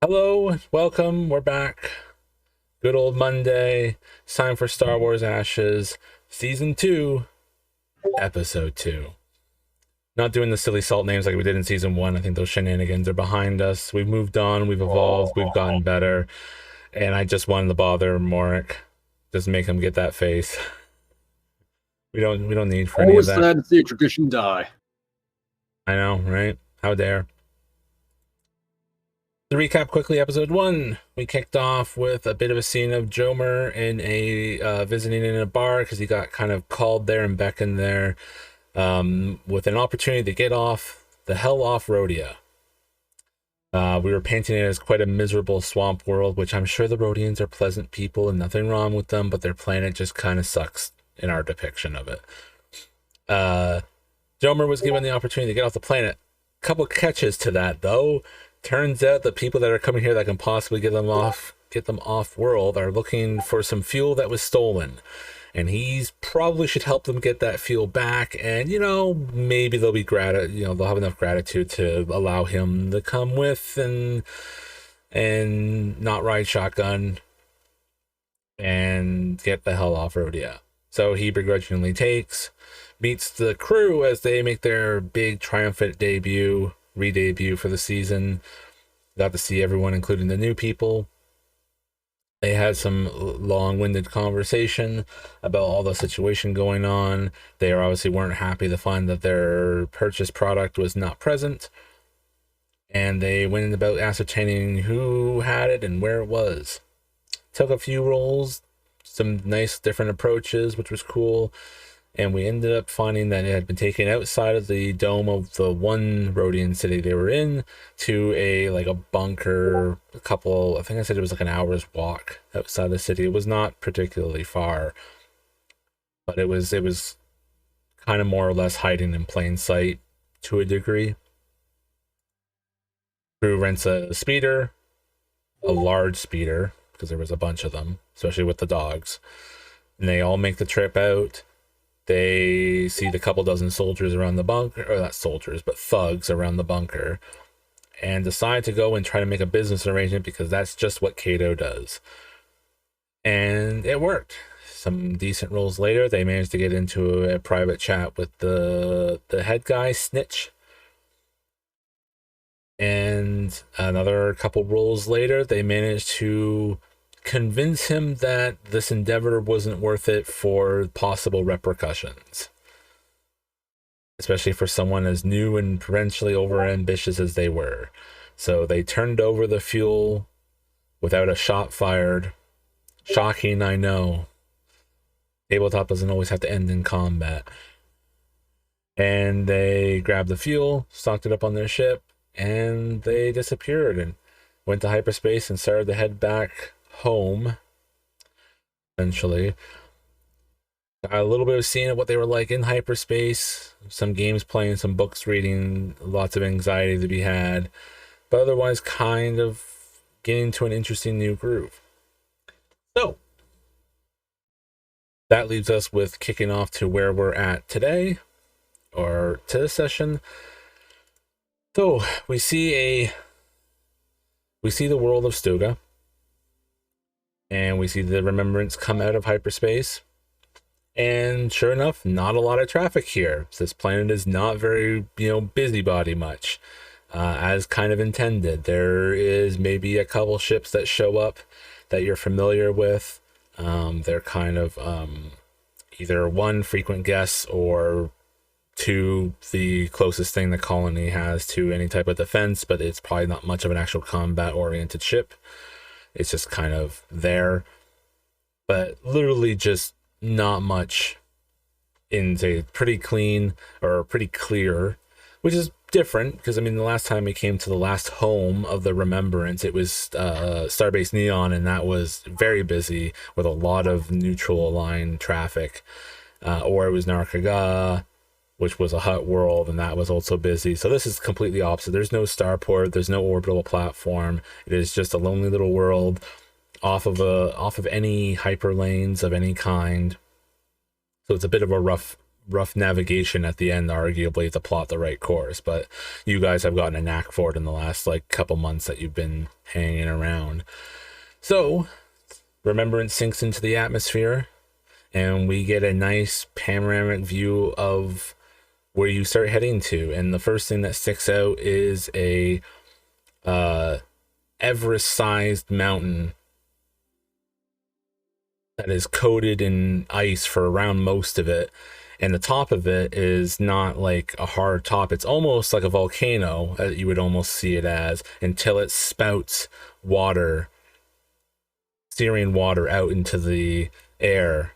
Hello, welcome. We're back. Good old Monday. It's time for Star Wars Ashes, Season 2, Episode 2. Not doing the silly salt names like we did in Season 1. I think those shenanigans are behind us. We've moved on, we've evolved, we've gotten better. And I just wanted to bother Morik. Just make him get that face. We don't need for any of Always that. sad to see a tradition die. I know, right? How dare. To recap quickly, episode 1, we kicked off with a bit of a scene of Jomer in a visiting in a bar because he got kind of called there and beckoned there with an opportunity to get off the hell off Rhodia. We were painting it as quite a miserable swamp world, which I'm sure the Rhodians are pleasant people and nothing wrong with them, but their planet just kind of sucks in our depiction of it. Jomer was given the opportunity to get off the planet. Couple catches to that, though. Turns out the people that are coming here that can possibly get them off world are looking for some fuel that was stolen. And he's probably should help them get that fuel back. And, maybe they'll be they'll have enough gratitude to allow him to come with and not ride shotgun and get the hell off Rhodia. So he begrudgingly meets the crew as they make their big triumphant re-debut for the season. Got to see everyone, including the new people. They had some long-winded conversation about all the situation going on. They obviously weren't happy to find that their purchased product was not present. And they went about ascertaining who had it and where it was. Took a few rolls, some nice different approaches, which was cool. And we ended up finding that it had been taken outside of the dome of the one Rhodian city they were in to a bunker, I think I said it was like an hour's walk outside the city. It was not particularly far, but it was kind of more or less hiding in plain sight to a degree. Crew rents a speeder, a large speeder, because there was a bunch of them, especially with the dogs. And they all make the trip out. They see the couple dozen soldiers around the bunker, or not soldiers, but thugs around the bunker, and decide to go and try to make a business arrangement because that's just what Kato does. And it worked. Some decent rolls later, they managed to get into a private chat with the head guy, Snitch. And another couple rolls later, they managed to convince him that this endeavor wasn't worth it for possible repercussions, especially for someone as new and potentially overambitious as they were. So they turned over the fuel without a shot fired. Shocking, I know. Tabletop doesn't always have to end in combat. And they grabbed the fuel, stocked it up on their ship, and they disappeared and went to hyperspace and started to head back home. Eventually got a little bit of seeing of what they were like in hyperspace, some games playing, some books reading, lots of anxiety to be had, but otherwise kind of getting to an interesting new groove. So that leaves us with kicking off to where we're at today, or to this session. So we see the world of Stuga, and we see the Remembrance come out of hyperspace. And sure enough, not a lot of traffic here. This planet is not very, busybody much, as kind of intended. There is maybe a couple ships that show up that you're familiar with. They're kind of either one, frequent guests, or two, the closest thing the colony has to any type of defense, but it's probably not much of an actual combat-oriented ship. It's just kind of there, but literally just not much. Into pretty clean or pretty clear, which is different because the last time we came to the last home of the Remembrance, it was Starbase Neon, and that was very busy with a lot of neutral aligned traffic. Or it was Narkaga, which was a hut world, and that was also busy. So this is completely opposite. There's no starport, there's no orbital platform. It is just a lonely little world off of any hyperlanes of any kind. So it's a bit of a rough rough navigation at the end, arguably, to plot the right course. But you guys have gotten a knack for it in the last like couple months that you've been hanging around. So Remembrance sinks into the atmosphere, and we get a nice panoramic view of where you start heading to. And the first thing that sticks out is a Everest-sized mountain that is coated in ice for around most of it. And the top of it is not like a hard top. It's almost like a volcano, you would almost see it as, until it spouts water, searing water out into the air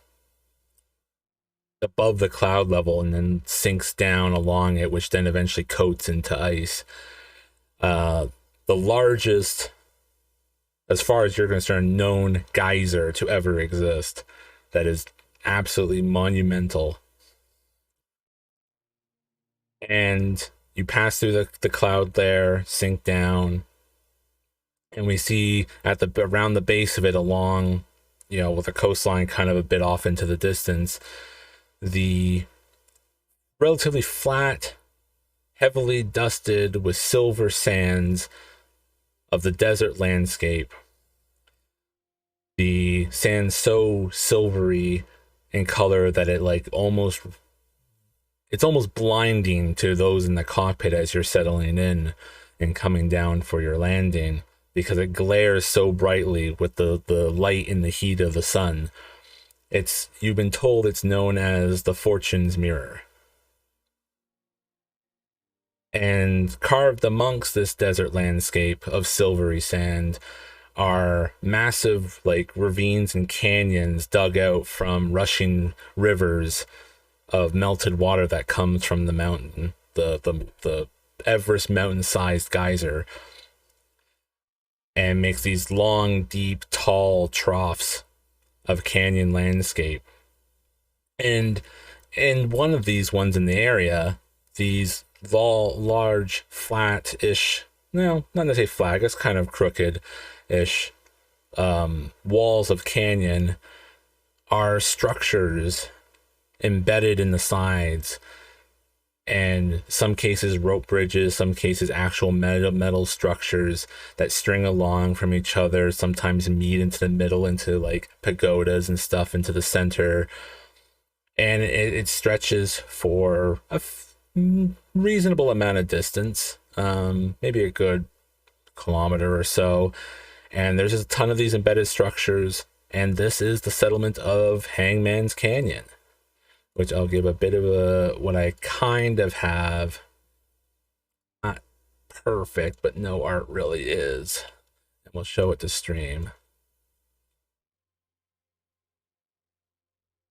above the cloud level, and then sinks down along it, which then eventually coats into ice. The largest, as far as you're concerned, known geyser to ever exist. That is absolutely monumental. And you pass through the cloud there, sink down, and we see at the around the base of it, along, you know, with the coastline kind of a bit off into the distance, the relatively flat, heavily dusted with silver sands of the desert landscape. The sand so silvery in color that it like it's almost blinding to those in the cockpit as you're settling in and coming down for your landing, because it glares so brightly with the light and the heat of the sun. You've been told it's known as the Fortune's Mirror. And carved amongst this desert landscape of silvery sand are massive like ravines and canyons dug out from rushing rivers of melted water that comes from the mountain, the Everest mountain-sized geyser, and makes these long, deep, tall troughs of canyon landscape. And in one of these ones in the area, these large, flat-ish, no, not to say flat, it's kind of crooked-ish walls of canyon are structures embedded in the sides, and some cases rope bridges, some cases actual metal structures that string along from each other, sometimes meet into the middle into like pagodas and stuff into the center. And it stretches for a reasonable amount of distance, maybe a good kilometer or so. And there's just a ton of these embedded structures, and this is the settlement of Hangman's Canyon, which I'll give a bit of what I kind of have. Not perfect, but no art really is. And we'll show it to stream.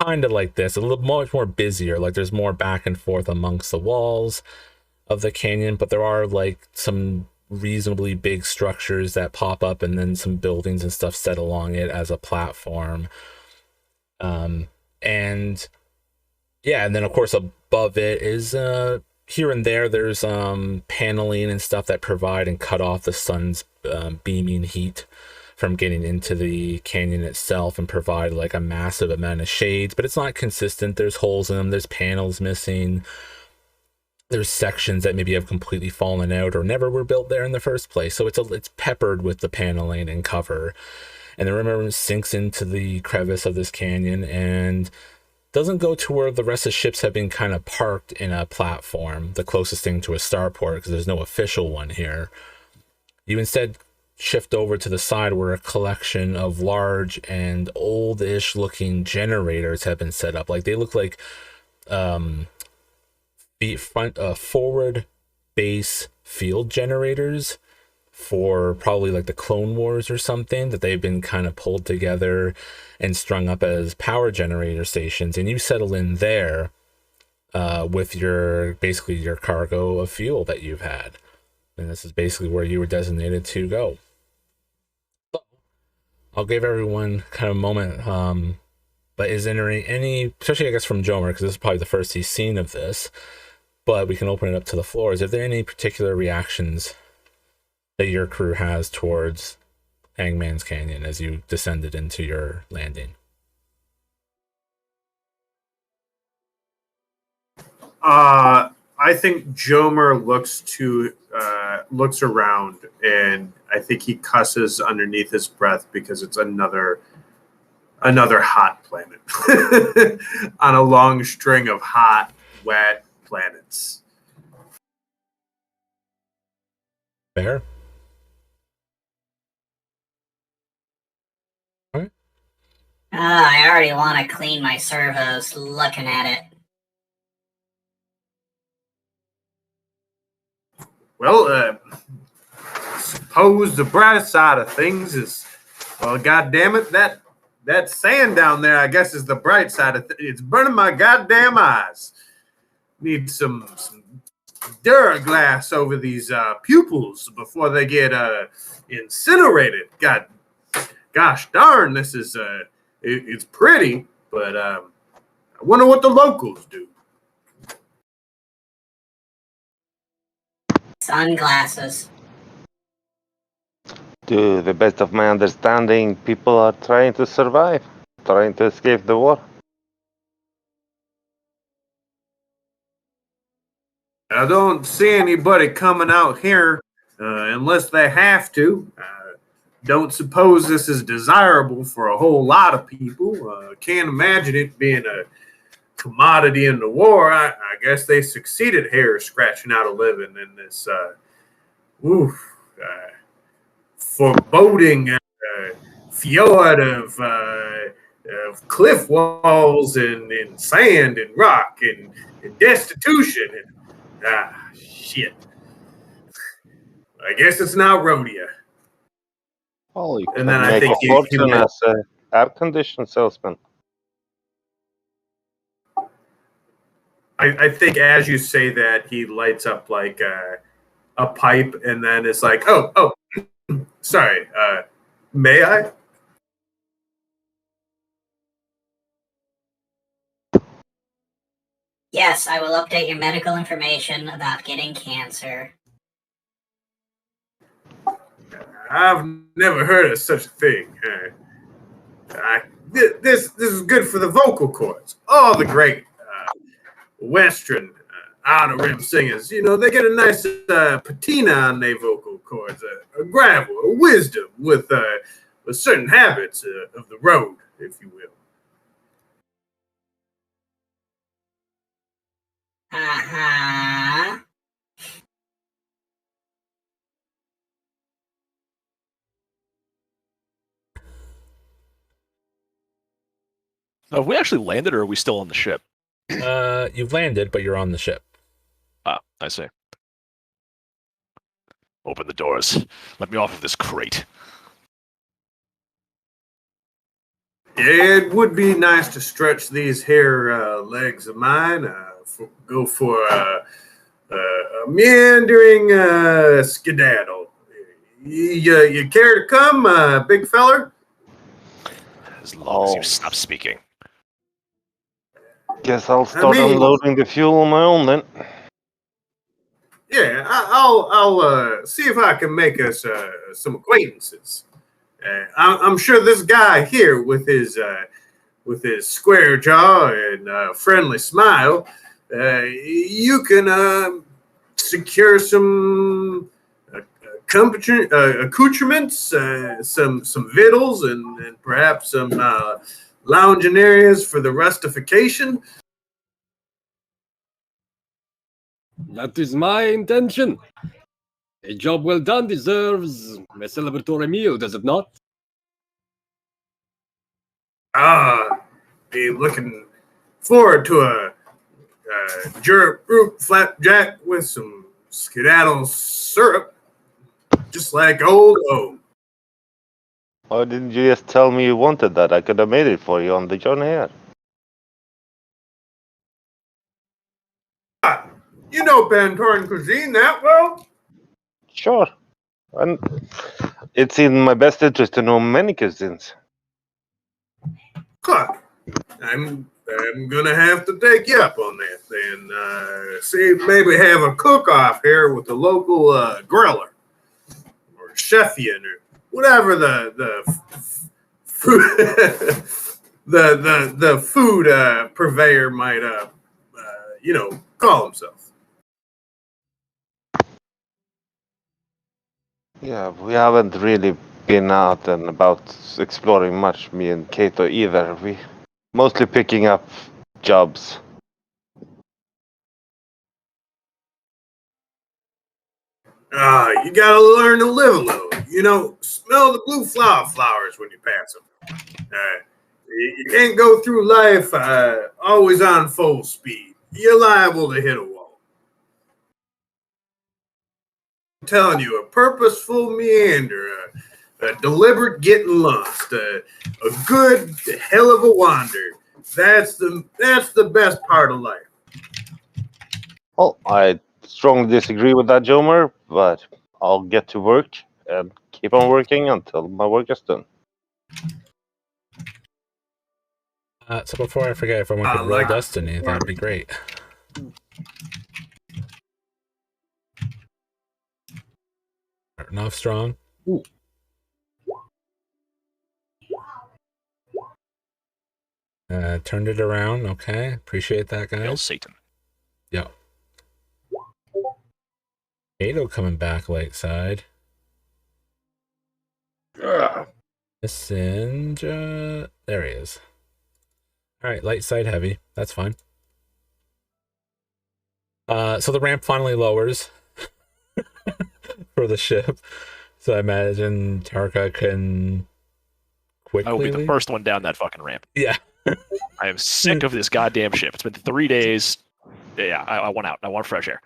Kind of like this, a little much more busier, like there's more back and forth amongst the walls of the canyon, but there are like some reasonably big structures that pop up, and then some buildings and stuff set along it as a platform. And yeah, and then of course above it is here and there's paneling and stuff that provide and cut off the sun's beaming heat from getting into the canyon itself, and provide like a massive amount of shades, but it's not consistent. There's holes in them, there's panels missing, there's sections that maybe have completely fallen out or never were built there in the first place. So it's peppered with the paneling and cover. And the Remembrance sinks into the crevice of this canyon and doesn't go to where the rest of the ships have been kind of parked in a platform, the closest thing to a starport, because there's no official one here. You instead shift over to the side where a collection of large and oldish looking generators have been set up. Like they look like forward base field generators for probably like the Clone Wars or something, that they've been kind of pulled together and strung up as power generator stations, and you settle in there with basically your cargo of fuel that you've had, and this is basically where you were designated to go. So I'll give everyone kind of a moment, but is there any, especially I guess from Jomer, because this is probably the first he's seen of this, but we can open it up to the floor. Is there any particular reactions that your crew has towards Hangman's Canyon as you descended into your landing? I think Jomer looks around, and I think he cusses underneath his breath because it's another hot planet on a long string of hot, wet planets. Fair. All right. I already want to clean my servos looking at it. Well, suppose the bright side of things is, well, goddamn it, that sand down there, I guess, is the bright side of it's burning my goddamn eyes. Need some Duraglass over these pupils before they get incinerated. Gosh darn, this is it's pretty, but I wonder what the locals do. Sunglasses. To the best of my understanding, people are trying to survive, trying to escape the war. I don't see anybody coming out here unless they have to. Don't suppose this is desirable for a whole lot of people. Can't imagine it being a commodity in the war. I guess they succeeded here scratching out a living in this foreboding fjord of cliff walls and sand and rock and destitution. And shit. I guess it's not Rhodia. Well, you And can then I make think a fortune as an air-conditioned salesman. I think as you say that, he lights up like a pipe, and then it's like, oh, sorry, may I? Yes, I will update your medical information about getting cancer. I've never heard of such a thing. This is good for the vocal cords. All the great Western outer rim singers, they get a nice patina on their vocal cords, a gravel, a wisdom with certain habits of the road, if you will. Uh-huh. Have we actually landed, or are we still on the ship? You've landed, but you're on the ship. Ah, I see. Open the doors. Let me off of this crate. It would be nice to stretch these here legs of mine. Go for a meandering skedaddle. You care to come, big feller? As long as you stop speaking. Guess I'll start unloading the fuel on my own then. Yeah, I'll see if I can make us some acquaintances. I'm sure this guy here with his square jaw and friendly smile, you can secure some accoutrements, some victuals, and perhaps some lounging areas for the rustification. That is my intention. A job well done deserves a celebratory meal, does it not? Be looking forward to a jerk fruit flapjack with some skedaddle syrup, just like old home. Why didn't you just tell me you wanted that? I could have made it for you on the journey here. You know Bantoran cuisine that well? Sure. And it's in my best interest to know many cuisines. Huh. I'm gonna have to take you up on that then. See, maybe have a cook-off here with the local griller or chefian or whatever the food purveyor might call himself? Yeah, we haven't really been out and about exploring much, me and Kato either. We mostly picking up jobs. You gotta learn to live a little. You know, smell the blue flowers when you pass them. You can't go through life always on full speed. You're liable to hit a wall. I'm telling you, a purposeful meander, a deliberate getting lost, a good hell of a wander. That's the best part of life. Well, I strongly disagree with that, Jomer, but I'll get to work and keep on working until my work is done. So before I forget, if I could roll Destiny, that'd be great. Enough strong. Ooh. Turned it around. Okay, appreciate that, Hail guys. Satan. Yep. Kato coming back light side. Messenger. There he is. All right, light side heavy. That's fine. So the ramp finally lowers for the ship. So I imagine Tarka can quickly. I will be the leave? first one down that fucking ramp. Yeah. I am sick of this goddamn ship. It's been 3 days. Yeah, I want out. I want fresh air.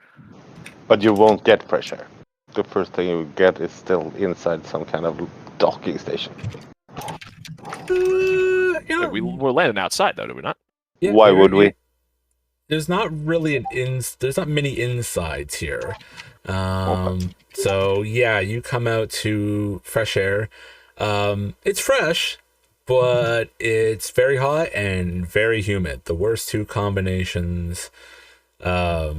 But you won't get fresh air. The first thing you get is still inside some kind of docking station. Yeah. We're landing outside, though, do we not? Yeah, Why would we? There's not really there's not many insides here. So yeah, you come out to fresh air. It's fresh, but it's very hot and very humid. The worst two combinations. Like,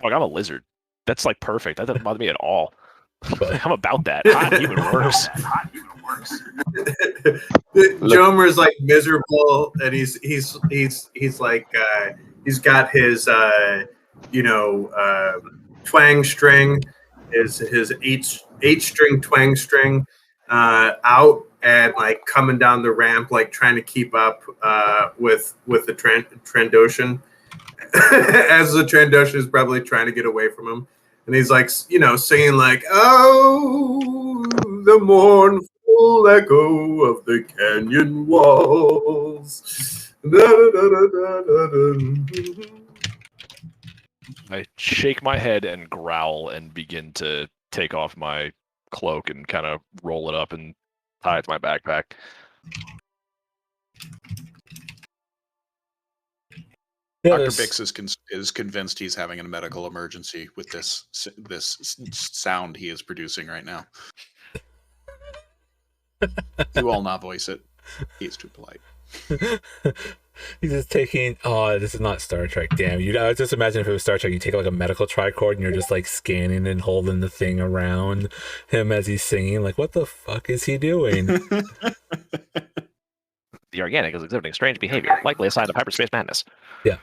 I'm a lizard. That's like perfect. That doesn't bother me at all. But I'm about that. Hot, even worse. Jomer is like miserable, and he's like he's got his twang string, his eight string twang string out and like coming down the ramp, like trying to keep up with the Trandoshan. As the Trandoshan is probably trying to get away from him. And he's like, singing like, oh, the mournful echo of the canyon walls. I shake my head and growl and begin to take off my cloak and kind of roll it up and tie it to my backpack. Dr. Bix is convinced he's having a medical emergency with this sound he is producing right now. He will not voice it. He is too polite. He's just taking. Oh, this is not Star Trek. Damn you! I just imagine if it was Star Trek, you take like a medical tricord and you're just like scanning and holding the thing around him as he's singing. Like, what the fuck is he doing? The organic is exhibiting strange behavior, likely a sign of hyperspace madness. Yeah.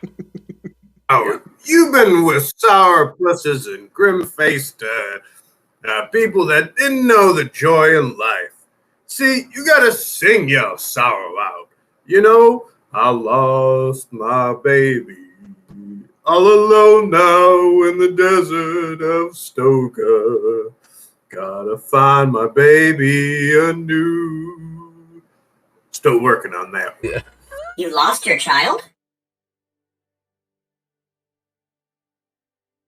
Oh, you've been with sour pusses and grim-faced people that didn't know the joy in life. See, you gotta sing your sorrow out. I lost my baby, all alone now in the desert of Stoka. Gotta find my baby anew. Still working on that one. Yeah. You lost your child?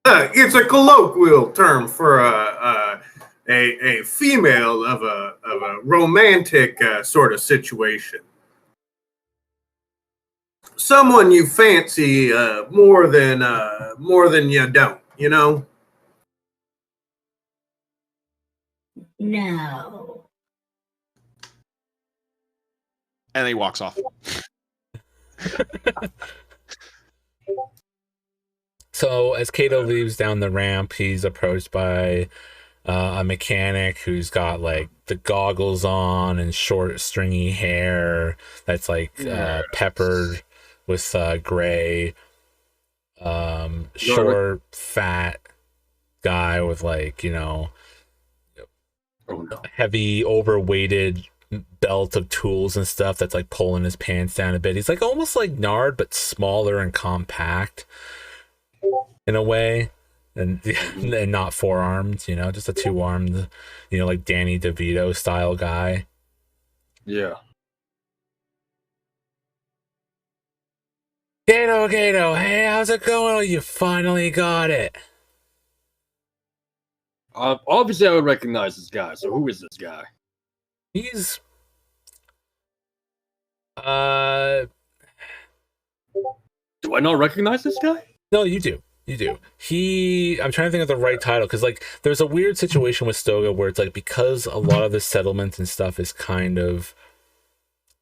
It's a colloquial term for a female of a romantic sort of situation. Someone you fancy more than you don't, No. And he walks off. So as Kato leaves down the ramp, he's approached by a mechanic who's got like the goggles on and short stringy hair that's like peppered with gray. short, fat guy with like, you know, heavy, overweighted belt of tools and stuff that's like pulling his pants down a bit. He's like almost like Nard, but smaller and compact in a way, and not four-armed, you know, just a two-armed, you know, like Danny DeVito style guy. Yeah. Gato, hey, how's it going? Oh, you finally got it. Obviously, I would recognize this guy. So who is this guy? He's Do I not recognize this guy? no, you do. I'm trying to think of the right title, because like there's a weird situation with Stoga where it's like, because a lot of the settlement and stuff is kind of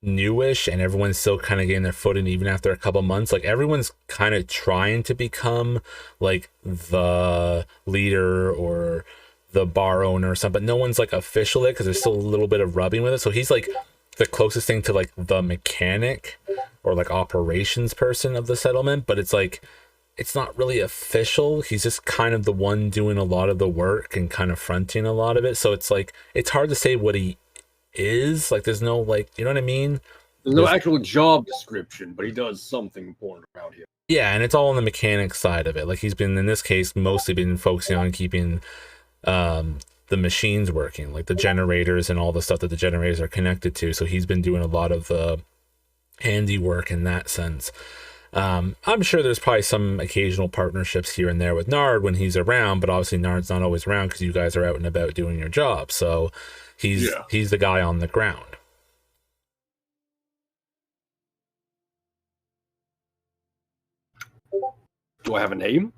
newish and everyone's still kind of getting their footing even after a couple months, like everyone's kind of trying to become like the leader or the bar owner or something, but no one's like official it because there's still a little bit of rubbing with it. So he's like the closest thing to like the mechanic or like operations person of the settlement, but it's like it's not really official. He's just kind of the one doing a lot of the work and kind of fronting a lot of it. So it's like it's hard to say what he is. Like there's no, like, you know what I mean? There's no actual job description, but he does something important around here. Yeah, and it's all on the mechanic side of it. Like he's been, in this case, mostly been focusing on keeping the machines working, like the generators and all the stuff that the generators are connected to. So he's been doing a lot of the handiwork in that sense. I'm sure there's probably some occasional partnerships here and there with Nard when he's around, but obviously Nard's not always around because you guys are out and about doing your job. So he's the guy on the ground. Do I have a name?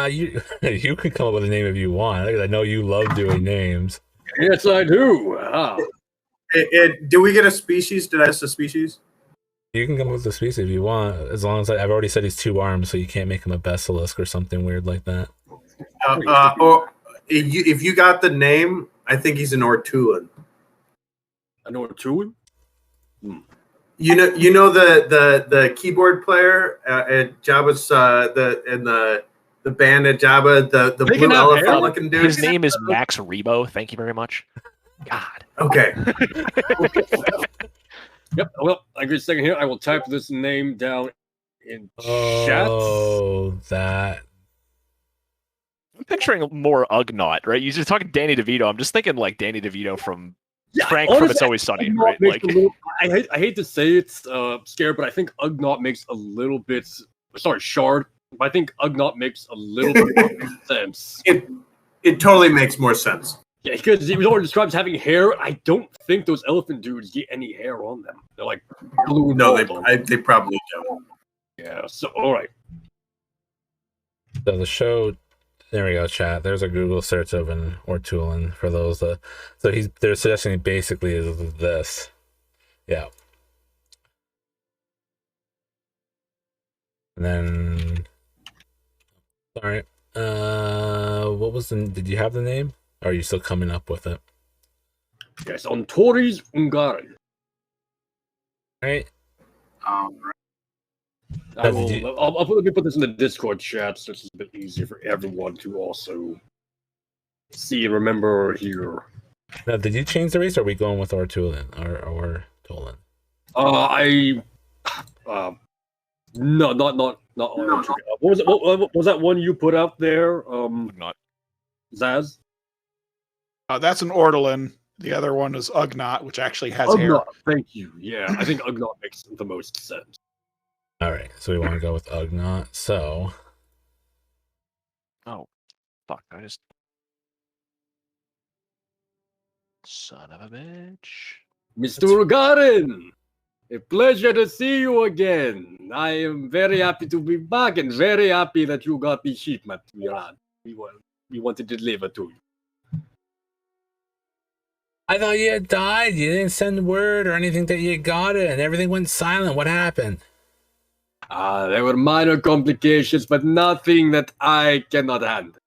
You can come up with a name if you want. I know you love doing names. Yes, I do. Do we get a species? Did I miss a species? You can come up with a species if you want, as long as I've already said he's two arms, so you can't make him a basilisk or something weird like that. Or if you got the name, I think he's an Ortulan. An Ortulan? You know the keyboard player at Jabba's the band at Jabba, the blue elephant looking dude. His name is Max Rebo. Thank you very much. God. Okay. Yep. Well, I get a second here. I will type this name down in chat. Oh, that. I'm picturing more Ugnaught, right? You're talking Danny DeVito. I'm just thinking like Danny DeVito from Frank honestly, from It's Always Sunny, right? Like, I hate to say it's scared, but I think Ugnaught makes a little bit. Sorry, Shard. But I think Ugnaught makes a little bit more sense. It totally makes more sense. Yeah, because he was already described as having hair. I don't think those elephant dudes get any hair on them. They're like blue. No, they probably don't. Yeah. So all right. So the show. There we go, chat. There's a Google search of an Ortulan for those. So they're suggesting basically is this. Yeah. And then, all right. What was did you have the name? Or are you still coming up with it? Yes, on Tories Ungaran. Right. Let me put this in the Discord chat so it's a bit easier for everyone to also see and remember or hear. Now, did you change the race, or are we going with Ortulan or Tolan? No, not. What was it? What was that one you put out there? Not Zaz. That's an Ortolan. The other one is Ugnaught, which actually has hair. Ugnaught, thank you. Yeah, I think Ugnaught makes the most sense. All right, so we want to go with Ugnaught. So, oh, fuck! I just son of a bitch, Mr. Garen. A pleasure to see you again. I am very happy to be back and very happy that you got the shipment we want to deliver to you. I thought you had died. You didn't send word or anything that you got it, and everything went silent. What happened? There were minor complications, but nothing that I cannot handle.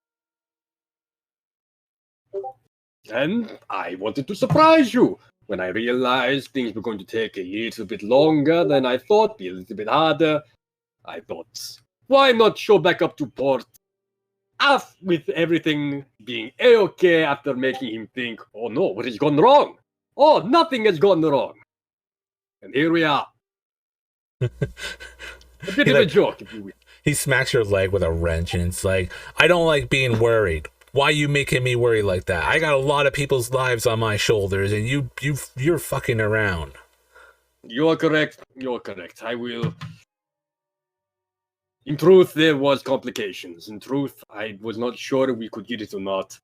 And I wanted to surprise you. When I realized things were going to take a little bit longer than I thought, be a little bit harder, I thought, why not show back up to port with everything being a-okay after making him think, oh no, what has gone wrong? Oh, nothing has gone wrong. And here we are. A bit of a joke, if you will. He smacks your leg with a wrench, and it's like, I don't like being worried. Why you making me worry like that? I got a lot of people's lives on my shoulders, and you're fucking around. You are correct. You're correct. I will. In truth, there was complications. In truth, I was not sure we could get it or not,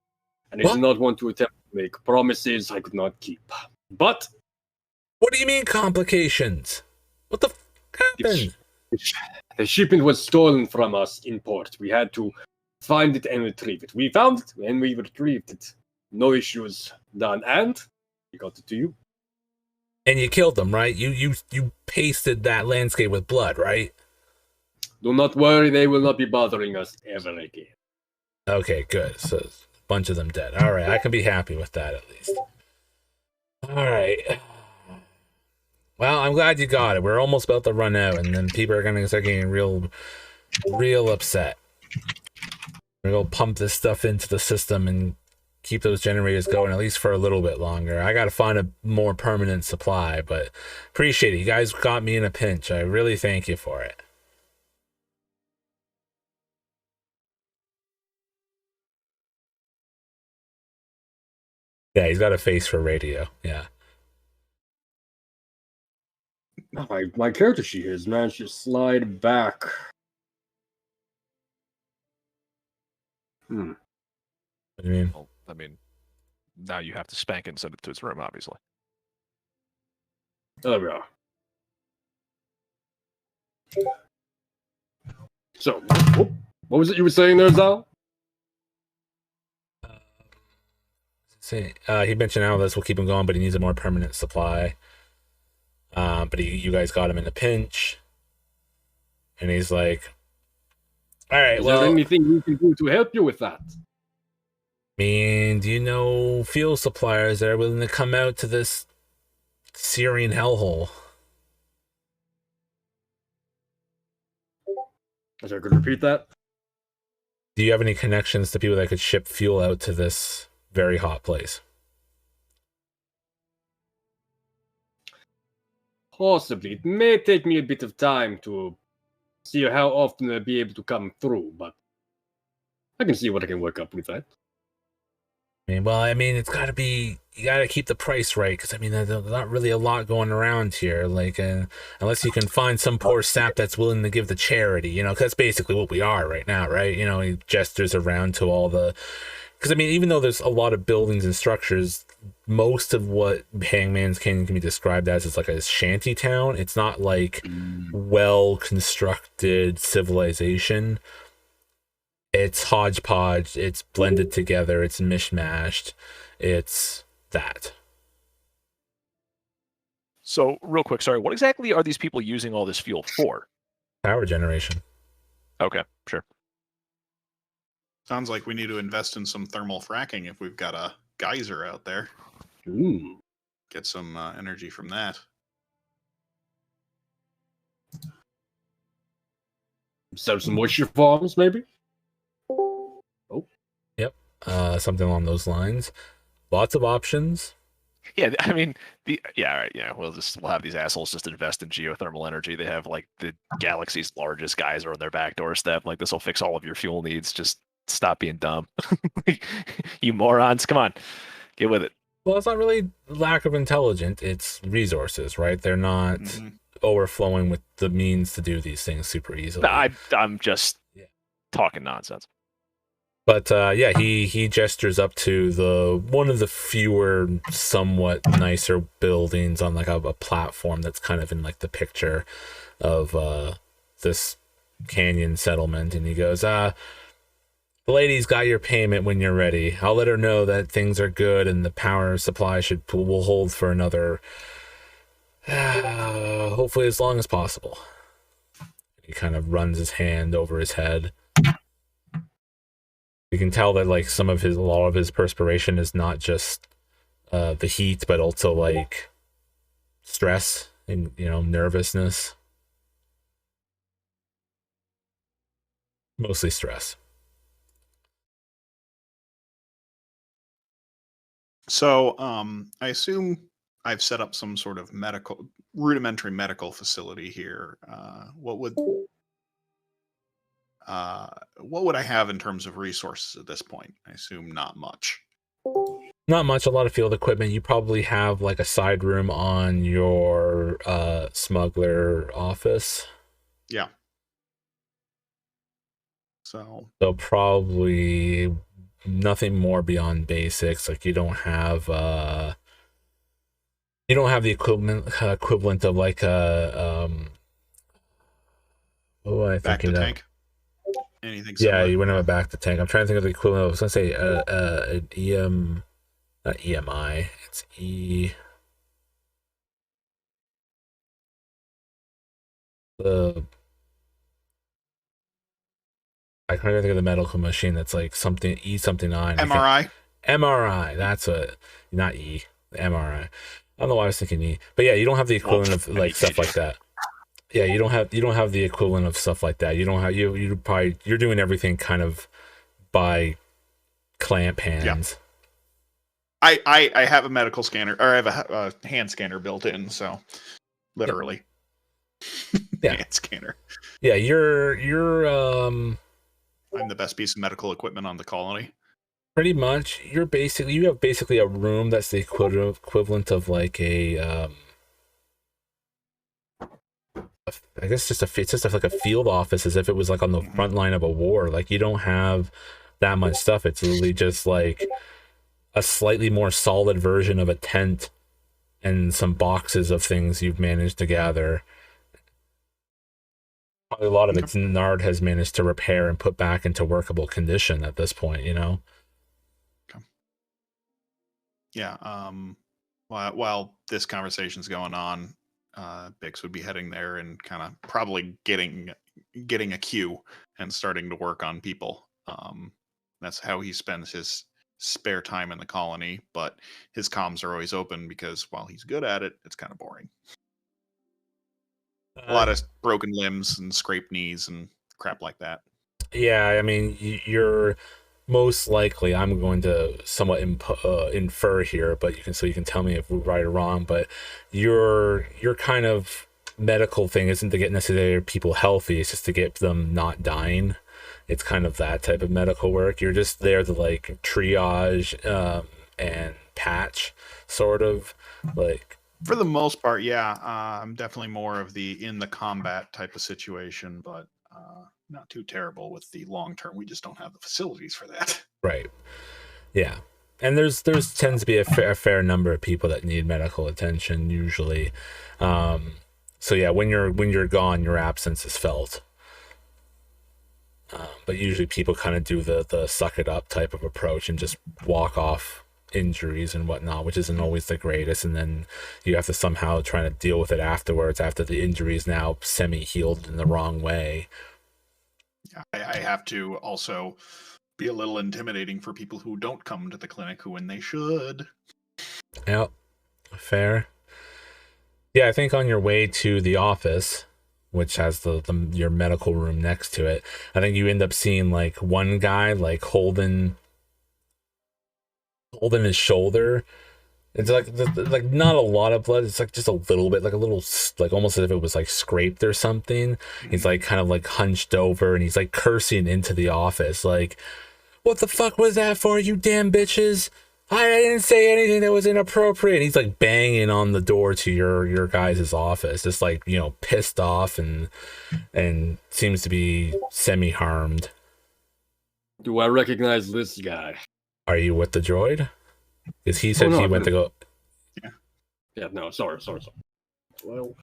and I What? did not want to attempt to make promises I could not keep. But What do you mean complications? What the happened? the shipment was stolen from us in port. We had to find it and retrieve it. We found it and we retrieved it. No issues done, and we got it to you. And you killed them, right? You pasted that landscape with blood, right? Do not worry, they will not be bothering us ever again. Okay, good. So a bunch of them dead. All right, I can be happy with that at least. All right. Well, I'm glad you got it. We're almost about to run out, and then people are gonna start getting real upset. We're gonna pump this stuff into the system and keep those generators going at least for a little bit longer. I gotta find a more permanent supply, but appreciate it. You guys got me in a pinch. I really thank you for it. Yeah, he's got a face for radio. Yeah. My character sheet has managed to slide back. What do you mean? Well, I mean, now you have to spank it and send it to his room, obviously. There we are. So, what was it you were saying there, Zal? He mentioned all this will keep him going, but he needs a more permanent supply. But you guys got him in a pinch, and he's like, "All right, Is well, there anything we can do to help you with that?" I mean, do you know fuel suppliers that are willing to come out to this Syrian hellhole?" Sorry, could you repeat that? Do you have any connections to people that could ship fuel out to this very hot place? Possibly. It may take me a bit of time to see how often I'll be able to come through, but I can see what I can work up with that. I mean, it's got to be, you got to keep the price right, because, I mean, there's not really a lot going around here, like, unless you can find some poor sap that's willing to give the charity, you know, because that's basically what we are right now, right? You know, he gestures around to all the, because, I mean, even though there's a lot of buildings and structures, most of what Hangman's Canyon can be described as is like a shanty town. It's not like well-constructed civilization. It's hodgepodge, it's blended together, it's mishmashed, it's that. So, real quick, sorry, what exactly are these people using all this fuel for? Power generation. Okay, sure. Sounds like we need to invest in some thermal fracking if we've got a geyser out there. Ooh. Get some energy from that. Set up some moisture farms, maybe? Yep. Something along those lines. Lots of options. Yeah, I mean, all right, yeah, we'll have these assholes just invest in geothermal energy. They have like the galaxy's largest geyser on their back doorstep. Like, this will fix all of your fuel needs. Just stop being dumb. You morons, come on, get with it. Well, it's not really lack of intelligence, it's resources, right? They're not overflowing with the means to do these things super easily. No, I'm just talking nonsense. But yeah, he gestures up to one of the fewer, somewhat nicer buildings on like a platform that's kind of in like the picture of this canyon settlement, and he goes, "The lady's got your payment when you're ready. I'll let her know that things are good and the power supply will hold for another, hopefully as long as possible." He kind of runs his hand over his head. You can tell that like a lot of his perspiration is not just the heat, but also like stress and nervousness. Mostly stress. So, I assume I've set up some sort of rudimentary medical facility here. What would I have in terms of resources at this point? I assume not much. Not much. A lot of field equipment. You probably have like a side room on your smuggler office. Yeah. So probably nothing more beyond basics. Like you don't have the equivalent of like a what am I back to thinking of? tank. Anything Yeah, similar? you wouldn't have a back to tank. I'm trying to think of the equivalent. I was gonna say an EM, not EMI. It's the I can't even think of the medical machine that's like something something nine. MRI. MRI. That's what, not E. The MRI. I don't know why I was thinking E, but yeah, you don't have the equivalent of like stuff like that. Yeah, you don't have the equivalent of stuff like that. You don't have you're doing everything kind of by clamp hands. Yeah. I have a medical scanner, or I have a hand scanner built in, so literally. Yeah. Hand scanner. Yeah, you're I'm the best piece of medical equipment on the colony. Pretty much. You have basically a room that's the equivalent of like a I guess it's just like a field office, as if it was like on the front line of a war. Like you don't have that much stuff. It's literally just like a slightly more solid version of a tent and some boxes of things you've managed to gather. Probably a lot of it's Nard has managed to repair and put back into workable condition at this point, Okay. Yeah. While this conversation's going on, Bix would be heading there and kind of probably getting a queue and starting to work on people. That's how he spends his spare time in the colony, but his comms are always open because while he's good at it, it's kind of boring. A lot of broken limbs and scraped knees and crap like that. Yeah, I mean, you're most likely, I'm going to somewhat infer here, but you can tell me if we're right or wrong, but your kind of medical thing isn't to get necessarily people healthy, it's just to get them not dying. It's kind of that type of medical work. You're just there to like triage and patch, sort of like. For the most part, yeah. I'm definitely more of the in the combat type of situation, but not too terrible with the long term. We just don't have the facilities for that. Right. Yeah. And there's tends to be a fair number of people that need medical attention usually. So yeah, when you're gone, your absence is felt. But usually people kind of do the suck it up type of approach and just walk off injuries and whatnot, which isn't always the greatest. And then you have to somehow try to deal with it afterwards, after the injury is now semi-healed in the wrong way. Yeah, I have to also be a little intimidating for people who don't come to the clinic when they should. Yep, fair. Yeah, I think on your way to the office, which has your medical room next to it, I think you end up seeing like one guy like holding his shoulder. It's like not a lot of blood. It's like just a little bit, like a little, like almost as if it was like scraped or something. He's like kind of like hunched over and he's like cursing into the office, like, "What the fuck was that for, you damn bitches? I didn't say anything that was inappropriate." And he's like banging on the door to your guys' office, just like, pissed off and seems to be semi-harmed. Do I recognize this guy? Are you with the droid? Because he said he went to go. Yeah, no, sorry. Well,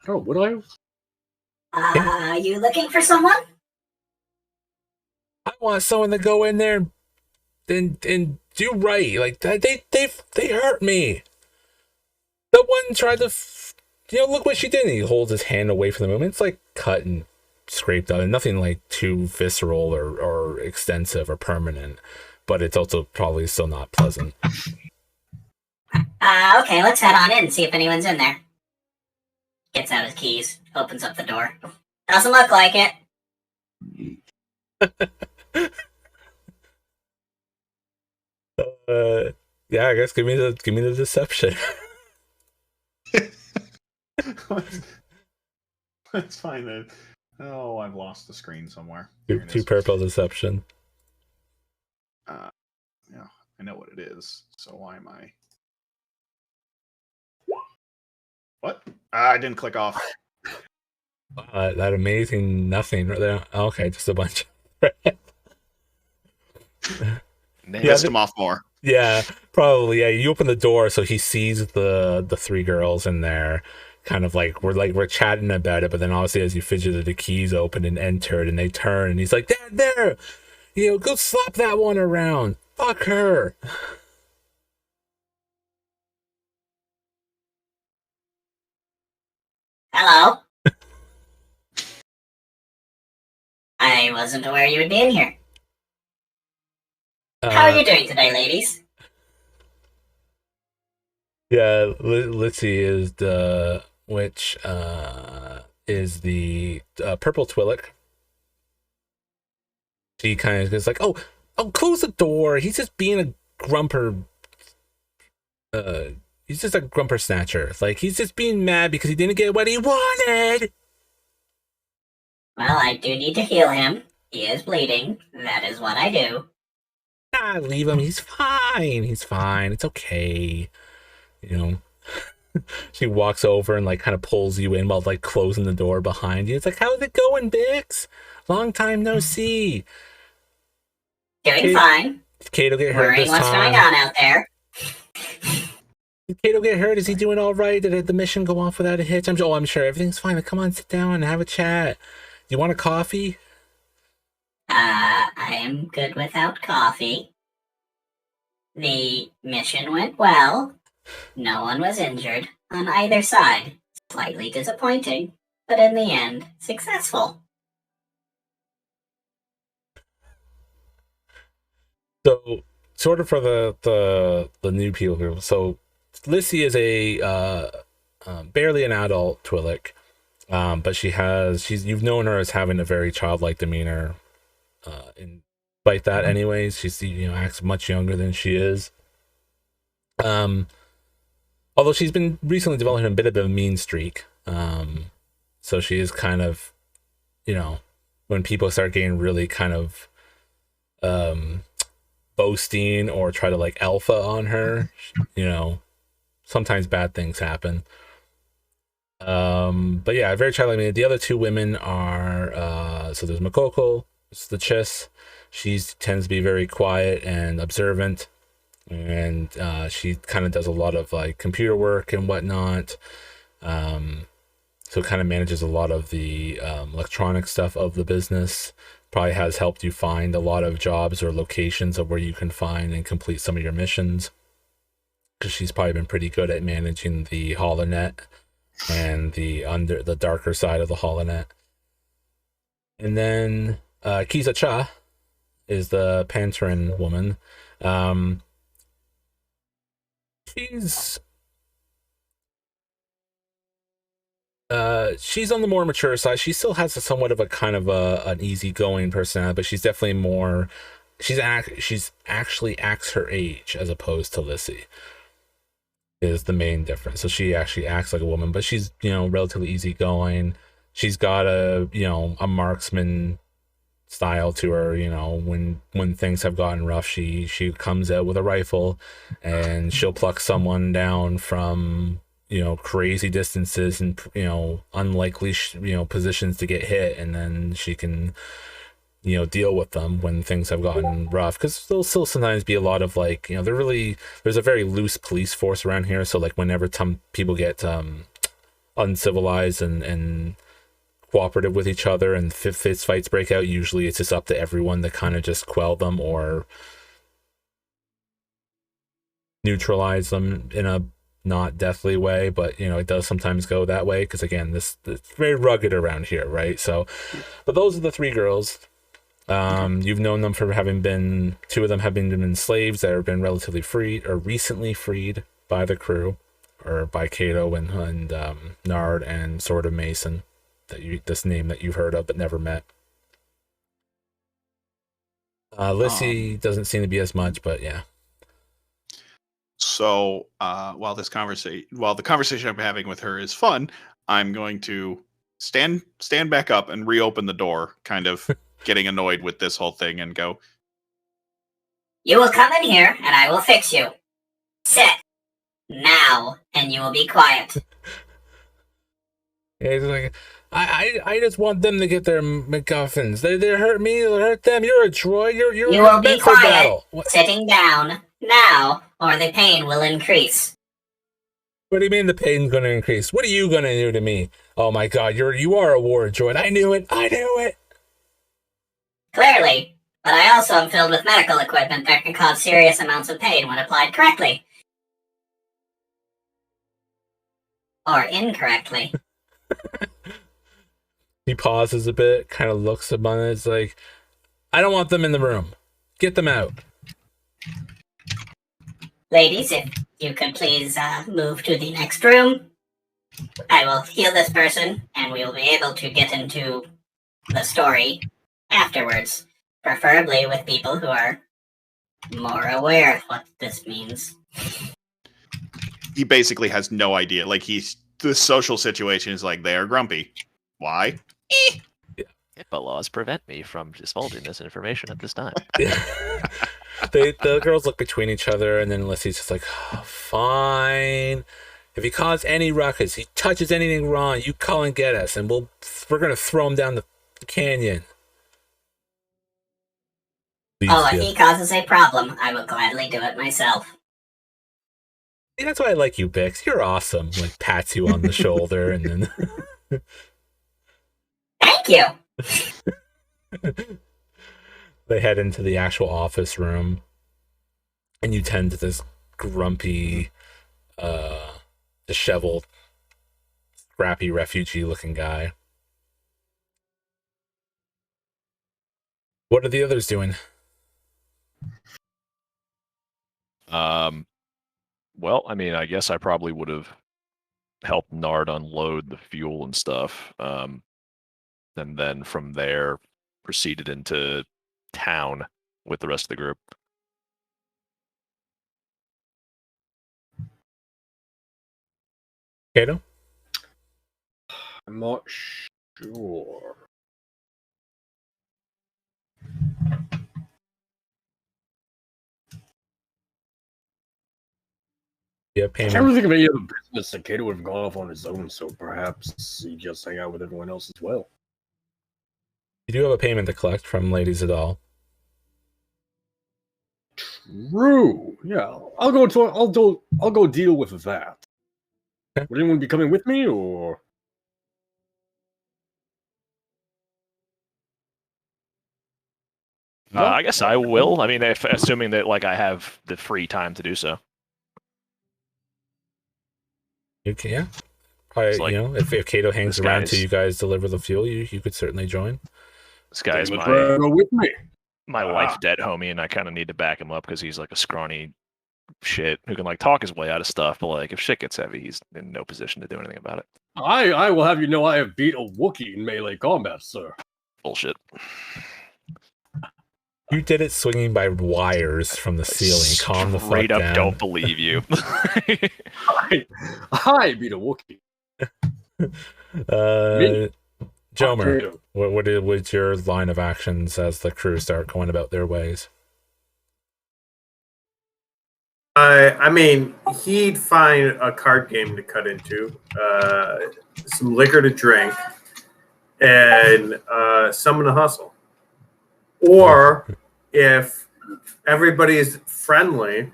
oh, would I? Are you looking for someone? I want someone to go in there and do right. Like they hurt me. The one tried to, look what she did. And he holds his hand away from the moment. It's like cut and scraped up, and nothing like too visceral or extensive or permanent. But it's also probably still not pleasant. Okay, let's head on in and see if anyone's in there. Gets out his keys, opens up the door. Doesn't look like it. Yeah, I guess give me the deception. Let's find it. Oh, I've lost the screen somewhere. Two purple deception. Yeah, I know what it is. So why am I? What? I didn't click off. That amazing nothing right there. Okay, just a bunch. Pissed him off more. Yeah, probably. Yeah, you open the door, so he sees the three girls in there, kind of like we're chatting about it. But then obviously, as you fidgeted, the keys open and entered, and they turn, and he's like, "There, go slap that one around. Fuck her." Hello? I wasn't aware you would be in here. How are you doing today, ladies? Yeah, Litzy is the purple Twillick. She kind of is like, oh, close the door. He's just being a grumper. He's just a grumper snatcher. Like, he's just being mad because he didn't get what he wanted. Well, I do need to heal him. He is bleeding. That is what I do. Leave him. He's fine. He's fine. It's okay. She walks over and like kind of pulls you in while like closing the door behind you. It's like, how's it going, Bix? Long time no see. Doing fine. Did Kato get hurt Worrying this what's time? going on out there. Did Kato get hurt? Is he doing all right? Did the mission go off without a hitch? I'm sure everything's fine. Come on, sit down and have a chat. Do you want a coffee? I am good without coffee. The mission went well. No one was injured on either side. Slightly disappointing, but in the end, successful. So, sort of for the new people here. So, Lissy is a barely an adult Twillick, but you've known her as having a very childlike demeanor. And despite that, anyways, she acts much younger than she is. Although she's been recently developing a bit of a mean streak. So she is kind of, when people start getting really kind of boasting or try to like alpha on her, sometimes bad things happen. But yeah, very childlike. I mean, the other two women are so there's Makoko, it's the Chiss. She tends to be very quiet and observant, and she kind of does a lot of like computer work and whatnot. So kind of manages a lot of the electronic stuff of the business. Probably has helped you find a lot of jobs or locations of where you can find and complete some of your missions, because she's probably been pretty good at managing the holonet and the darker side of the holonet. And then Kiza Cha is the Pantarin woman. She's on the more mature side. She still has somewhat of a kind of an easygoing personality, but she's definitely more. She's actually acts her age as opposed to Lissy. Is the main difference. So she actually acts like a woman, but she's relatively easygoing. She's got a marksman style to her. When things have gotten rough, she comes out with a rifle and she'll pluck someone down from crazy distances and unlikely positions to get hit, and then she can deal with them when things have gotten rough, because there'll still sometimes be a lot of like there's a very loose police force around here. So like whenever people get uncivilized and cooperative with each other and fist fights break out, usually it's just up to everyone to kind of just quell them or neutralize them in a not deathly way. But it does sometimes go that way, because again, it's very rugged around here, right? So, but those are the three girls. You've known them for having been, two of them have been slaves that have been relatively freed or recently freed by the crew, or by Kato and Nard and sort of Mason, this name that you've heard of but never met. Lissy doesn't seem to be as much, but yeah. So while the conversation I'm having with her is fun, I'm going to stand back up and reopen the door, kind of getting annoyed with this whole thing, and go, You will come in here, and I will fix you. Sit. Now, and you will be quiet. Yeah, he's like, I just want them to get their MacGuffins. They hurt me, they hurt them. You're a droid. You're You will be meant for quiet, battle. sitting down, now, or the pain will increase. What do you mean the pain's going to increase? What are you going to do to me? Oh my God, you are a war droid. I knew it. Clearly, but I also am filled with medical equipment that can cause serious amounts of pain when applied correctly. Or incorrectly. He pauses a bit, kind of looks at it. It's like, I don't want them in the room. Get them out. Ladies, if you could please move to the next room, I will heal this person, and we will be able to get into the story afterwards, preferably with people who are more aware of what this means. he basically has no idea. Like, the social situation is like, they are grumpy. Why? HIPAA laws prevent me from divulging this information at this time. The girls look between each other, and then Lissy's just like, oh, fine. If he causes any ruckus, he touches anything wrong, you call and get us, and we're gonna throw him down the canyon. If he causes a problem, I will gladly do it myself. Yeah, that's why I like you, Bix. You're awesome. Like, pats you on the shoulder, and then Thank you. they head into the actual office room, and you tend to this grumpy, disheveled, scrappy refugee-looking guy. What are the others doing? Well, I mean, I guess I probably would have helped Nard unload the fuel and stuff. And then from there, proceeded into town with the rest of the group. Kato? I'm not sure. Yeah, I payment. can't really think of any other business that Kato would have gone off on his own, so perhaps he just hang out with everyone else as well. You do have a payment to collect from Lady Zadal. True. Yeah, I'll go deal with that. Okay. Would anyone be coming with me, or? I guess I will. I mean, assuming that I have the free time to do so. You can, yeah. Probably, if Kato hangs around till you guys deliver the fuel, you could certainly join. This guy's Go with me. My life debt homie, and I kind of need to back him up because he's like a scrawny shit who can talk his way out of stuff, but if shit gets heavy, he's in no position to do anything about it. I will have you know I have beat a Wookiee in melee combat, sir. Bullshit. You did it swinging by wires from the ceiling. Calm the fuck Straight up, down. don't believe you. I beat a Wookiee. Jomer, what's your line of actions as the crew start going about their ways? I mean, he'd find a card game to cut into, some liquor to drink, and someone to hustle. Or if everybody's friendly,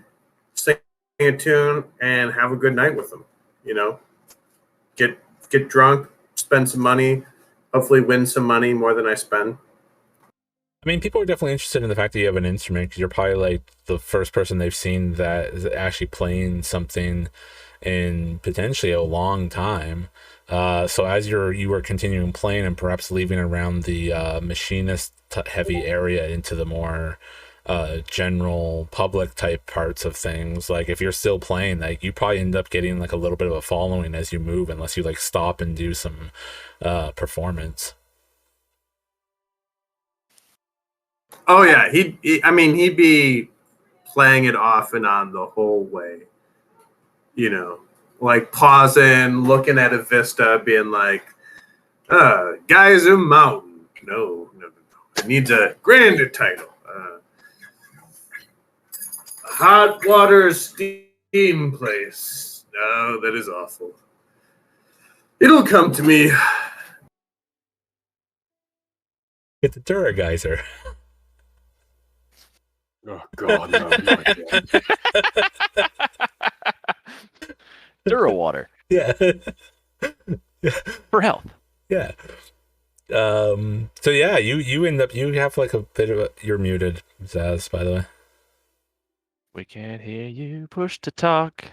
sing a tune and have a good night with them. Get drunk, spend some money, hopefully win some money more than I spend. I mean, people are definitely interested in the fact that you have an instrument, because you're probably the first person they've seen that is actually playing something in potentially a long time. So as you were continuing playing and perhaps leaving around the machinist heavy area into the more general public type parts of things. Like if you're still playing, like you probably end up getting like a little bit of a following as you move, unless you like stop and do some performance. Oh yeah, he'd be playing it off and on the whole way. You know, like pausing, looking at a vista, being like, Geyser Mountain. No. It needs a grander title. Hot water steam place. No, that is awful. It'll come to me. Get the Dura Geyser. Oh God, no, not again. Dura water Yeah. for health. Yeah. So yeah, you end up, you have like a bit of a, you're muted, Zaz, by the way. We can't hear you. Push to talk.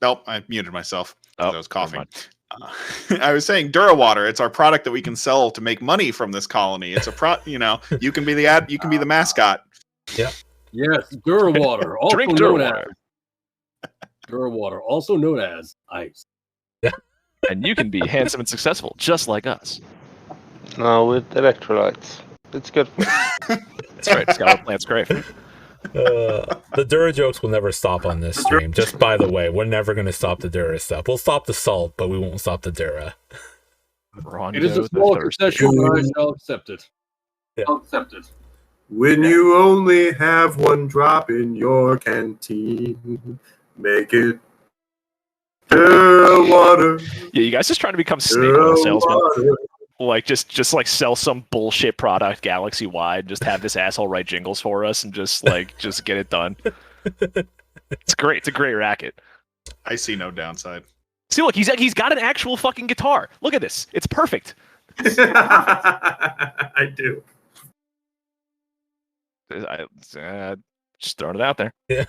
Nope, I muted myself because I was never coughing. mind. I was saying Dura Water. It's our product that we can sell to make money from this colony. It's a you can be the mascot. Yeah. Yes, Dura water, also Drink Dura known water. as Dura water, also known as ice. And you can be handsome and successful, just like us. No, with electrolytes. It's good. That's right. Scout Plant's great. The Dura jokes will never stop on this stream. Just by the way, we're never going to stop the Dura stuff. We'll stop the salt, but we won't stop the Dura. It is a small concession, but I shall accept it. Yeah. I'll accept it. When you only have one drop in your canteen, make it water. Yeah, you guys just trying to become snake oil salesmen. Like just like sell some bullshit product galaxy wide, just have this asshole write jingles for us and just get it done. It's great. It's a great racket. I see no downside. See, look, he's got an actual fucking guitar. Look at this. It's perfect. I do. Just throwing it out there. Yeah.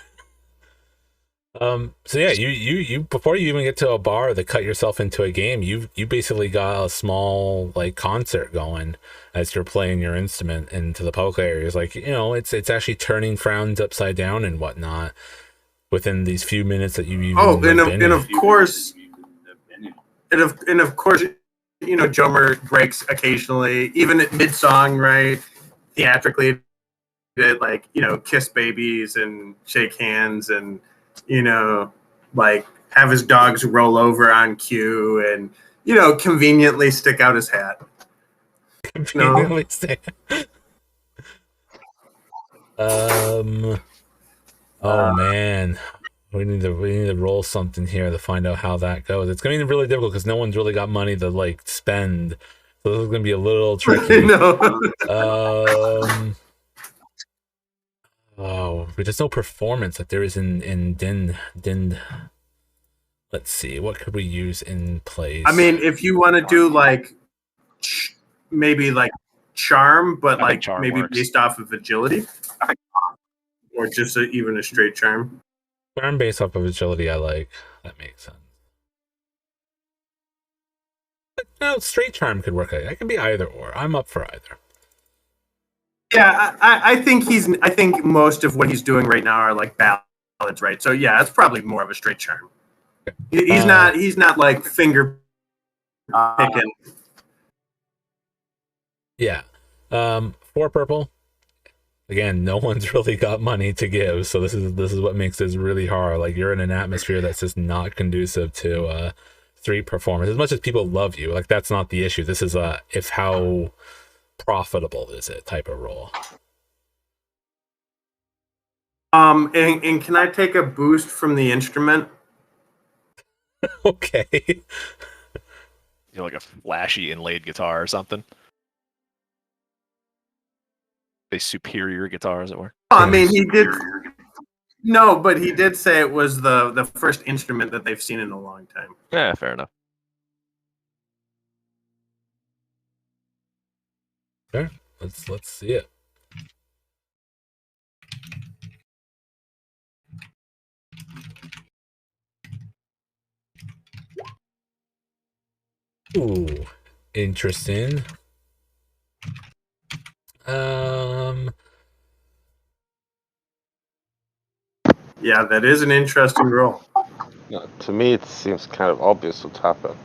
So yeah, you before you even get to a bar to cut yourself into a game, you basically got a small like concert going as you're playing your instrument into the public areas. Like, you know, it's actually turning frowns upside down and whatnot within these few minutes that you even and of course, you know, Jomer breaks occasionally, even at mid song, right? Theatrically, did like, you know, kiss babies and shake hands and, you know, like have his dogs roll over on cue and, you know, conveniently stick out his hat. Conveniently stick. Oh man, we need to roll something here to find out how that goes. It's going to be really difficult because no one's really got money to like spend, so this is going to be a little tricky. Oh, there's no performance like there is in Din. Let's see, what could we use in place? I mean, if you want to do like maybe like charm, but like charm maybe works. based off of agility, or just even a straight charm. Charm based off of agility, I like. That makes sense. But, no, straight charm could work. I can be either or. I'm up for either. Yeah, I think most of what he's doing right now are like ballads, right? So yeah, it's probably more of a straight charm. He's not like finger picking. Yeah. 4 purple. Again, no one's really got money to give, so this is what makes this really hard. Like, you're in an atmosphere that's just not conducive to street performance. As much as people love you, like, that's not the issue. This is if how profitable is it type of role. And can I take a boost from the instrument? Okay. You know, like a flashy inlaid guitar or something. A superior guitar, as it were. I mean, he did. No, but he did say it was the first instrument that they've seen in a long time. Yeah, fair enough. Sure. Let's see it. Ooh, interesting. Yeah, that is an interesting role. To me, it seems kind of obvious what happened.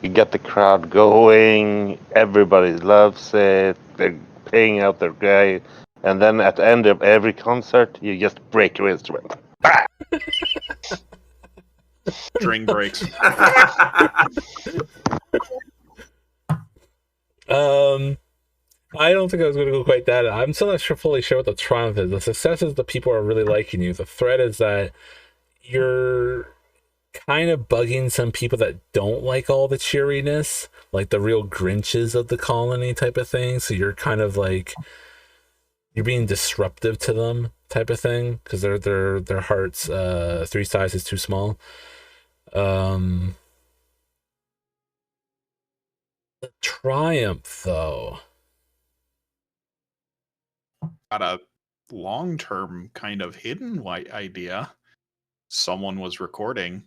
You get the crowd going, everybody loves it, they're paying out their guy, and then at the end of every concert, you just break your instrument. String breaks. I don't think I was going to go quite that. I'm still not fully sure what the triumph is. The success is that people are really liking you. The threat is that you're kind of bugging some people that don't like all the cheeriness, like the real Grinches of the colony type of thing. So you're kind of like you're being disruptive to them type of thing because their hearts 3 sizes too small. The triumph though. Got a long-term kind of hidden idea. Someone was recording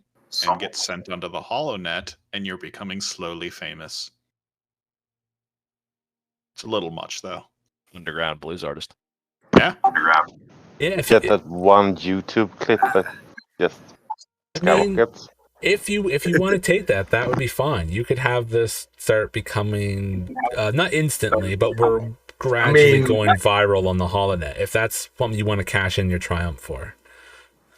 and gets sent onto the HoloNet, and you're becoming slowly famous. It's a little much, though. Underground blues artist. Yeah. Yeah, Get that one YouTube clip that just skyrockets. If you want to take that would be fine. You could have this start becoming not instantly, but we're gradually going viral on the HoloNet. If that's something you want to cash in your triumph for,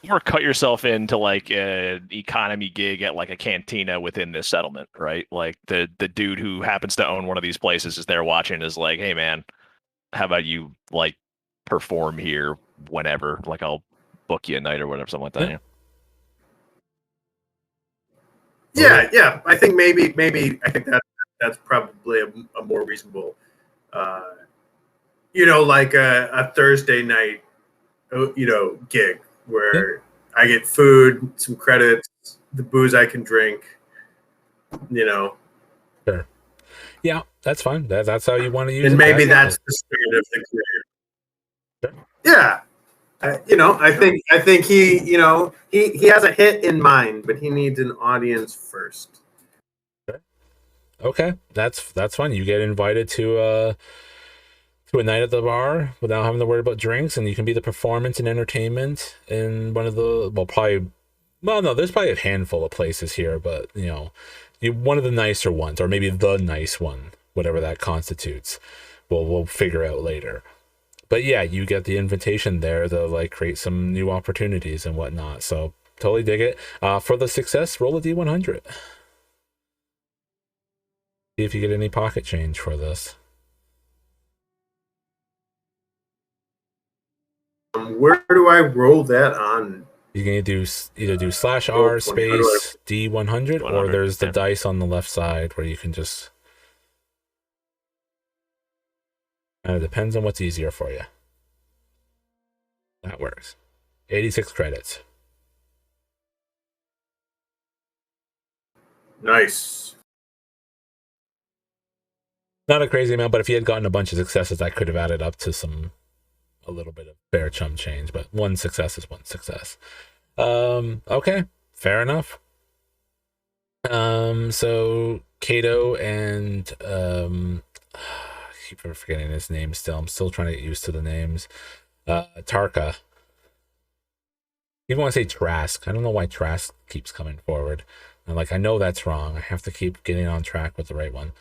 or cut yourself into like an economy gig at like a cantina within this settlement, right? Like the dude who happens to own one of these places is there watching, is like, hey man, how about you like perform here whenever? Like I'll book you a night or whatever, something like that. Yeah. I think maybe I think that's probably a more reasonable, like a Thursday night, gig where I get food, some credits, the booze I can drink. Sure. Yeah, that's fine. That's how you want to use it. And maybe that's the start of the career. Sure. Yeah. I think he he has a hit in mind, but he needs an audience first. Okay, that's fine. You get invited to a night at the bar without having to worry about drinks, and you can be the performance and entertainment in one of the there's probably a handful of places here, but one of the nicer ones, or maybe the nice one, whatever that constitutes. We'll figure out later. But yeah, you get the invitation there to like create some new opportunities and whatnot. So totally dig it. For the success, roll a D100. See if you get any pocket change for this. Where do I roll that on? You can either do /R space D100, or there's the dice on the left side where you can just. It depends on what's easier for you. That works. 86 credits. Nice. Not a crazy amount, but if you had gotten a bunch of successes, that could have added up to a little bit of fair chum change. But one success is one success. Okay, fair enough. So Kato and I keep forgetting his name still. I'm still trying to get used to the names. Tarka. You want to say Trask. I don't know why Trask keeps coming forward. I know that's wrong. I have to keep getting on track with the right one.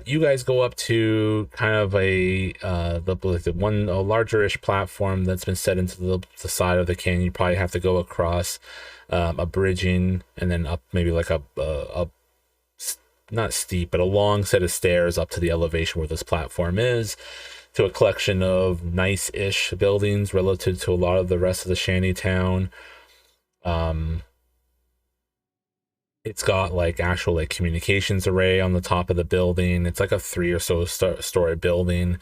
You guys go up to kind of a larger-ish platform that's been set into the side of the canyon. You probably have to go across a bridging and then up maybe like a not steep, but a long set of stairs up to the elevation where this platform is, to a collection of nice-ish buildings relative to a lot of the rest of the shanty town. It's got actual communications array on the top of the building. It's like a 3 or so story building.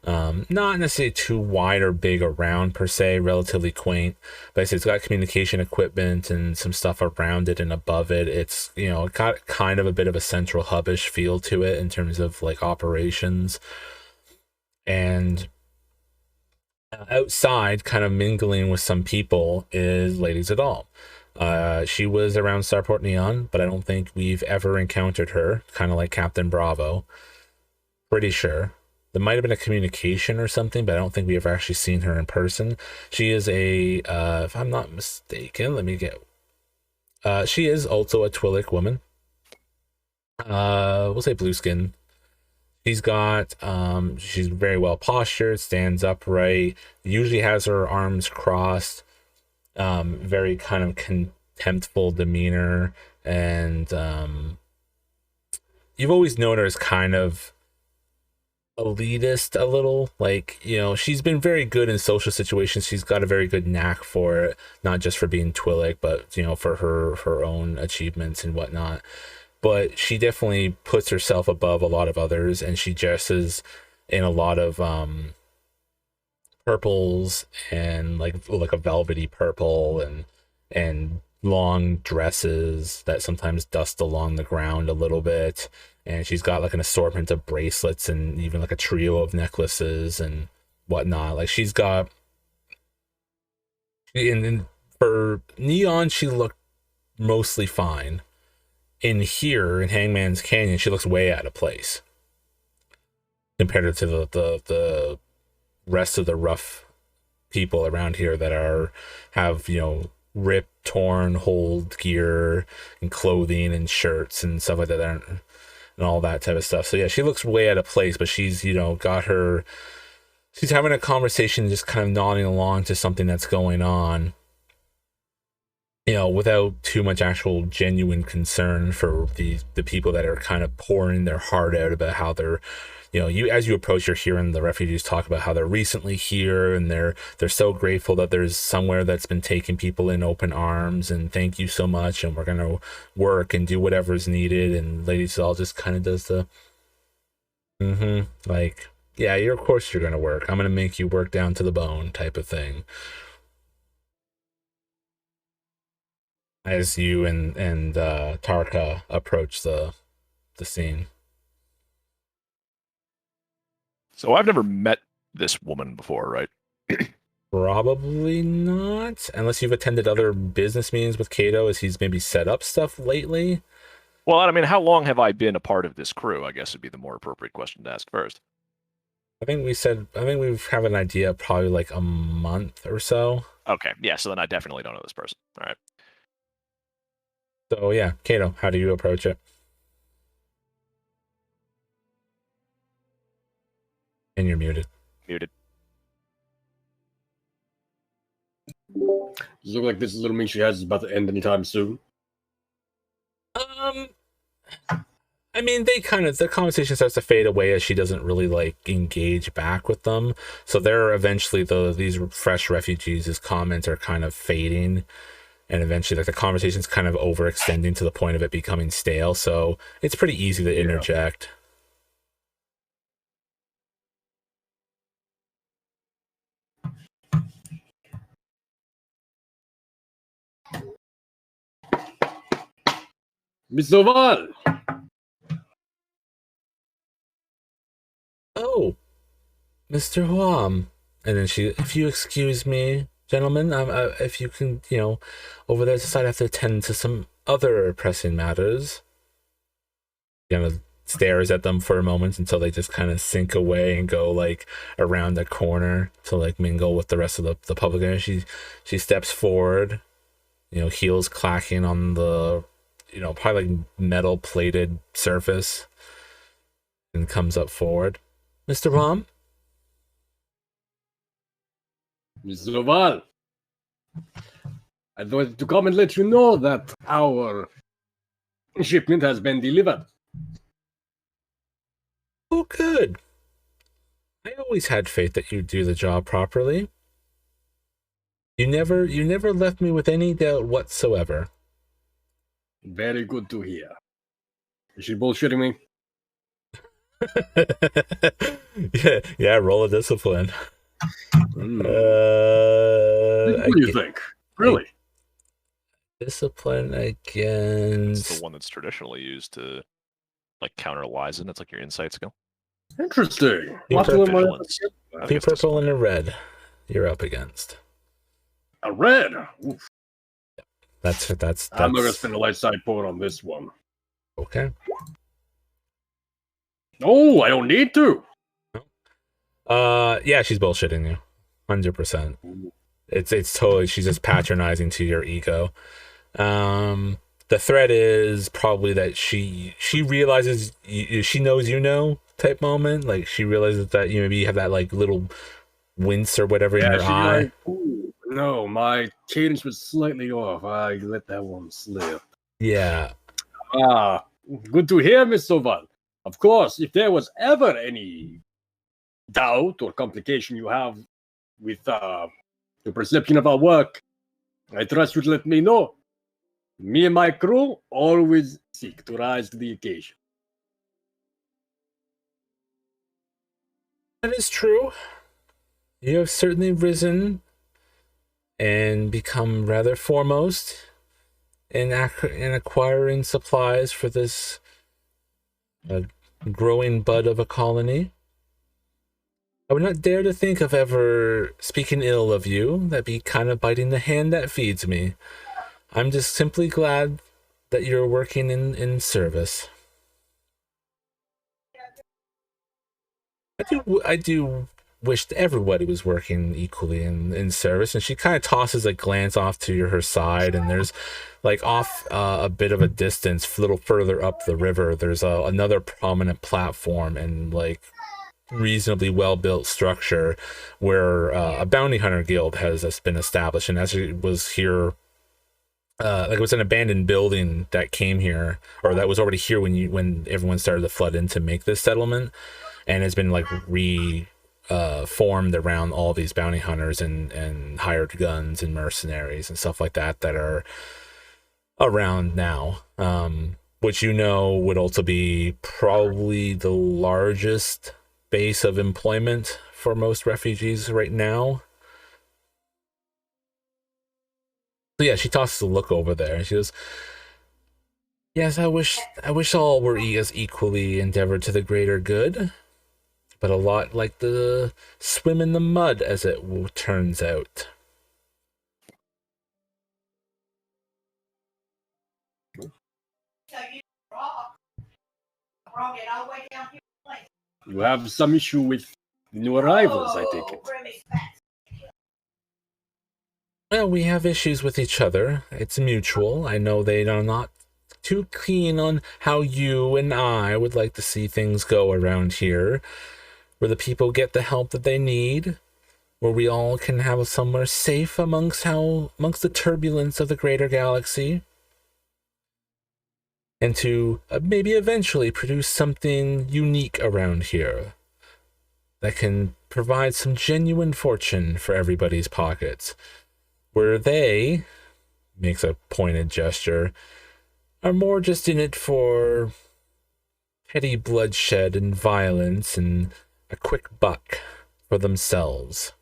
Not necessarily too wide or big around per se, relatively quaint. But it's got communication equipment and some stuff around it and above it. It's, it got kind of a bit of a central hubbish feel to it in terms of operations. And outside, kind of mingling with some people, is Lady Zadal. She was around Starport Neon, but I don't think we've ever encountered her, kind of like Captain Bravo. Pretty sure there might have been a communication or something, but I don't think we ever actually seen her in person. She is a, if I'm not mistaken, let me get. She is also a Twi'lek woman. We'll say blue skin. She's got, she's very well postured, stands upright, usually has her arms crossed, very kind of contemptful demeanor, and you've always known her as kind of elitist a little. Like, you know, she's been very good in social situations. She's got a very good knack for it, not just for being Twi'lek, but, you know, for her own achievements and whatnot. But she definitely puts herself above a lot of others, and she dresses in a lot of purples and like a velvety purple and long dresses that sometimes dust along the ground a little bit. And she's got like an assortment of bracelets and even like a trio of necklaces and whatnot. Like she's got, and for Neon, she looked mostly fine. In here, in Hangman's Canyon, she looks way out of place compared to the rest of the rough people around here that have, you know, ripped, torn, holed gear and clothing and shirts and stuff like that, and all that type of stuff. So yeah, she looks way out of place, but she's, you know, she's having a conversation, just kind of nodding along to something that's going on, you know, without too much actual genuine concern for the people that are kind of pouring their heart out about how they're, you know, as you approach, you're hearing the refugees talk about how they're recently here and they're so grateful that there's somewhere that's been taking people in open arms, and thank you so much, and we're going to work and do whatever's needed. And Lady Zal just kind of does the, like, yeah, of course you're going to work. I'm going to make you work down to the bone type of thing. As you and Tarka approach the scene. So I've never met this woman before, right? Probably not, unless you've attended other business meetings with Kato, as he's maybe set up stuff lately. Well, I mean, how long have I been a part of this crew? I guess would be the more appropriate question to ask first. I think we have an idea, probably like a month or so. Okay, yeah, so then I definitely don't know this person. All right. So yeah, Kato, how do you approach it? And you're muted. Muted. Does it look like this little meeting she has is about to end anytime soon? I mean, the conversation starts to fade away as she doesn't really like engage back with them. So they're eventually these fresh refugees' comments are kind of fading. And eventually, like, the conversation's kind of overextending to the point of it becoming stale. So it's pretty easy to interject. Mr. Val! Oh, Mr. Huam. And then if you excuse me, gentlemen, if you can, you know, over there to side, I have to attend to some other pressing matters. Kind of stares at them for a moment until they just kind of sink away and go like around the corner to like mingle with the rest of the public. And she steps forward, you know, heels clacking on the, you know, probably like metal plated surface, and comes up forward. Mr. Rom? Mr. Val, I wanted to come and let you know that our shipment has been delivered. Oh, good. I always had faith that you'd do the job properly. You never left me with any doubt whatsoever. Very good to hear. Is she bullshitting me? yeah, roll a discipline. What do you think? Really? Discipline It's against... the one that's traditionally used to like counter lies, and it's like your insight skill. Interesting. Two What's the Vigilance. I think two it's purple discipline. and a red you're up against. A red? Oof. That's I'm not going to spend a light side point on this one. okay. Oh, I don't need to. Yeah, she's bullshitting you, 100%. It's totally, she's just patronizing to your ego. The threat is probably that she realizes she knows type moment. Like she realizes that you maybe have that like little wince or whatever in your she'd be eye. like, ooh, no, my cadence was slightly off. I let that one slip. Yeah. Ah, good to hear, Miss Soval. Of course, if there was ever any doubt or complication you have with the perception of our work, I trust you to let me know. Me and my crew always seek to rise to the occasion. That is true. You have certainly risen and become rather foremost in acquiring supplies for this growing bud of a colony. I would not dare to think of ever speaking ill of you. That'd be kind of biting the hand that feeds me. I'm just simply glad that you're working in service. I do wish that everybody was working equally in service. And she kind of tosses a glance off to her side, and there's like off a bit of a distance, a little further up the river, there's another prominent platform and like reasonably well-built structure where a bounty hunter guild has been established. And as it was here, like it was an abandoned building that came here, or that was already here when everyone started to flood in to make this settlement, and has been like formed around all these bounty hunters and hired guns and mercenaries and stuff like that are around now, which would also be probably the largest base of employment for most refugees right now. So yeah, she tosses a look over there and she goes, yes, I wish all were as equally endeavored to the greater good, but a lot like the swim in the mud, as it turns out. You have some issue with the new arrivals, I take it. Well, we have issues with each other. It's mutual. I know they are not too keen on how you and I would like to see things go around here, where the people get the help that they need, where we all can have somewhere safe amongst the turbulence of the greater galaxy, and to maybe eventually produce something unique around here that can provide some genuine fortune for everybody's pockets, where they, makes a pointed gesture, are more just in it for petty bloodshed and violence and a quick buck for themselves.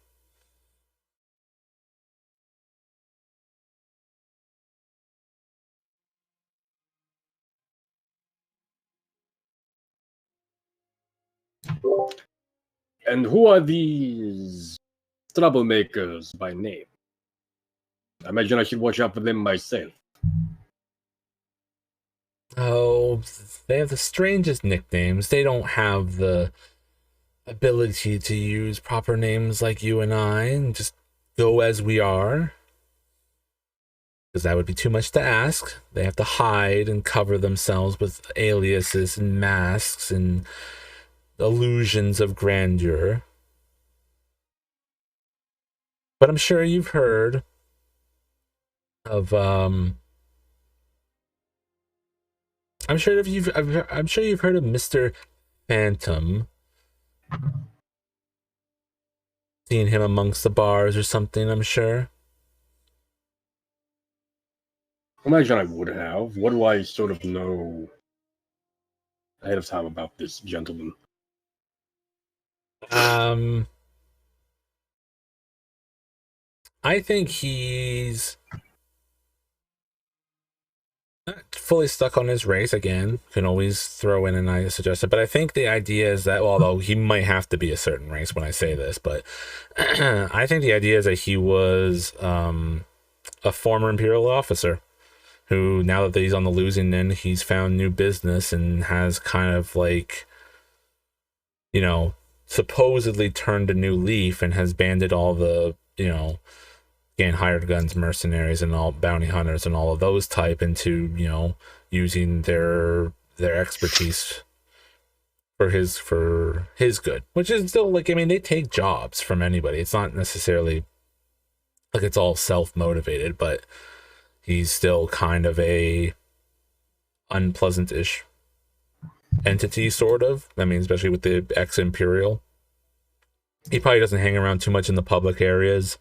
And who are these troublemakers by name? I imagine I should watch out for them myself. Oh, they have the strangest nicknames. They don't have the ability to use proper names like you and I and just go as we are, because that would be too much to ask. They have to hide and cover themselves with aliases and masks and illusions of grandeur. But I'm sure you've heard of I'm sure you've heard of Mr. Phantom. Seen him amongst the bars or something, I'm sure. I imagine I would have. What do I sort of know ahead of time about this gentleman? I think he's not fully stuck on his race. Again, can always throw in an idea suggested, but I think the idea is that, although he might have to be a certain race when I say this, but I think the idea is that he was a former Imperial officer who, now that he's on the losing end, he's found new business and has kind of like, supposedly turned a new leaf and has banded all the, again, hired guns, mercenaries, and all bounty hunters and all of those type into, using their expertise for his good, which is still like, I mean, they take jobs from anybody. It's not necessarily like it's all self-motivated, but he's still kind of a unpleasant-ish entity, sort of. I mean, especially with the ex-Imperial. He probably doesn't hang around too much in the public areas,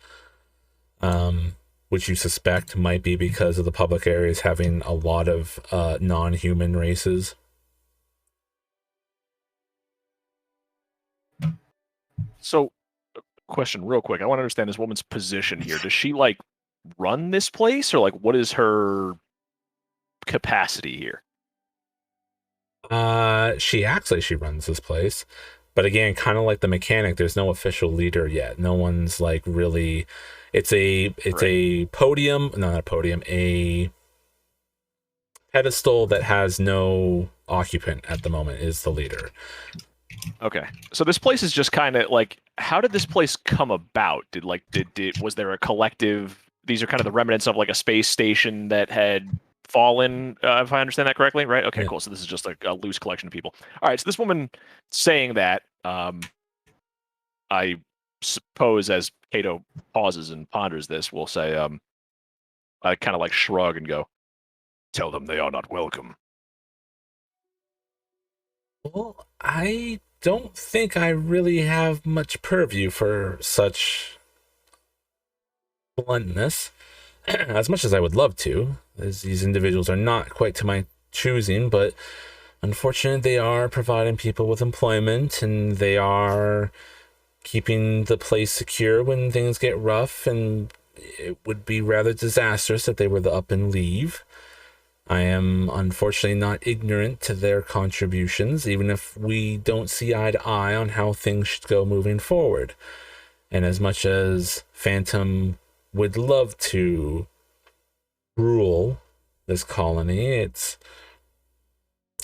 which you suspect might be because of the public areas having a lot of non-human races. So, question real quick. I want to understand this woman's position here. Does she like run this place, or like what is her capacity here? She acts like she runs this place, but again, kind of like the mechanic, there's no official leader yet. No one's like really. It's a podium, no, not a podium, a pedestal that has no occupant at the moment is the leader. Okay, so this place is just kind of like, how did this place come about? Did was there a collective? These are kind of the remnants of like a space station that had fallen, if I understand that correctly, right? Okay, Yeah. cool. So this is just like a loose collection of people. All right, so this woman saying that, I suppose as Cato pauses and ponders this, will say, I kind of like shrug and go, "Tell them they are not welcome." Well, I don't think I really have much purview for such bluntness, as much as I would love to, as these individuals are not quite to my choosing, but unfortunately they are providing people with employment, and they are keeping the place secure when things get rough, and it would be rather disastrous if they were to up and leave. I am unfortunately not ignorant to their contributions, even if we don't see eye to eye on how things should go moving forward. And as much as Phantom would love to rule this colony,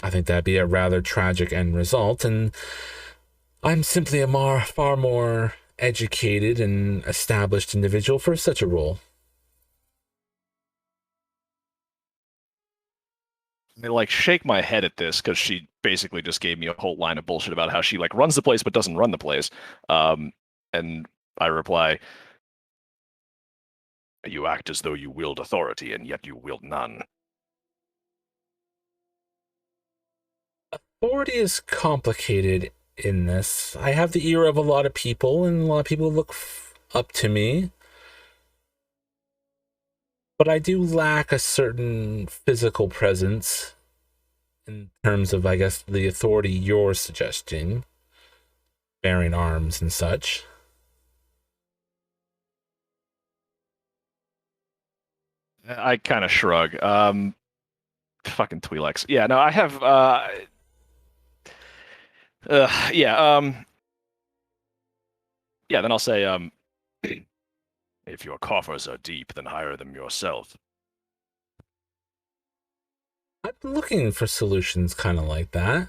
I think that'd be a rather tragic end result, and I'm simply a far more educated and established individual for such a role. I like shake my head at this because she basically just gave me a whole line of bullshit about how she like runs the place but doesn't run the place. And I reply, "You act as though you wield authority, and yet you wield none." Authority is complicated in this. I have the ear of a lot of people, and a lot of people look up to me. But I do lack a certain physical presence in terms of, I guess, the authority you're suggesting, bearing arms and such. I kind of shrug. Fucking Twi'leks. Yeah, no, I have. Yeah. Yeah. Then I'll say, if your coffers are deep, then hire them yourself. I'm looking for solutions kind of like that.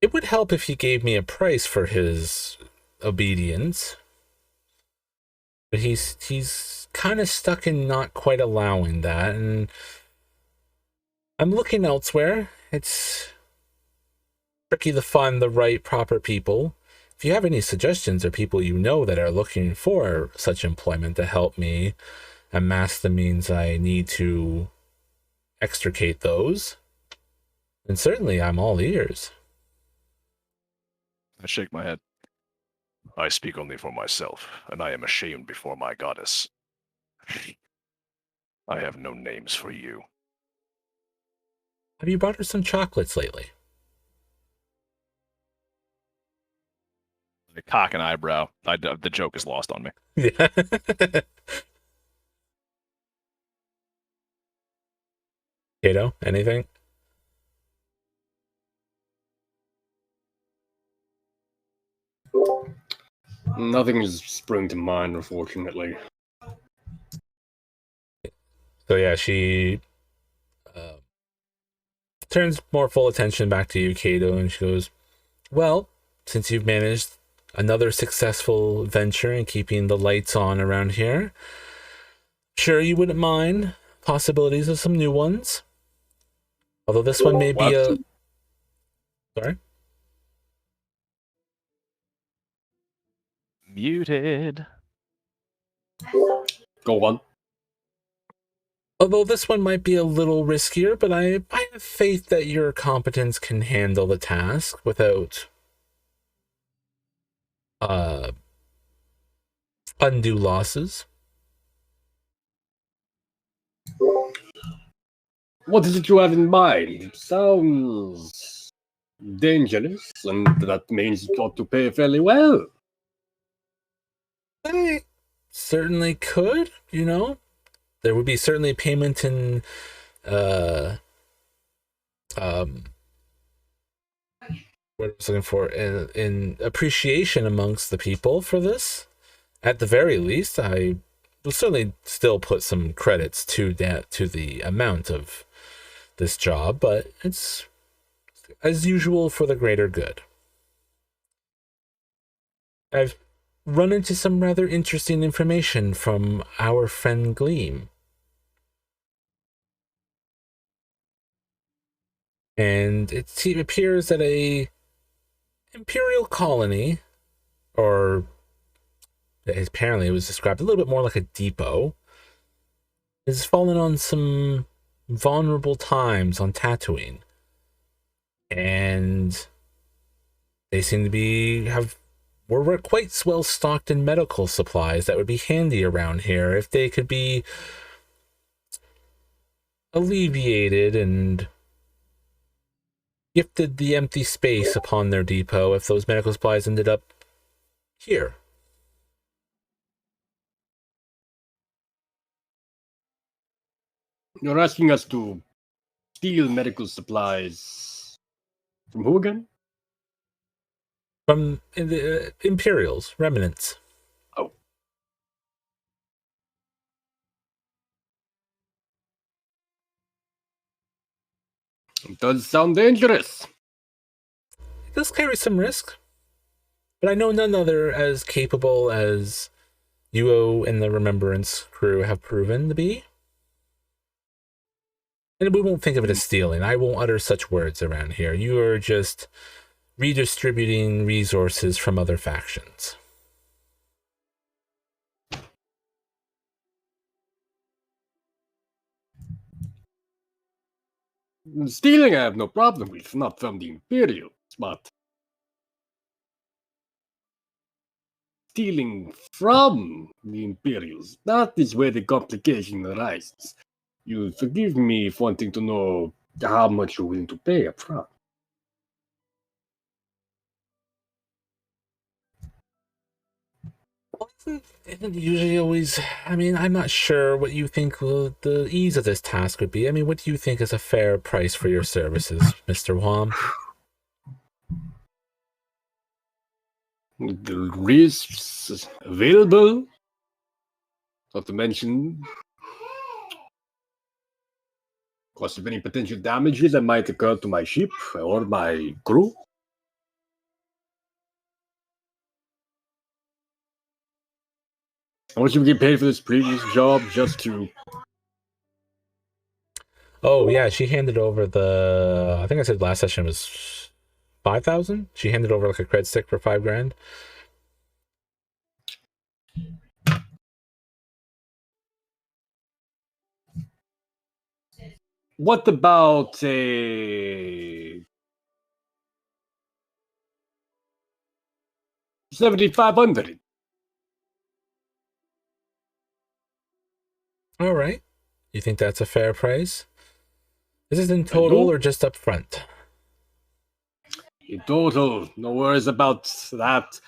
It would help if he gave me a price for his obedience. But he's kind of stuck in not quite allowing that, and I'm looking elsewhere. It's tricky to find the right, proper people. If you have any suggestions or people you know that are looking for such employment to help me amass the means I need to extricate those, then certainly I'm all ears. I shake my head. I speak only for myself, and I am ashamed before my goddess. I have no names for you. Have you brought her some chocolates lately? I cock an eyebrow. The joke is lost on me. Yeah. Kato, anything? Nothing has sprung to mind, unfortunately. So yeah, she turns more full attention back to you, Kato, and she goes, Well, since you've managed another successful venture in keeping the lights on around here, sure you wouldn't mind possibilities of some new ones. Although this one may be a... Sorry? Muted. Go on. Although this one might be a little riskier, but I have faith that your competence can handle the task without undue losses. What is it you have in mind? It sounds dangerous, and that means you ought to pay fairly well. I certainly could, you know. There would be certainly payment in what I was looking for in appreciation amongst the people for this. At the very least, I will certainly still put some credits to the amount of this job, but it's as usual for the greater good. I've run into some rather interesting information from our friend Gleam. And it appears that a imperial colony, or apparently it was described a little bit more like a depot, has fallen on some vulnerable times on Tatooine. And they seem to we're quite well stocked in medical supplies that would be handy around here if they could be alleviated and gifted the empty space upon their depot if those medical supplies ended up here. You're asking us to steal medical supplies from who again? From the Imperials, remnants. Oh. It does sound dangerous. It does carry some risk, but I know none other as capable as you and the Remembrance crew have proven to be. And we won't think of it as stealing. I won't utter such words around here. You are just redistributing resources from other factions. Stealing I have no problem with, not from the Imperials, but stealing from the Imperials, that is where the complication arises. You forgive me for wanting to know how much you're willing to pay up front. Isn't usually always... I mean, I'm not sure what you think the ease of this task would be. I mean, what do you think is a fair price for your services, Mr. Wham? The risks available, not to mention cost of any potential damages that might occur to my ship or my crew. How much did we get paid for this previous job just to... Oh, yeah, she handed over I think I said last session was 5,000? She handed over like a cred stick for 5 grand. What about a 7,500? All right. You think that's a fair price? Is this in total or just up front? In total, no worries about that.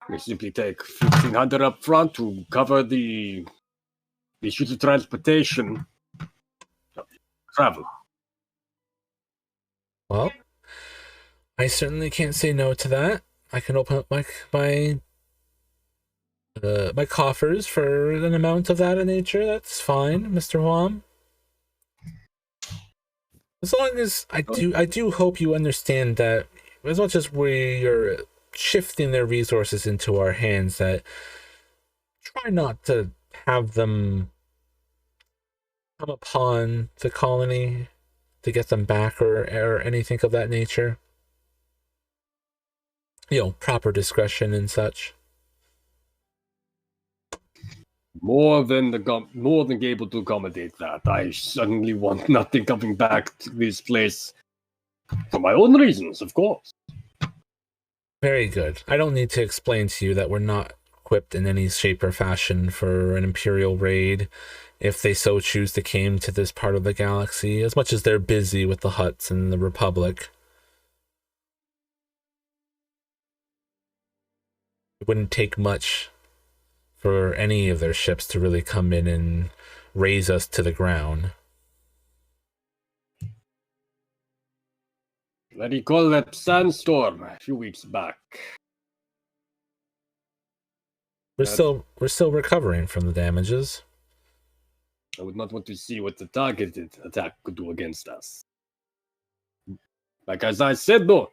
We simply take 1,500 up front to cover the issue of transportation, travel. Well, I certainly can't say no to that. I can open up my coffers for an amount of that nature. That's fine, Mr. Wham. As long as I do hope you understand that as much as we are shifting their resources into our hands, that try not to have them come upon the colony to get them back or anything of that nature. Proper discretion and such. More than able to accommodate that. I certainly want nothing coming back to this place for my own reasons, of course. Very good. I don't need to explain to you that we're not equipped in any shape or fashion for an Imperial raid, if they so choose to came to this part of the galaxy, as much as they're busy with the Hutts and the Republic. It wouldn't take much for any of their ships to really come in and raise us to the ground. I recall that sandstorm a few weeks back. We're still recovering from the damages. I would not want to see what the targeted attack could do against us. Like as I said, though,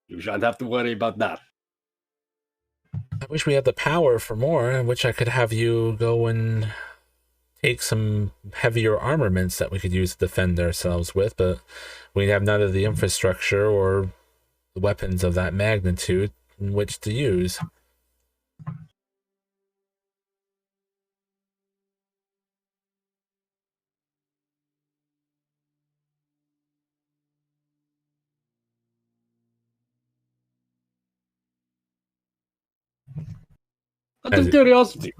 you shan't have to worry about that. I wish we had the power for more. I wish I could have you go and take some heavier armaments that we could use to defend ourselves with, but we have none of the infrastructure or the weapons of that magnitude in which to use. Out of curiosity,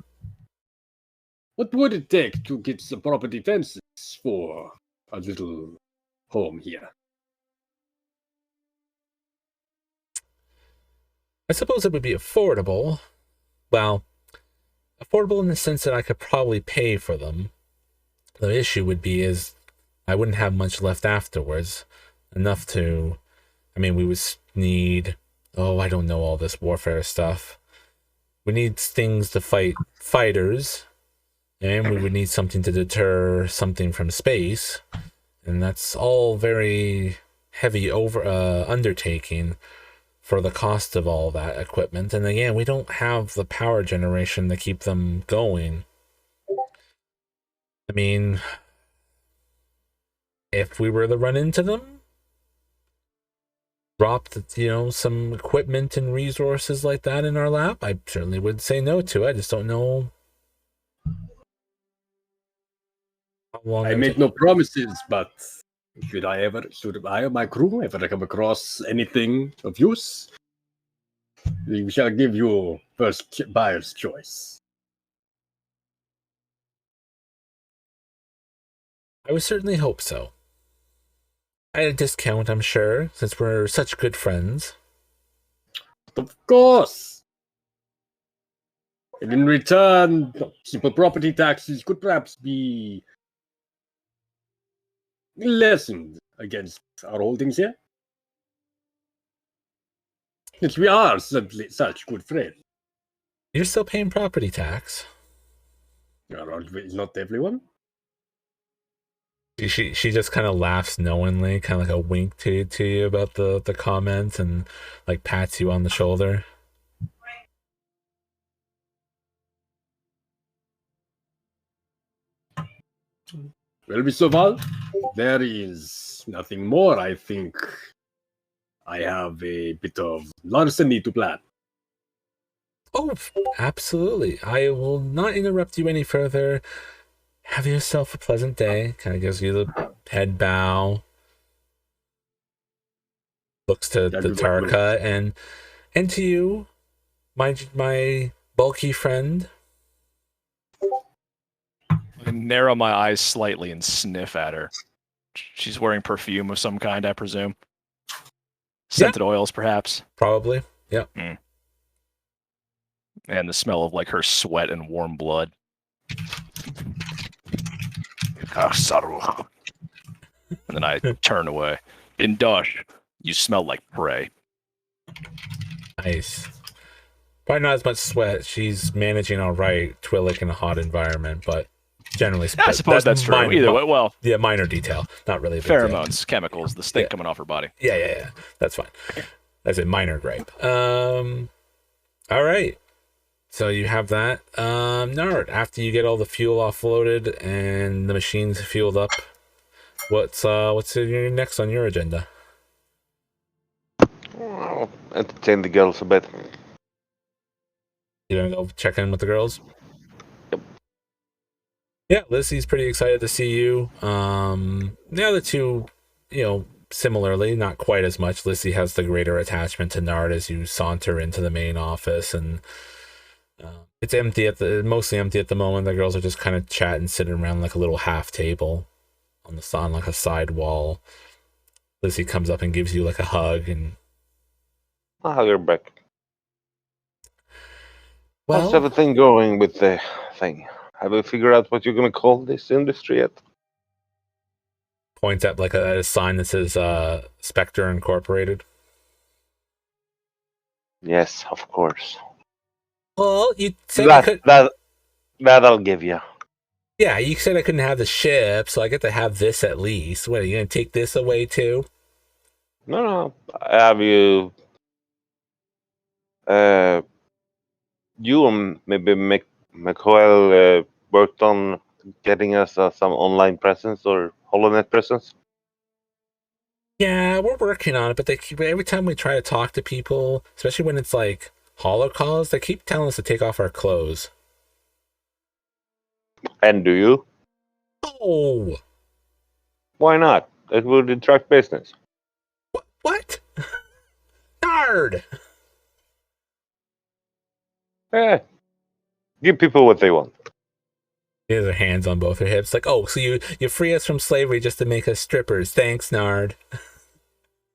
what would it take to get some proper defenses for a little home here? I suppose it would be affordable. Well, affordable in the sense that I could probably pay for them. The issue would be is I wouldn't have much left afterwards. Enough to, we would need, I don't know all this warfare stuff. We need things to fight fighters, and we would need something to deter something from space. And that's all very heavy undertaking for the cost of all that equipment. And again, we don't have the power generation to keep them going. If we were to run into them, dropped, some equipment and resources like that in our lap, I certainly would say no to it. I just don't know how long. I make no promises, but should I or my crew ever come across anything of use, we shall give you first buyer's choice. I would certainly hope so. At a discount, I'm sure, since we're such good friends. Of course. And in return, simple property taxes could perhaps be lessened against our holdings here. Since we are simply such good friends. You're still paying property tax. Not everyone. She just kind of laughs knowingly, kind of like a wink to you about the comment, and like pats you on the shoulder. Well, Mr. Val, there is nothing more. I think I have a bit of larceny to plan. Oh, absolutely. I will not interrupt you any further. Have yourself a pleasant day. Kind of gives you the head bow. Looks to the Tarka and to you, my bulky friend. I narrow my eyes slightly and sniff at her. She's wearing perfume of some kind, I presume. Scented oils, perhaps. Probably. Yeah. And the smell of like her sweat and warm blood. And then I turn away. Indosh, you smell like prey. Nice. Probably not as much sweat. She's managing all right, Twillick in a hot environment, but generally speaking, I suppose that's true. Either way, well, yeah, minor detail, not really a big pheromones, deal. chemicals, the stink coming off her body. Yeah. That's fine. As a minor gripe. All right. So you have that. Nard, after you get all the fuel offloaded and the machines fueled up, what's next on your agenda? Well, entertain the girls a bit. You gonna go check in with the girls? Yep. Yeah, Lizzie's pretty excited to see you. Now the two, similarly, not quite as much. Lizzie has the greater attachment to Nard as you saunter into the main office, and it's mostly empty at the moment. The girls are just kind of chatting, sitting around like a little half table on like a side wall. Lizzie comes up and gives you like a hug, and I'll hug her back. How's well, everything going with the thing? Have you figured out what you're gonna call this industry yet? points at like a sign that says Spectre Incorporated. Yes, of course. Well, you said I could. That I'll give you. Yeah, you said I couldn't have the ship, so I get to have this at least. What, are you gonna take this away too? No. Have you? You and maybe McCoyle worked on getting us some online presence or HoloNet presence? Yeah, we're working on it, but every time we try to talk to people, especially when it's like holo calls, they keep telling us to take off our clothes. And do you? Oh, Why not? It would attract business. what? Nard! Give people what they want. She has her hands on both her hips, like, oh, so you free us from slavery just to make us strippers. Thanks, Nard.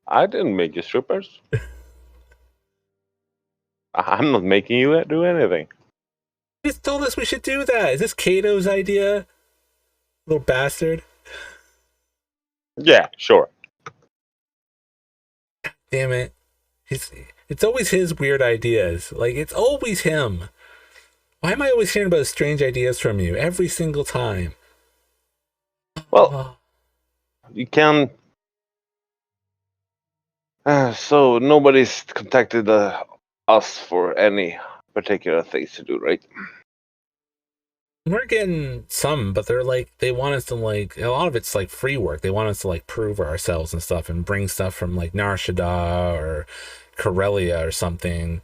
I didn't make you strippers. I'm not making you do anything. You just told us we should do that. Is this Kato's idea? Little bastard. Yeah, sure. Damn it. It's always his weird ideas. Like, it's always him. Why am I always hearing about strange ideas from you every single time? Well, you can. So nobody's contacted us for any particular things to do, right? We're getting some, but they want us to a lot of it's like free work. They want us to prove ourselves and stuff and bring stuff from like Narshada or Corellia or something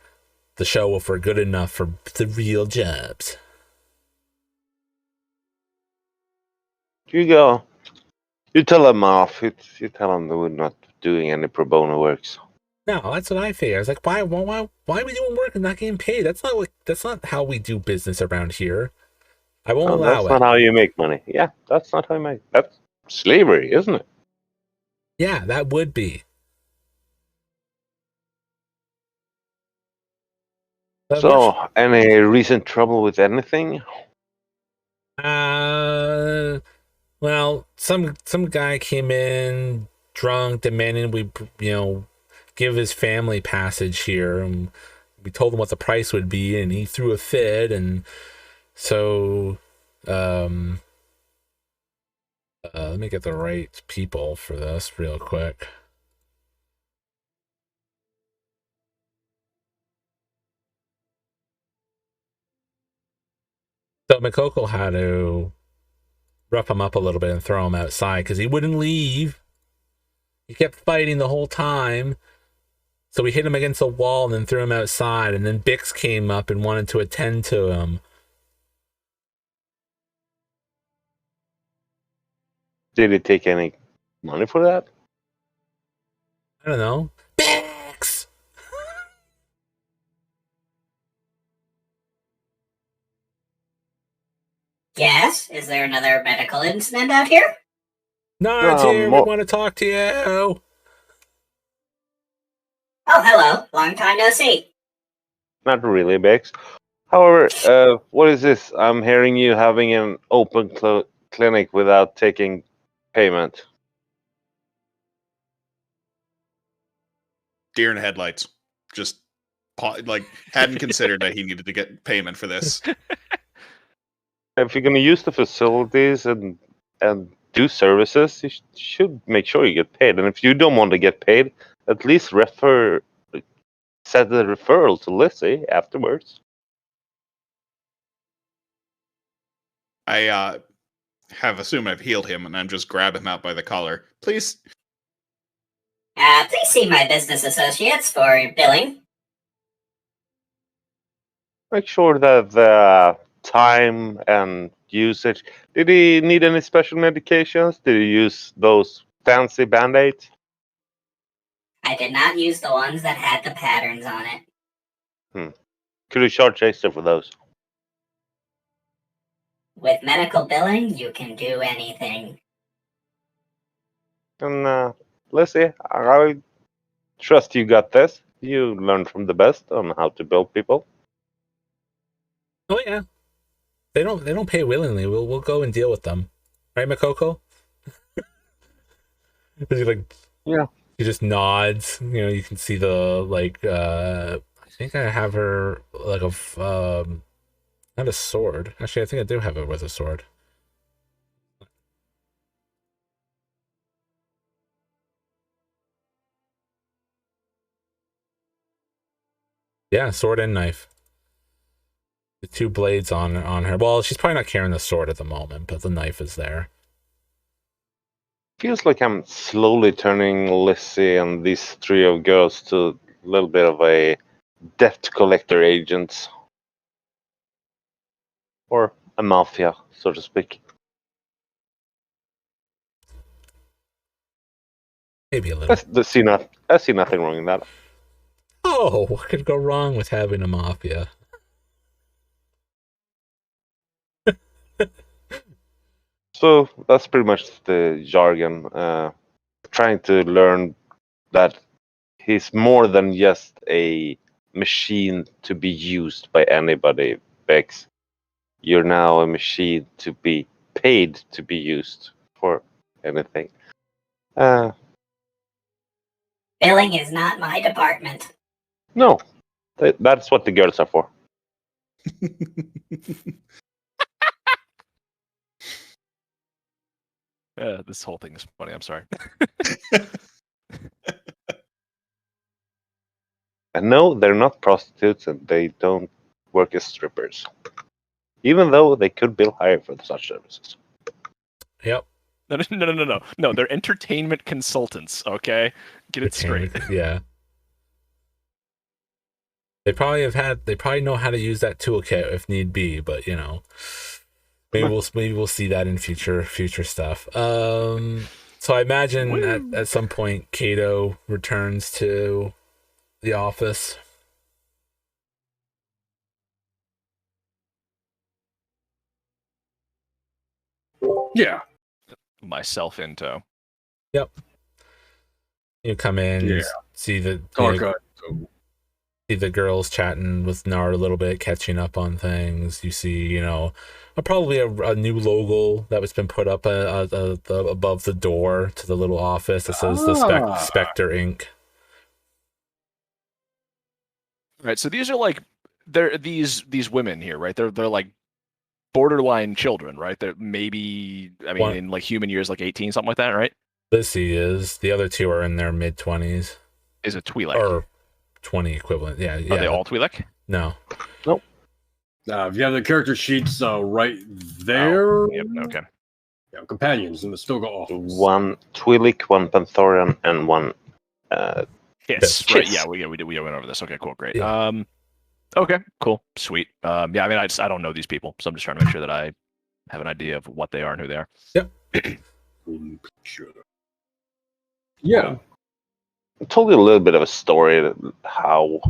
to show if we're good enough for the real jobs. You go. You tell them off. You tell them that we're not doing any pro bono works. No, that's what I figure. I was like, why are we doing work and not getting paid? That's not how we do business around here. I won't allow That's it. not how you make money. Yeah, that's not how you make. That's slavery, isn't it? Yeah, that would be. But So, any recent trouble with anything? Well, some guy came in drunk, demanding we, give his family passage here, and we told him what the price would be, and he threw a fit, and so, let me get the right people for this real quick. So McCoco had to rough him up a little bit and throw him outside because he wouldn't leave. He kept fighting the whole time. So we hit him against the wall and then threw him outside. And then Bix came up and wanted to attend to him. Did he take any money for that? I don't know. Bix! Yes? Is there another medical incident out here? Nard's here. We want to talk to you. Oh, hello. Long time no see. Not really, Bex. However, what is this? I'm hearing you having an open clinic without taking payment. Deer in the headlights. Just hadn't considered that he needed to get payment for this. If you're going to use the facilities and do services, you should make sure you get paid. And if you don't want to get paid, at least refer send a referral to Lizzie afterwards. I have assumed I've healed him, and I'm just grab him out by the collar. Please. Please see my business associates for billing. Make sure that the time and usage. Did he need any special medications? Did he use those fancy band-aids? I did not use the ones that had the patterns on it. Could you charge extra for those? With medical billing, you can do anything. And Lizzie, I trust you got this. You learned from the best on how to build people. Oh yeah. They don't pay willingly. We'll go and deal with them. Right, Makoko? Is he like, Yeah. He just nods. You know, you can see the I think I have her like not a sword. Actually, I think I do have it with a sword. Yeah, sword and knife. The two blades on her. Well, she's probably not carrying the sword at the moment, but the knife is there. Feels like I'm slowly turning Lizzie and these trio of girls to a little bit of a debt collector agents. Or a mafia, so to speak. Maybe a little. I see nothing wrong in that. Oh, what could go wrong with having a mafia? So that's pretty much the jargon. Trying to learn that he's more than just a machine to be used by anybody, Bex. You're now a machine to be paid to be used for anything. Billing is not my department. No, that's what the girls are for. This whole thing is funny. I'm sorry. And no, they're not prostitutes and they don't work as strippers. Even though they could bill higher for such services. Yep. No. They're entertainment consultants. Okay, get it straight. Yeah. They probably know how to use that toolkit if need be, but you know, maybe we'll see that in future stuff. So I imagine at some point Kato returns to the office. Yeah. Myself in tow. Yep. You come in, see the see the girls chatting with Nar a little bit, catching up on things. You see, you know, probably a new logo that was been put up above the door to the little office that says the Spectre Inc. Right. So these are like they're these women here, right? They're like borderline children, right? They're maybe in like human years, like 18, something like that, right? Lissy is. The other two are in their mid-20s. Is it Twi'lek? Or 20 equivalent. Yeah. Are they all Twi'lek? No. Nope. If you have the character sheets right there. Yep. Okay. Yeah, companions in the Stoga office. One Twi'lek, one Panthorian, and one Yes. Right. Yeah. We went over this. Okay. Cool. Great. Yeah. Okay. Cool. Sweet. Yeah. I mean, I don't know these people, so I'm just trying to make sure that I have an idea of what they are and who they are. Yep. Sure. Yeah. I told you a little bit of a story how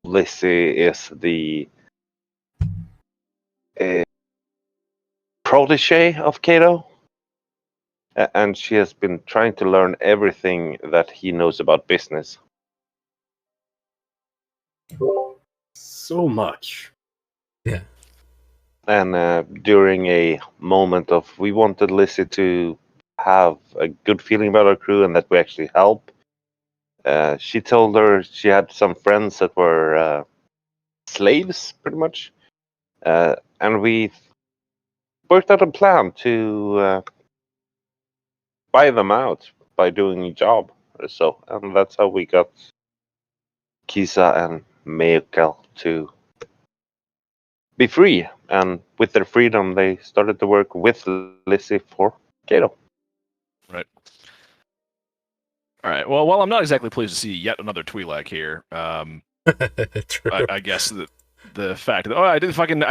Lizzie is the protege of Kato. And she has been trying to learn everything that he knows about business. So much. Yeah. And during a moment of, we wanted Lizzie to have a good feeling about our crew and that we actually help. She told her she had some friends that were slaves, pretty much. And we worked out a plan to buy them out by doing a job or so. And that's how we got Kisa and Meikal to be free. And with their freedom, they started to work with Lizzie for Kato. Right. All right. Well, while I'm not exactly pleased to see yet another Twi'lek here, True. I guess the fact that I did fucking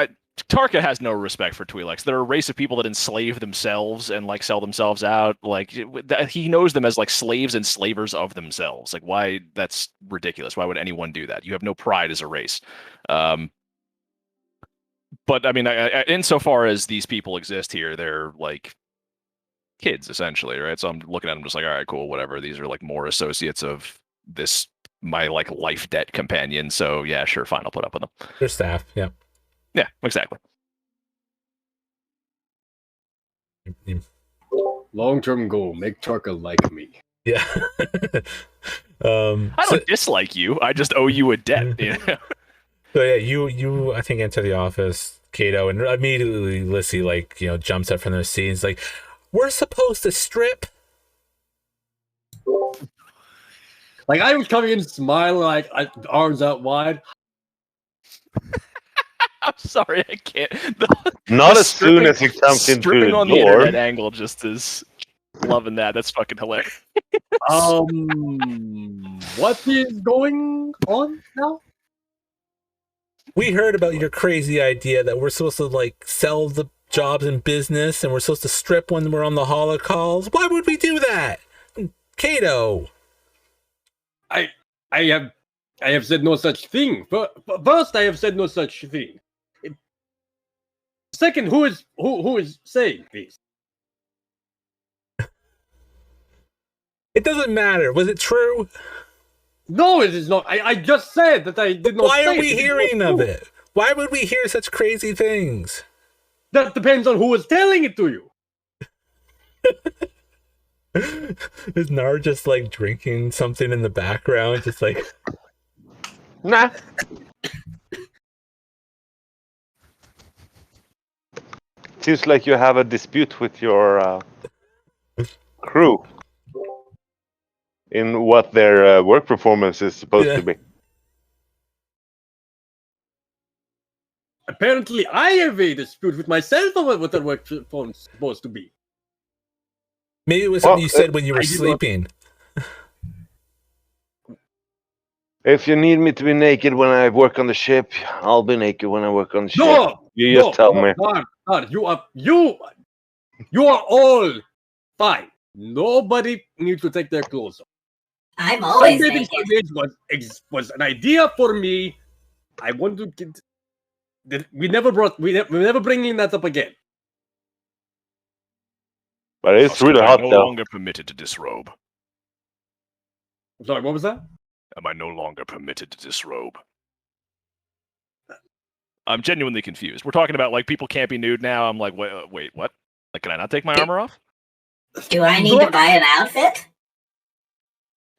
Tarka has no respect for Twi'leks. They're a race of people that enslave themselves and like sell themselves out. Like he knows them as like slaves and slavers of themselves. Like why? That's ridiculous. Why would anyone do that? You have no pride as a race. But I mean, insofar as these people exist here, they're like kids essentially, right? So I'm looking at them just like, all right, cool, whatever. These are like more associates of this my like life debt companion. So yeah, sure, fine, I'll put up with them. Their staff, yeah. Yeah, exactly. Long-term goal: make Tarka like me. Yeah. I don't dislike you. I just owe you a debt. You know? So yeah, you I think enter the office, Kato, and immediately Lissy jumps up from their seats like, we're supposed to strip. Like I was coming in smiling, like arms out wide. I'm sorry, I can't. Not as soon as he comes in through stripping the on the door. internet angle just is loving that. That's fucking hilarious. What is going on now? We heard about your crazy idea that we're supposed to like sell the jobs in business and we're supposed to strip when we're on the holocalls. Why would we do that? Kato. I have said no such thing. First, I have said no such thing. Second, who is saying this? It doesn't matter. Was it true? No, it is not. I just said that I did not. Why say are we it. hearing of it? Why would we hear such crazy things? That depends on who is telling it to you. Is Nar just like drinking something in the background? Just like, Nah. Seems like you have a dispute with your crew in what their work performance is supposed to be. Apparently, I have a dispute with myself about what the work phone is supposed to be. maybe it was something you said when you were sleeping. If you need me to be naked when I work on the ship, I'll be naked when I work on the ship. No, You just tell me. You are all fine. Nobody needs to take their clothes off. I'm always Sunbathing naked. was an idea for me. I want to get. We never bringing that up again. But it's really hot no though. longer permitted to disrobe. I'm sorry, what was that? Am I no longer permitted to disrobe? I'm genuinely confused. We're talking about like people can't be nude now. I'm like, wait, what? Like, can I not take my armor off? Do I need to buy an outfit?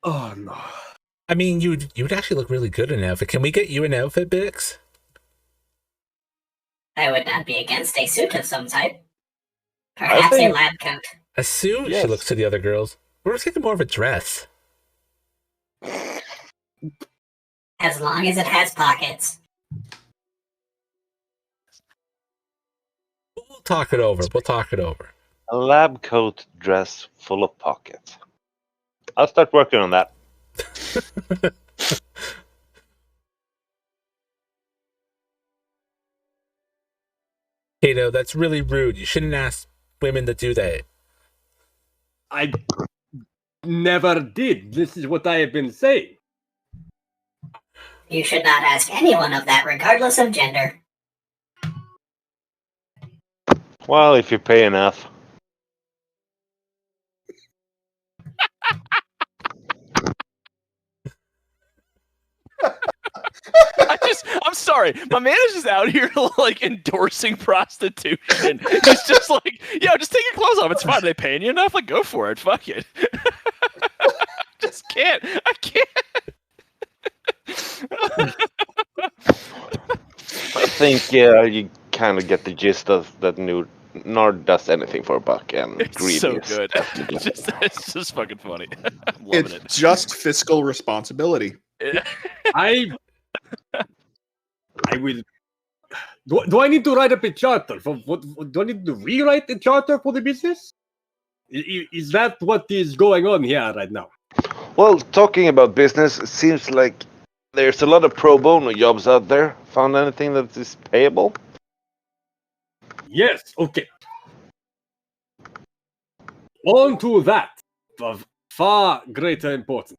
Oh no. I mean, you'd actually look really good in an outfit. Can we get you an outfit, Bix? I would not be against a suit of some type. Perhaps a lab coat. A suit? Yes. She looks to the other girls. We're thinking more of a dress. As long as it has pockets. We'll talk it over. A lab coat dress full of pockets. I'll start working on that. Kato, that's really rude. You shouldn't ask women to do that. I never did. This is what I have been saying. You should not ask anyone of that, regardless of gender. Well, if you pay enough. I'm sorry. My man is just out here like endorsing prostitution. He's just like, yo, just take your clothes off. It's fine. Are they paying you enough? Like, go for it. Fuck it. Just can't. I can't. I think you kind of get the gist of that Nord does anything for a buck and It's greedy. so is good. definitely- It's just fucking funny. I'm loving It's just fiscal responsibility. it. I will. Do I need to write up a charter for what? Do I need to rewrite the charter for the business? Is that what is going on here right now? Well, talking about business, it seems like there's a lot of pro bono jobs out there. Found anything that is payable? Yes. Okay. On to that of far greater importance.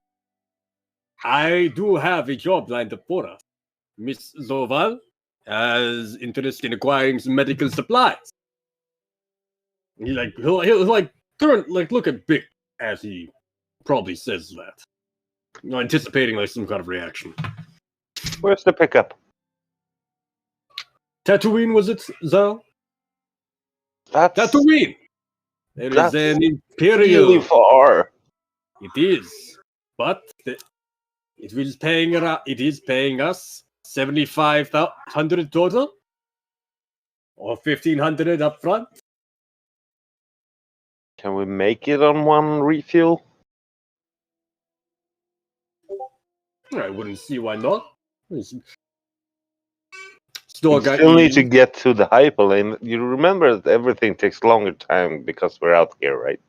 I do have a job lined up for us. Miss Zoval has interest in acquiring some medical supplies. He'll like turn like look at Big as he probably says that. Anticipating like some kind of reaction. Where's the pickup? Tatooine, was it, Zal? That's Tatooine! There is That's an really Imperial. far. It is. But it is paying us 7,500 total? Or 1,500 up front? Can we make it on one refuel? I wouldn't see why not. We Storga still need to is- get to the hyperlane. You remember that everything takes longer time because we're out here, right?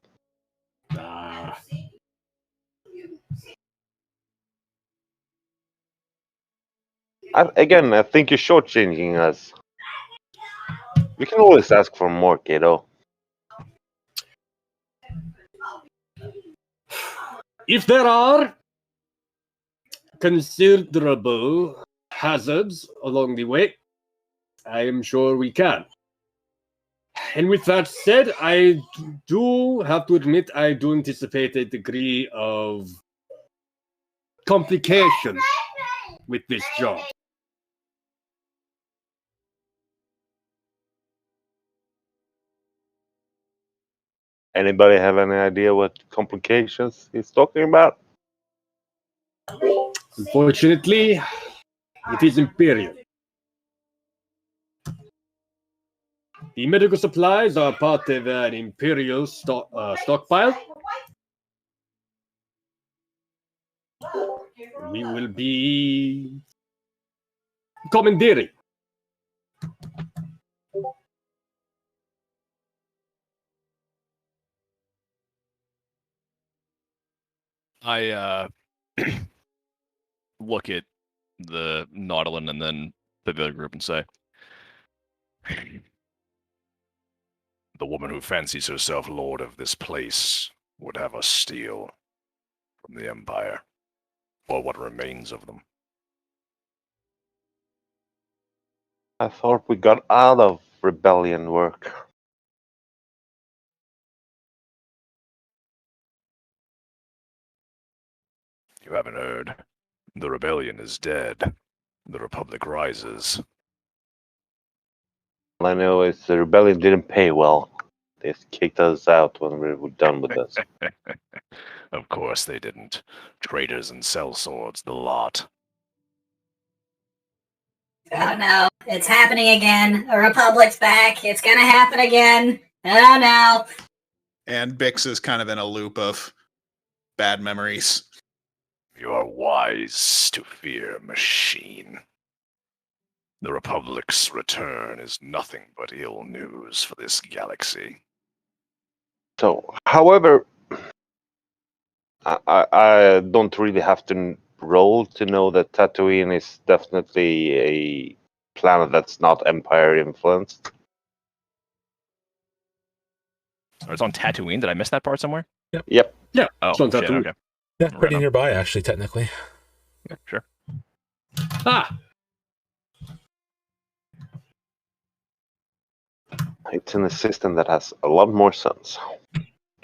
Ah. I think you're shortchanging us. We can always ask for more, kiddo. If there are considerable hazards along the way, I am sure we can. And with that said, I do have to admit I do anticipate a degree of complication with this job. Anybody have any idea what complications he's talking about? Unfortunately, it is Imperial. The medical supplies are part of an Imperial stockpile. We will be commandeering. I look at the Nautilin and then the other group and say, the woman who fancies herself lord of this place would have us steal from the Empire, or what remains of them. I thought we got out of rebellion work. You haven't heard. The rebellion is dead. The Republic rises. All I know is the rebellion didn't pay well. They kicked us out when we were done with this. Of course they didn't. Traitors and sellswords, the lot. Oh no, it's happening again. The Republic's back. It's gonna happen again. Oh no. And Bix is kind of in a loop of bad memories. You are wise to fear, machine. The Republic's return is nothing but ill news for this galaxy. So, however, I don't really have to roll to know that Tatooine is definitely a planet that's not Empire influenced. Oh, it's on Tatooine. Did I miss that part somewhere? Yep. Yeah, Oh, it's on shit, Tatooine. okay. Yeah, Right pretty on. nearby, actually, technically. Yeah, sure. Ah, It's in a system that has a lot more suns,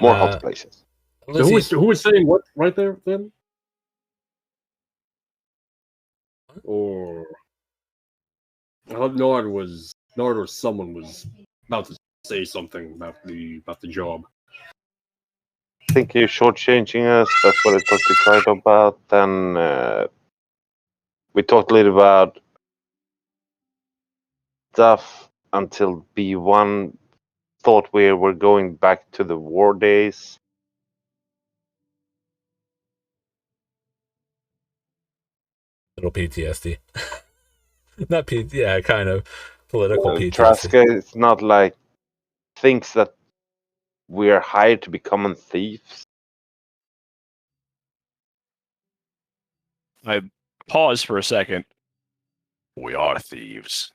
more hot places. so who was saying what right there then? Or I thought Nord or someone was about to say something about the job. I think you're shortchanging us. That's what I talked to Kaido about. Then we talked a little about stuff until B1 thought we were going back to the war days. Little PTSD. Not P. Yeah, kind of political PTSD. Traska is not like thinks that we are hired to become thieves. I pause for a second. We are thieves.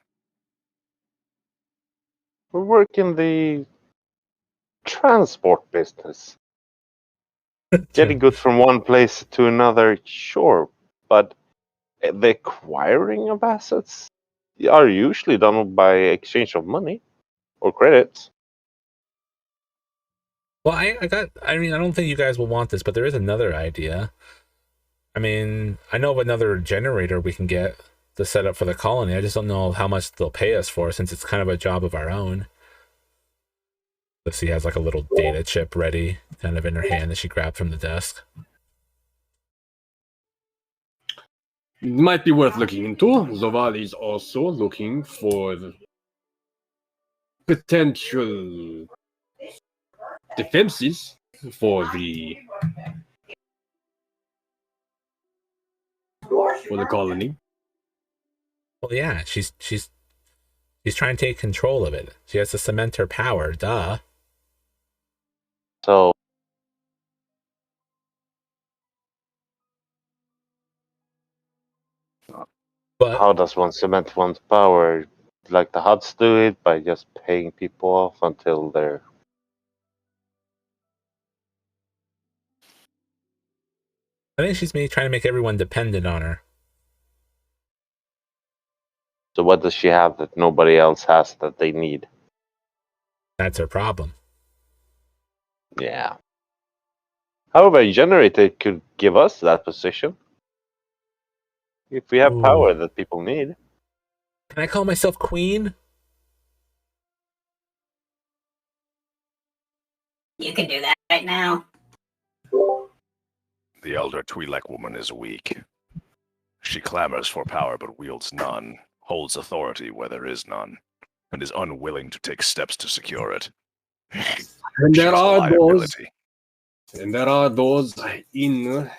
We work in the transport business. Getting goods from one place to another, sure, but the acquiring of assets are usually done by exchange of money or credits. Well, I mean, I don't think you guys will want this, but there is another idea. I mean, I know of another generator we can get to set up for the colony. I just don't know how much they'll pay us for, since it's kind of a job of our own. Lucy has like a little data chip ready, kind of in her hand that she grabbed from the desk. It might be worth looking into. Zoval is also looking for potential defenses for the colony. Well, yeah, she's trying to take control of it. She has to cement her power. Duh. So But how does one cement one's power? Like the Huts do it by just paying people off until they're. I think she's trying to make everyone dependent on her. So what does she have that nobody else has that they need? That's her problem. Yeah. However, a generator could give us that position. If we have power Ooh. that people need. Can I call myself queen? You can do that right now. The elder Twi'lek woman is weak. She clamors for power but wields none, holds authority where there is none, and is unwilling to take steps to secure it. And there are those in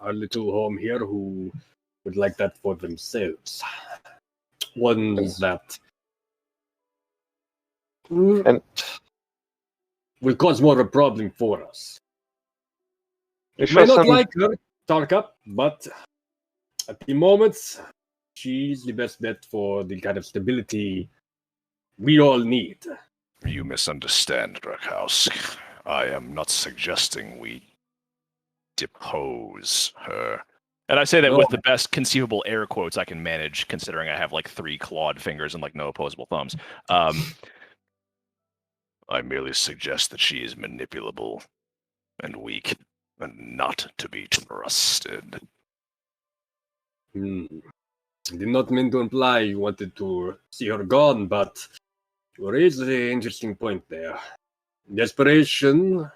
our little home here who would like that for themselves. Ones that will cause more of a problem for us. You may not like her, Tarka, but at the moment, she's the best bet for the kind of stability we all need. You misunderstand, Drakowsk. I am not suggesting we depose her. And I say that with the best conceivable air quotes I can manage, considering I have like 3 clawed fingers and like no opposable thumbs. I merely suggest that she is manipulable and weak and not to be trusted. I did not mean to imply you wanted to see her gone, but you raised an interesting point there. Desperation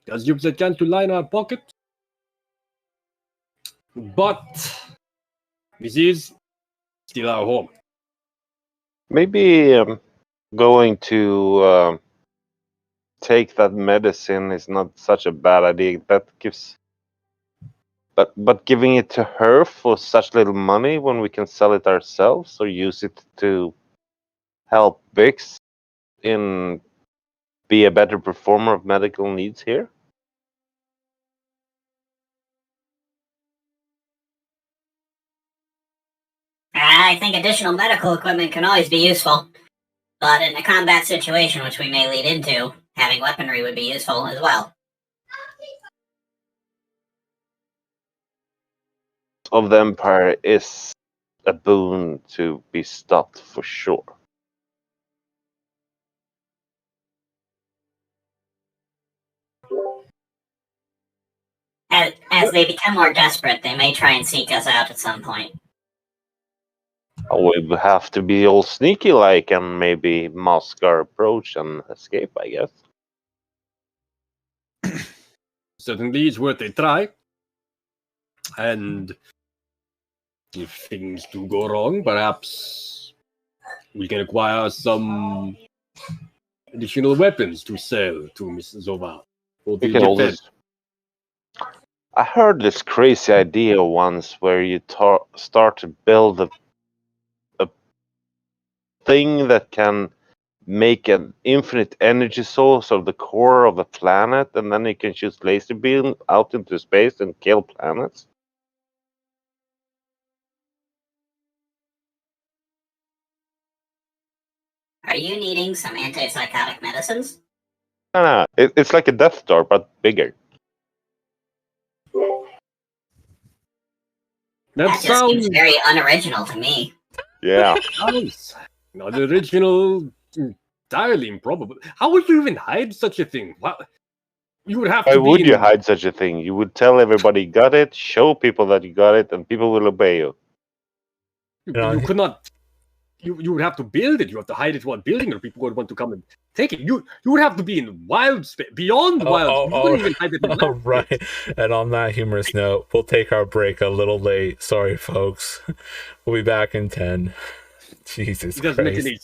does give the chance to line our pocket, but this is still our home. Maybe going to take that medicine is not such a bad idea. That gives, but giving it to her for such little money when we can sell it ourselves or use it to help Bix in be a better performer of medical needs here. I think additional medical equipment can always be useful. But in a combat situation, which we may lead into, having weaponry would be useful as well. Of the Empire is a boon to be stopped for sure. As they become more desperate, they may try and seek us out at some point. We have to be all sneaky like and maybe mask our approach and escape, I guess. Certainly it's worth a try. And if things do go wrong, perhaps we can acquire some additional weapons to sell to Miss Zova. We can always I heard this crazy idea once where you start to build a thing that can make an infinite energy source of the core of a planet, and then you can shoot laser beam out into space and kill planets. Are you needing some antipsychotic medicines? No, it's like a Death Star, but bigger. That That just seems sounds very unoriginal to me. Yeah. nice. Not original, entirely improbable. How would you even hide such a thing? What? You would have Why to be would you in. hide such a thing? You would tell everybody you got it, show people that you got it, and people will obey you. You could not. You would have to build it. You have to hide it while building, or people would want to come and take it. You would have to be in wild space, beyond wild. You couldn't even hide it in all land right. space. And on that humorous note, we'll take our break a little late. Sorry, folks. We'll be back in 10. Jesus It doesn't make Christ. any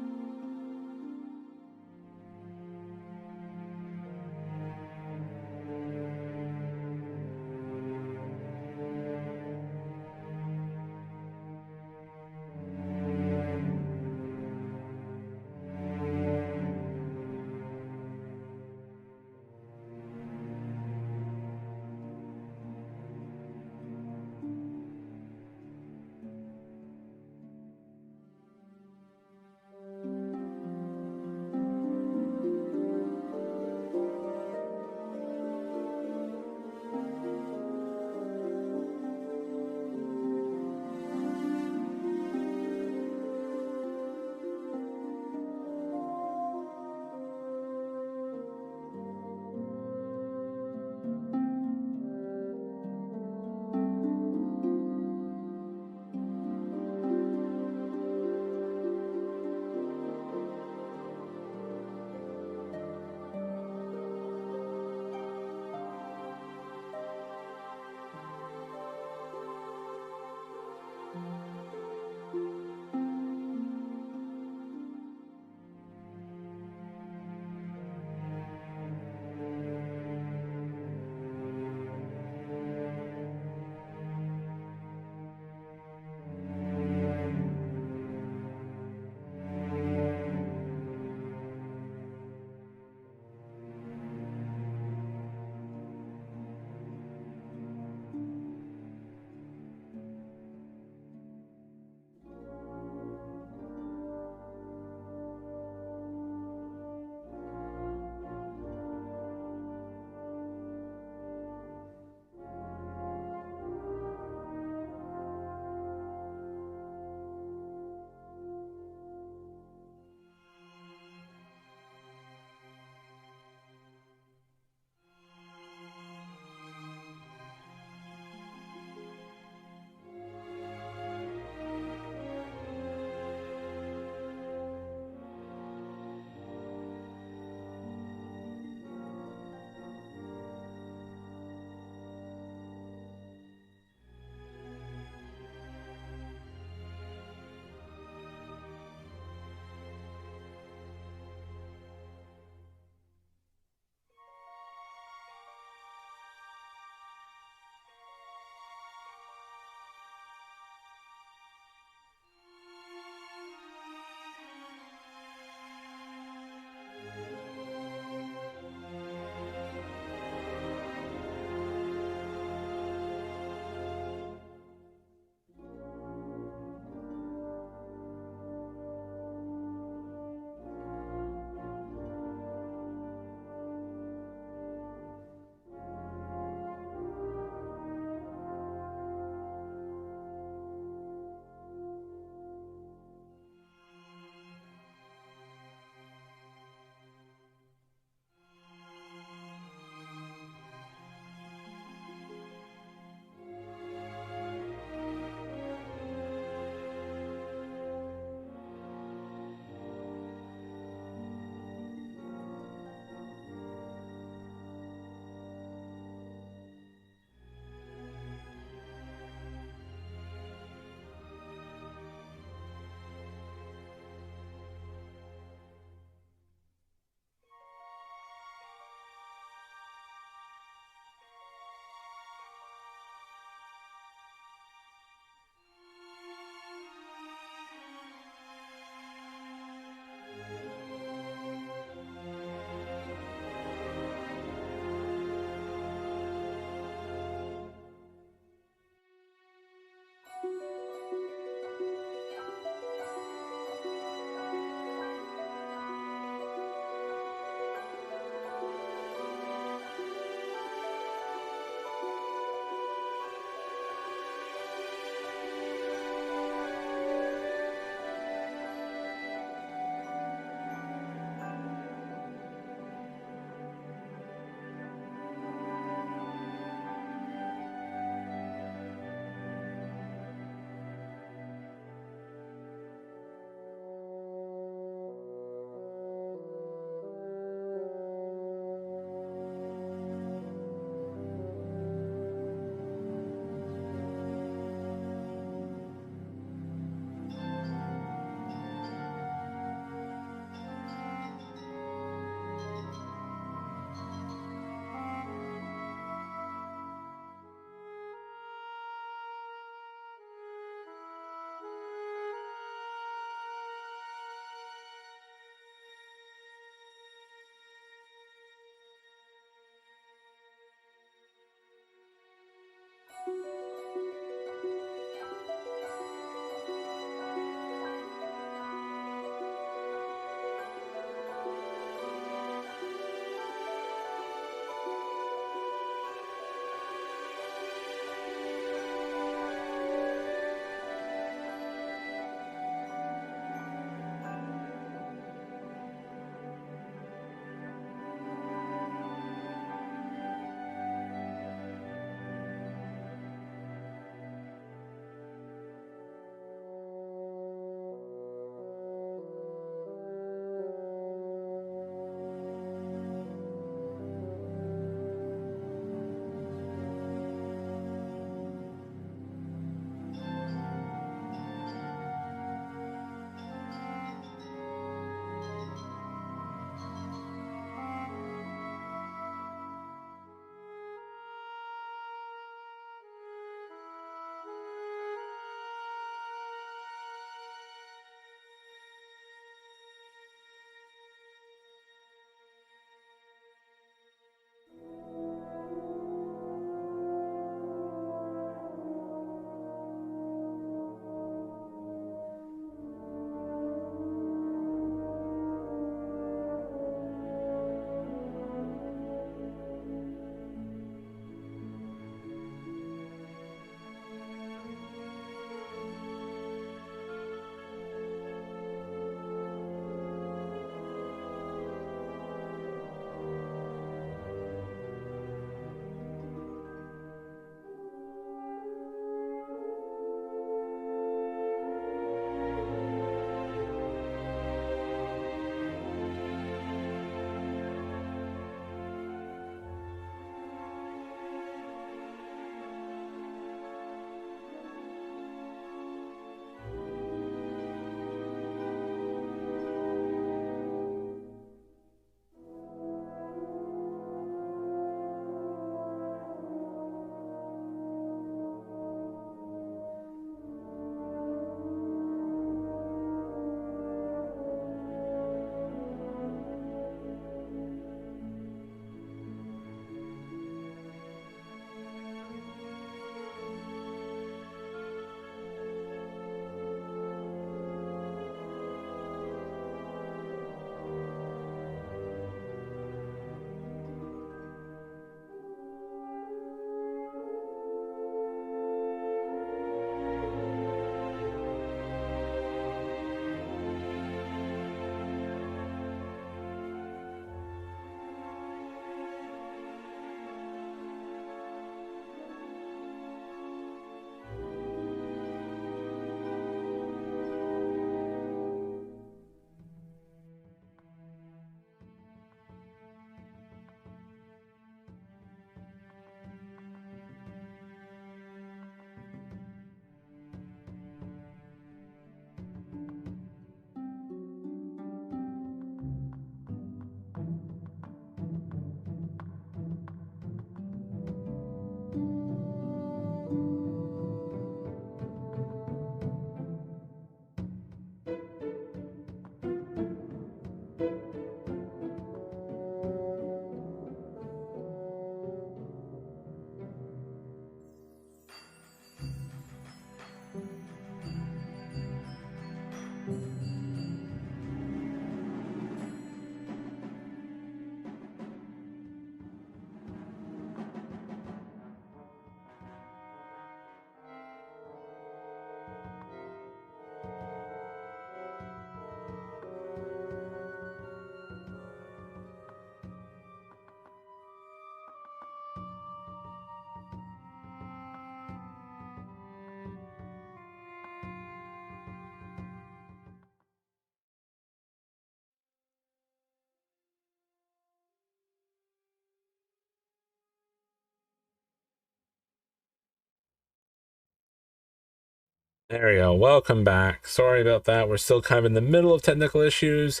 There we go. Welcome back. Sorry about that. We're still kind of in the middle of technical issues.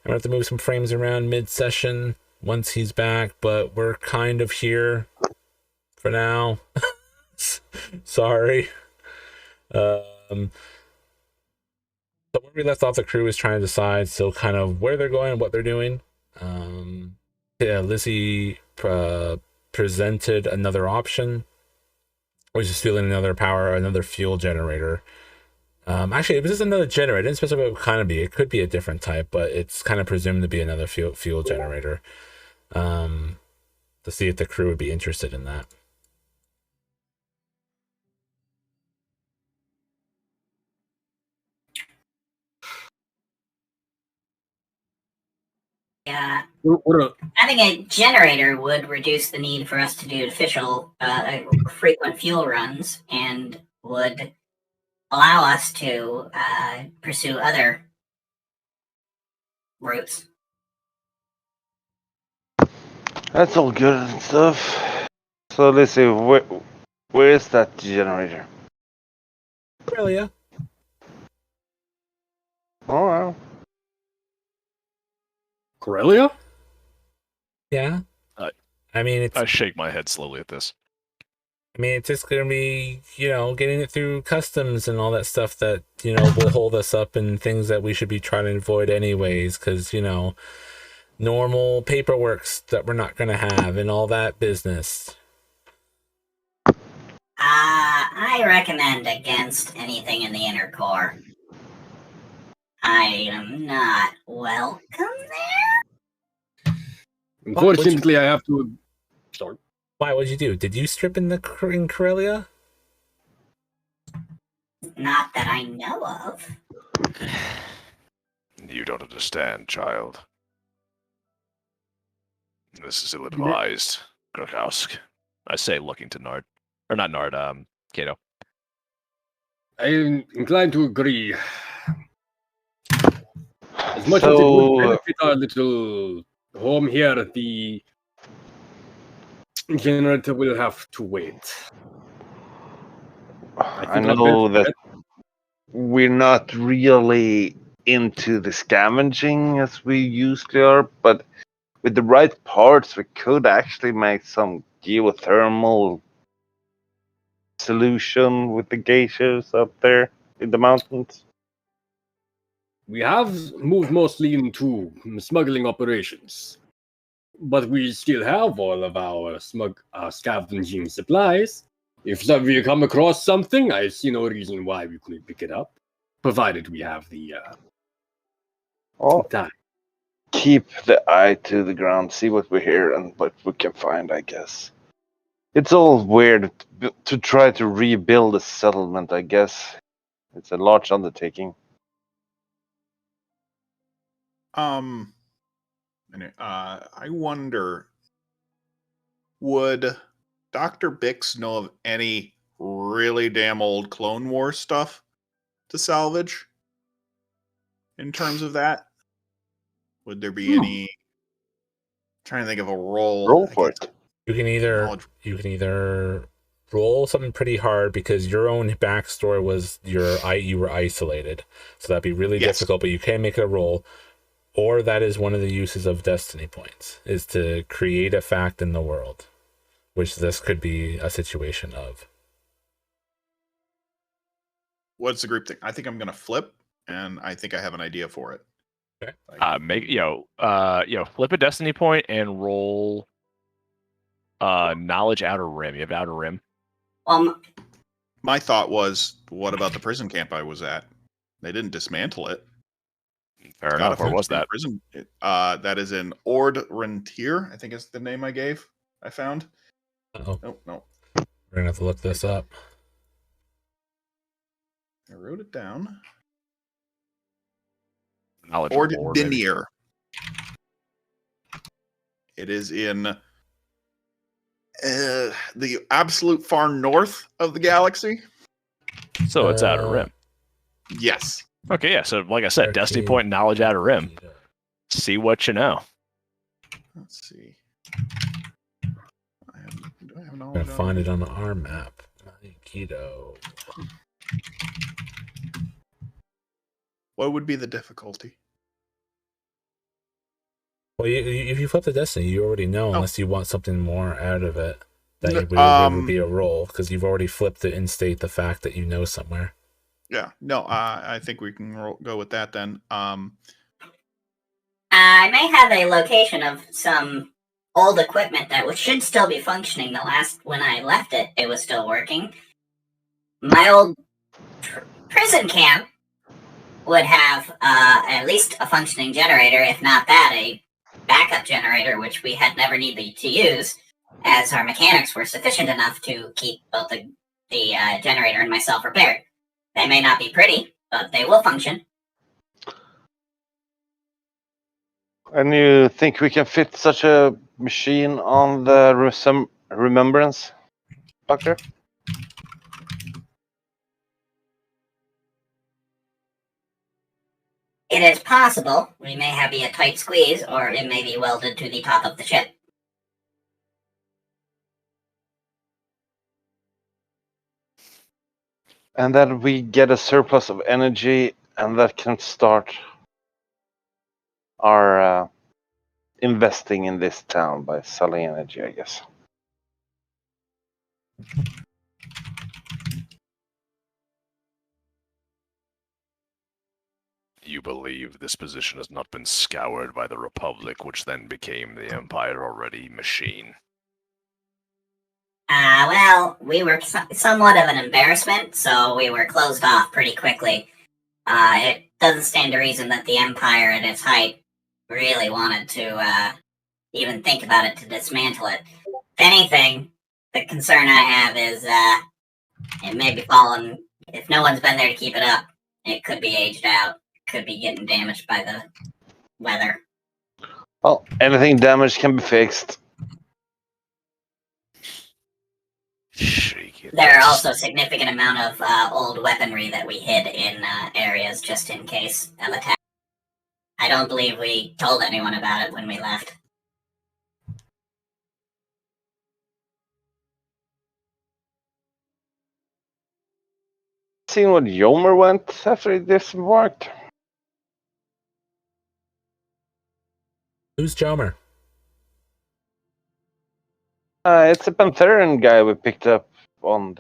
I'm going to have to move some frames around mid-session once he's back, but we're kind of here for now. Sorry. So where we left off, the crew is trying to decide still kind of where they're going and what they're doing. Lizzie presented another option, which is fueling another fuel generator. Actually, it was just another generator. It didn't specify what it would kind of be. It could be a different type, but it's kind of presumed to be another fuel generator. To see if the crew would be interested in that. Yeah. What Having a generator would reduce the need for us to do frequent fuel runs and would allow us to pursue other routes. That's all good and stuff. So let's see, where is that generator? Australia. Oh, well. Corellia? Yeah. I mean, I shake my head slowly at this. it's just gonna be, getting it through customs and all that stuff that, will hold us up and things that we should be trying to avoid anyways, because, normal paperworks that we're not gonna have and all that business. I recommend against anything in the inner core. I am not welcome there. Unfortunately, I have to. Sorry. Why? What'd you do? Did you strip in in Corellia? Not that I know of. You don't understand, child. This is ill-advised, Krakowsk. I say, looking to Nard. Or not Nard, Kato. I'm inclined to agree. As much as it would benefit our little home here, the generator will have to wait. I know that we're not really into the scavenging as we usually are, but with the right parts, we could actually make some geothermal solution with the geishas up there in the mountains. We have moved mostly into smuggling operations, but we still have all of our scavenging supplies. If we come across something, I see no reason why we couldn't pick it up, provided we have the time. Keep the eye to the ground, see what we hear and what we can find, I guess. It's all weird to try to rebuild a settlement, I guess. It's a large undertaking. I wonder, would Dr. Bix know of any really damn old Clone Wars stuff to salvage in terms of that? Would there be any? Trying to think of a roll for it. You can either roll something pretty hard because your own backstory was you were isolated, so that'd be really difficult. But you can make it a roll, or that is one of the uses of destiny points, is to create a fact in the world, which this could be a situation of. What's the group think? I think I'm gonna flip, and I think I have an idea for it. Okay. Flip a destiny point and roll knowledge outer rim. You have outer rim. My thought was, what about the prison camp I was at? They didn't dismantle it. Fair enough. Where was that? Prison. That is in Ord Rentier, I think is the name I found. Oh. No. We're gonna have to look this up. I wrote it down. Ord Dinier. It is in the absolute far north of the galaxy. So it's outer rim. Yes. Okay, yeah. So like I said, destiny point, knowledge outer rim. See what you know. Let's see. Do I have I'm knowledge? gonna find it on our map. Keto. What would be the difficulty? Well, if you flip the destiny, you already know, unless you want something more out of it, that it would be a roll, because you've already flipped to instate the fact that you know somewhere. Yeah, no, I think we can go with that then. I may have a location of some old equipment that should still be functioning. When I left it, it was still working. My old prison camp would have at least a functioning generator, if not that, a backup generator, which we had never needed to use, as our mechanics were sufficient enough to keep both the generator and myself repaired. They may not be pretty, but they will function. And you think we can fit such a machine on the Remembrance, Doctor? It is possible. We may have a tight squeeze, or it may be welded to the top of the ship. And then we get a surplus of energy, and that can start our investing in this town by selling energy, I guess. You believe this position has not been scoured by the Republic, which then became the Empire already machine? Well, we were somewhat of an embarrassment, so we were closed off pretty quickly. It doesn't stand to reason that the Empire at its height really wanted to even think about it to dismantle it. If anything, the concern I have is it may be fallen. If no one's been there to keep it up, it could be aged out. It could be getting damaged by the weather. Well, anything damaged can be fixed. There are also a significant amount of old weaponry that we hid in areas just in case of attack. I don't believe we told anyone about it when we left. Seen what Yomer went after he disembarked? Who's Jomer? It's a Pantheran guy we picked up on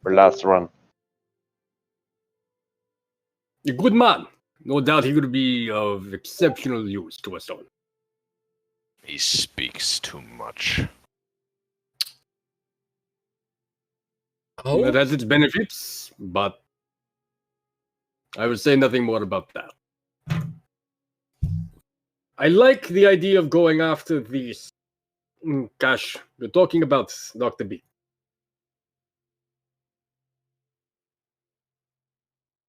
our last run. A good man. No doubt he would be of exceptional use to us all. He speaks too much. Oh, It has its benefits, but I would say nothing more about that. I like the idea of going after these. Gosh, we're talking about Dr. B.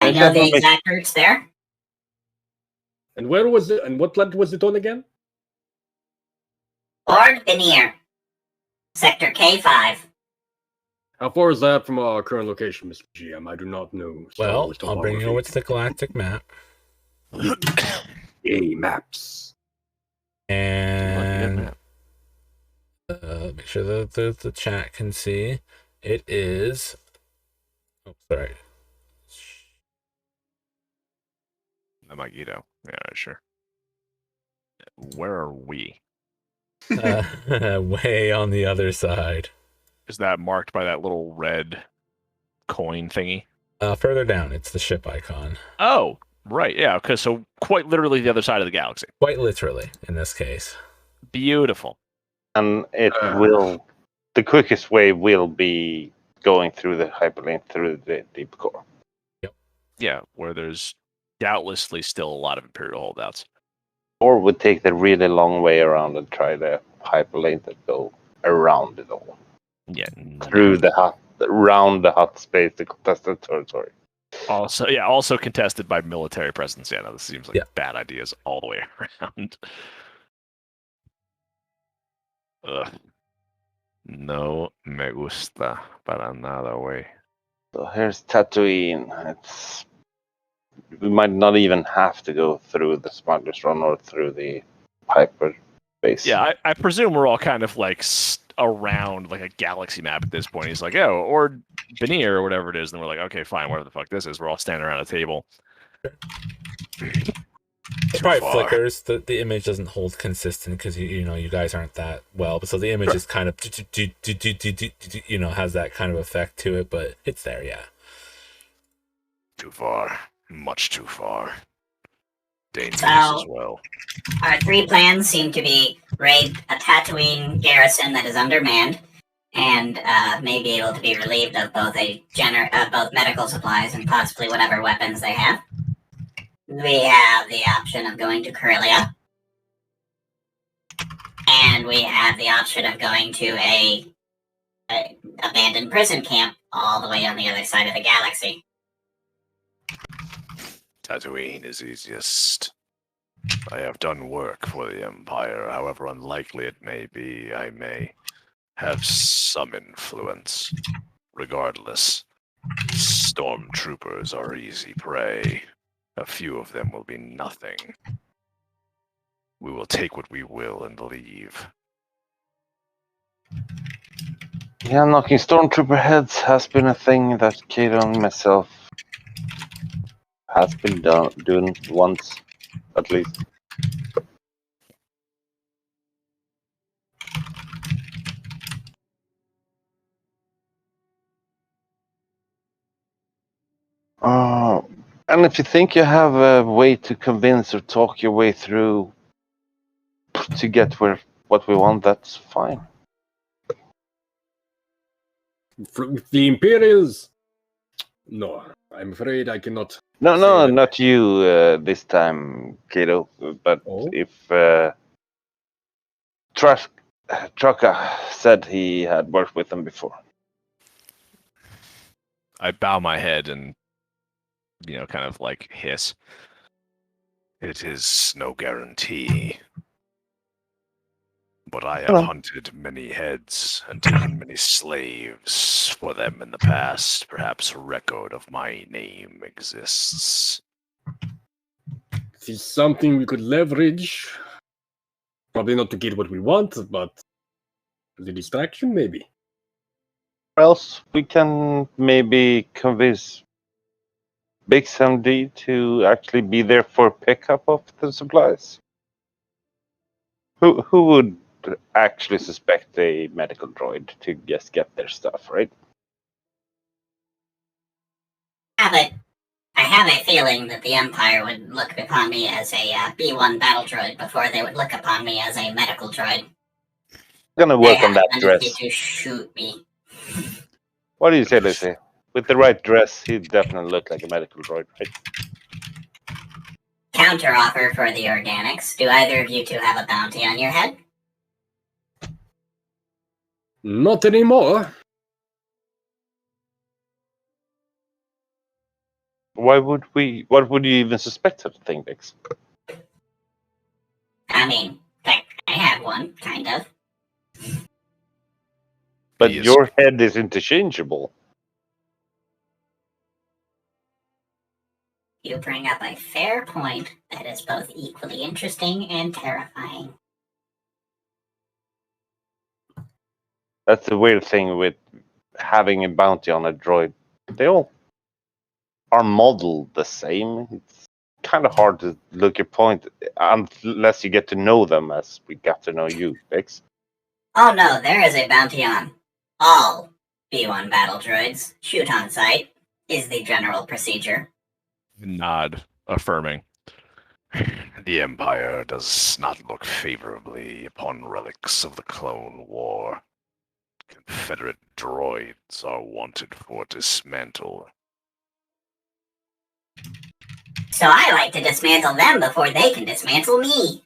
I know the exact routes there. And where was it? And what planet was it on again? Ord Veneer. Sector K5. How far is that from our current location, Mr. GM? I do not know. well, I'll bring you over to the galactic map. Yay, maps. And make sure that the chat can see. It is. Oh, sorry. The Magito. Yeah, sure. Where are we? Way on the other side. Is that marked by that little red coin thingy? Further down, it's the ship icon. Oh, right. Yeah. Okay. So quite literally the other side of the galaxy. Quite literally, in this case. Beautiful. And it will. The quickest way will be going through the hyperlink through the deep core. Yeah, where there's doubtlessly still a lot of Imperial holdouts. Or would take the really long way around and try the hyperlink that go around it all. Yeah. Through the hut, around the hut space, the contested territory. Also contested by military presence. Yeah, no, this seems like bad ideas all the way around. Ugh. No me gusta para nada, way. So here's Tatooine. We might not even have to go through the Smuggler's Run or through the hyperspace. Yeah, I presume we're all kind of like around like a galaxy map at this point. He's like, oh, or Veneer or whatever it is. And we're like, okay, fine, whatever the fuck this is. We're all standing around a table. It probably flickers. The image doesn't hold consistent because you guys aren't that well. So the image is kind of has that kind of effect to it, but it's there, yeah. Too far. Much too far. Dangerous So- as well. Our three plans seem to be raid a Tatooine garrison that is undermanned, and may be able to be relieved of both both medical supplies and possibly whatever weapons they have. We have the option of going to Corellia, and we have the option of going to a abandoned prison camp all the way on the other side of the galaxy. Tatooine is easiest. I have done work for the Empire, however unlikely it may be. I may have some influence. Regardless, stormtroopers are easy prey. A few of them will be nothing. We will take what we will and leave. Yeah, knocking stormtrooper heads has been a thing that Kato and myself has been doing once, at least. And if you think you have a way to convince or talk your way through to get what we want, that's fine. The Imperials? No, I'm afraid I cannot. No, say no, that. not you this time, Kato. But Oh? if Trucka said he had worked with them before. I bow my head and, kind of like hiss. It is no guarantee. But I have hunted many heads and taken many slaves for them in the past. Perhaps a record of my name exists. This is something we could leverage. Probably not to get what we want, but the distraction, maybe. Or else we can maybe convince Big MD to actually be there for pickup of the supplies. Who would actually suspect a medical droid to just get their stuff, right? I have a feeling that the Empire would look upon me as a B1 battle droid before they would look upon me as a medical droid. Gonna work on that They dress. have to shoot me. What do you say, Lizzie? With the right dress, he'd definitely look like a medical droid, right? Counter offer for the organics. Do either of you two have a bounty on your head? Not anymore. What would you even suspect such a thing, Bix? I mean, I have one, kind of. But He is- your head is interchangeable. You bring up a fair point that is both equally interesting and terrifying. That's the weird thing with having a bounty on a droid. They all are modeled the same. It's kind of hard to look your point unless you get to know them as we got to know you, Bix. Oh no, there is a bounty on all B1 battle droids. Shoot on sight is the general procedure. Nod, affirming. The Empire does not look favorably upon relics of the Clone War. Confederate droids are wanted for dismantle. So I like to dismantle them before they can dismantle me.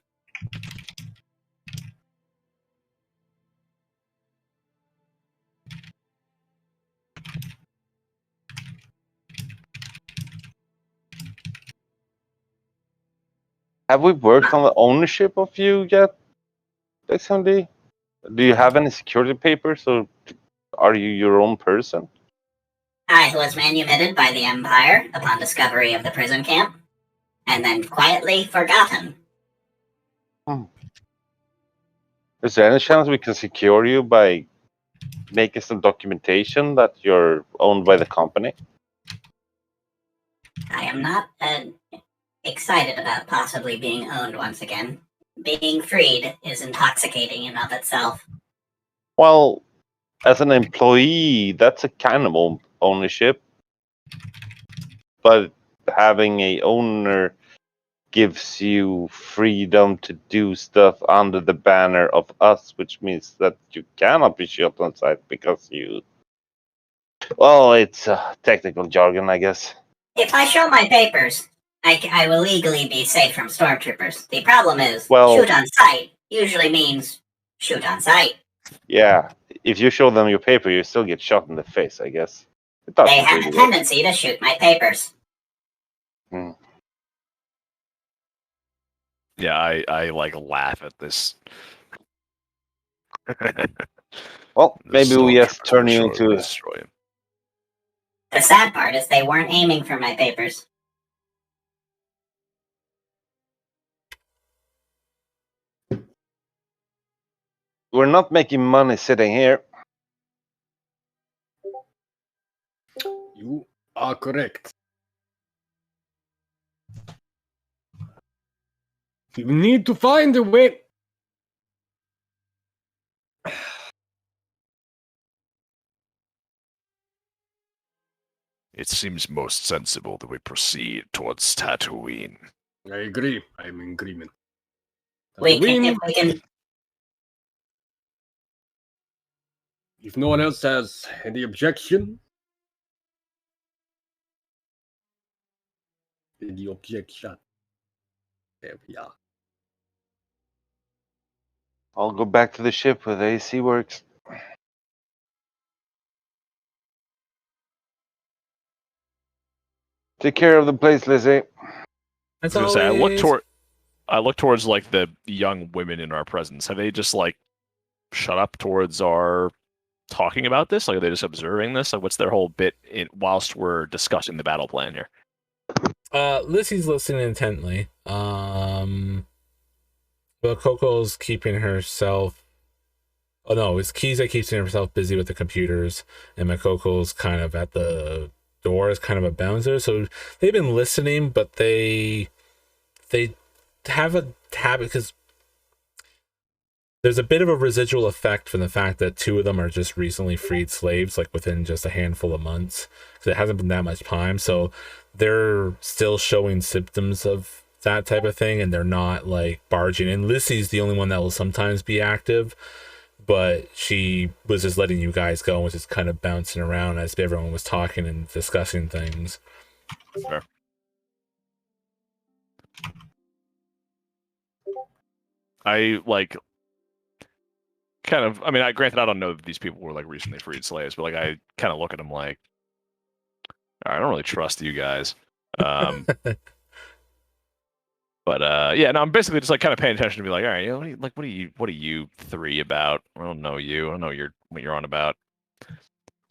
Have we worked on the ownership of you yet, XMD? Do you have any security papers, or are you your own person? I was manumitted by the Empire upon discovery of the prison camp, and then quietly forgotten. Is there any chance we can secure you by making some documentation that you're owned by the company? I am not excited about possibly being owned once again. Being freed is intoxicating in of itself. Well, as an employee, that's a kind of ownership. But having a owner gives you freedom to do stuff under the banner of us, which means that you cannot be shot on sight because you. Well, it's technical jargon, I guess. If I show my papers, I will legally be safe from stormtroopers. The problem is, Well- shoot on sight usually means shoot on sight. Yeah, if you show them your paper, you still get shot in the face, I guess. It They doesn't have really a work. tendency to shoot my papers. Yeah, I like laugh at this. Well, The maybe we just stormtroopers turn will you shortly into. destroy him. The sad part is they weren't aiming for my papers. We're not making money sitting here. You are correct. We need to find a way. It seems most sensible that we proceed towards Tatooine. I agree. I'm in agreement. We can, Tatooine, if we can. if no one else has any objection. Any objection? There we are. I'll go back to the ship where the AC works. Take care of the place, Lizzie. As I was gonna say, always, I look towards like the young women in our presence. Have they just like shut up towards our talking about this? Like, are they just observing this? Like, what's their whole bit whilst we're discussing the battle plan here? Lizzie's listening intently. But Coco's keeping herself. Oh no, it's Kiza keeping herself busy with the computers, and Makoko's kind of at the door as kind of a bouncer. So they've been listening, but they have a habit because there's a bit of a residual effect from the fact that two of them are just recently freed slaves, like within just a handful of months. So it hasn't been that much time. So they're still showing symptoms of that type of thing, and they're not like barging in. Lizzie's the only one that will sometimes be active, but she was just letting you guys go and was just kind of bouncing around as everyone was talking and discussing things. Fair. I like kind of. I mean, granted, I don't know if these people were like recently freed slaves, but like I kind of look at them like, I don't really trust you guys. But yeah, no, I'm basically just like kind of paying attention to be like, all right, what are you three about? I don't know you. I don't know what you're on about.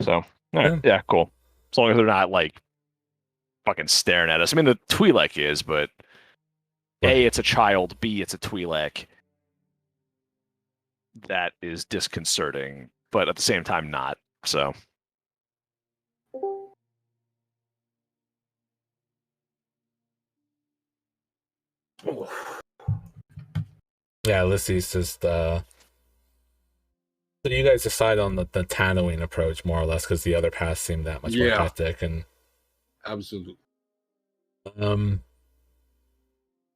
So, all right, yeah, cool. As long as they're not like fucking staring at us. I mean, the Twi'lek is, but A, it's a child. B, it's a Twi'lek. That is disconcerting, but at the same time, not. So. Yeah, Lizzie's just so you guys decide on the Tatooine approach more or less because the other paths seem that much more hectic and Absolutely.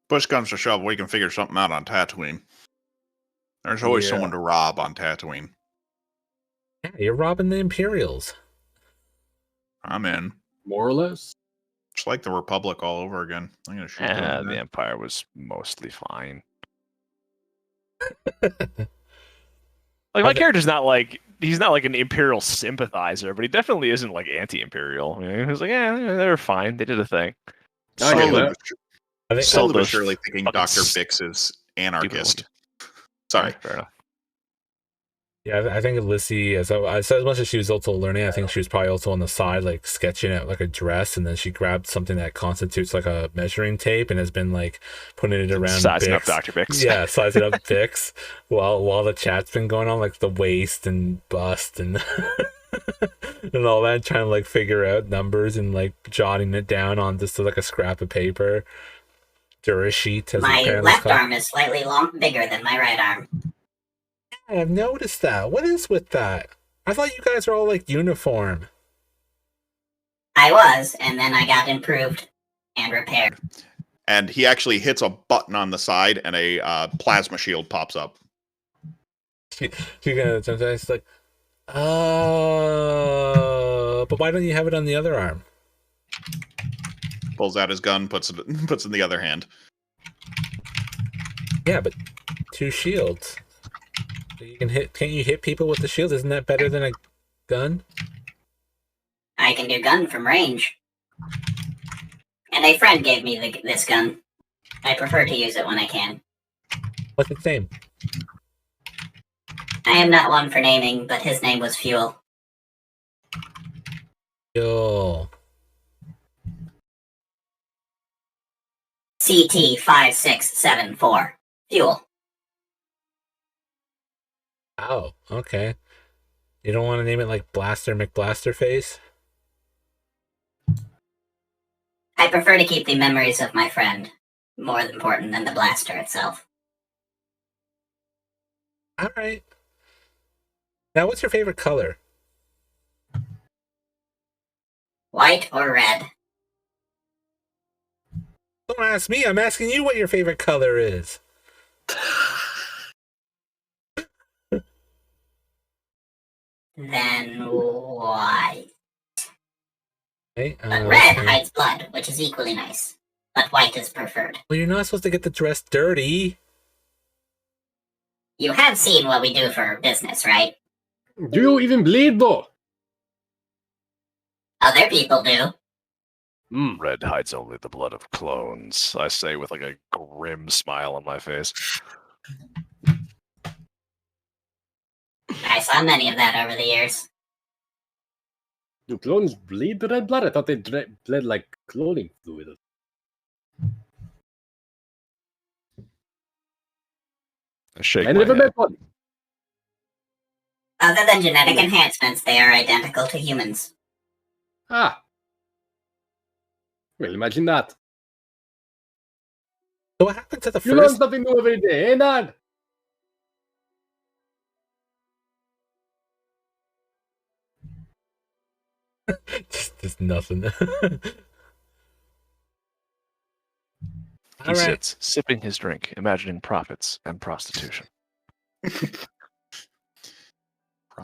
Push comes to shove, we can figure something out on Tatooine. There's always someone to rob on Tatooine. Yeah, you're robbing the Imperials. I'm in. More or less. It's like the Republic all over again. I'm gonna shoot them. The Empire was mostly fine. Like my character's not like he's not like an Imperial sympathizer, but he definitely isn't like anti-Imperial. I mean, he's like, yeah, they were fine. They did a thing. I get Slowly, that. I think slowly but those surely thinking fucking Dr. Bix is anarchist. Sorry. Fair enough. Yeah, I think Lizzie, as much as she was also learning, I think she was probably also on the side, like sketching out like a dress, and then she grabbed something that constitutes like a measuring tape and has been like putting it around Sizing Bix. up Dr. Bix. Yeah, sizing up Bix while the chat's been going on, like the waist and bust and and all that, trying to like figure out numbers and like jotting it down on just like a scrap of paper. Dura sheet, as My apparently it's left called. arm is slightly bigger than my right arm. I've noticed that. What is with that? I thought you guys are all like uniform. I was, and then I got improved and repaired. And he actually hits a button on the side, and a plasma shield pops up. She gonna sometimes like, but why don't you have it on the other arm? Pulls out his gun, puts it in the other hand. Yeah, but 2 shields. You can hit. Can't you hit people with the shield? Isn't that better than a gun? I can do gun from range. And a friend gave me this gun. I prefer to use it when I can. What's its name? I am not one for naming, but his name was Fuel. Yo. CT5674. Fuel. Oh, okay. You don't want to name it like Blaster McBlasterface? I prefer to keep the memories of my friend more important than the blaster itself. All right. Now, what's your favorite color? White or red? Don't ask me. I'm asking you what your favorite color is. Then white. Okay, But red okay. hides blood, which is equally nice. But white is preferred. Well, you're not supposed to get the dress dirty. You have seen what we do for business, right? Do you even bleed, though? Other people do. Red hides only the blood of clones, I say with like a grim smile on my face. I saw many of that over the years. Do clones bleed red blood? I thought they bled like cloning fluid. I shake I my never head. met one. Other than genetic enhancements, they are identical to humans. Ah. Well, imagine that. So what happened to the You learn first? something new every day, eh, Dad? Just nothing. He All right. sits, sipping his drink, imagining profits and prostitution.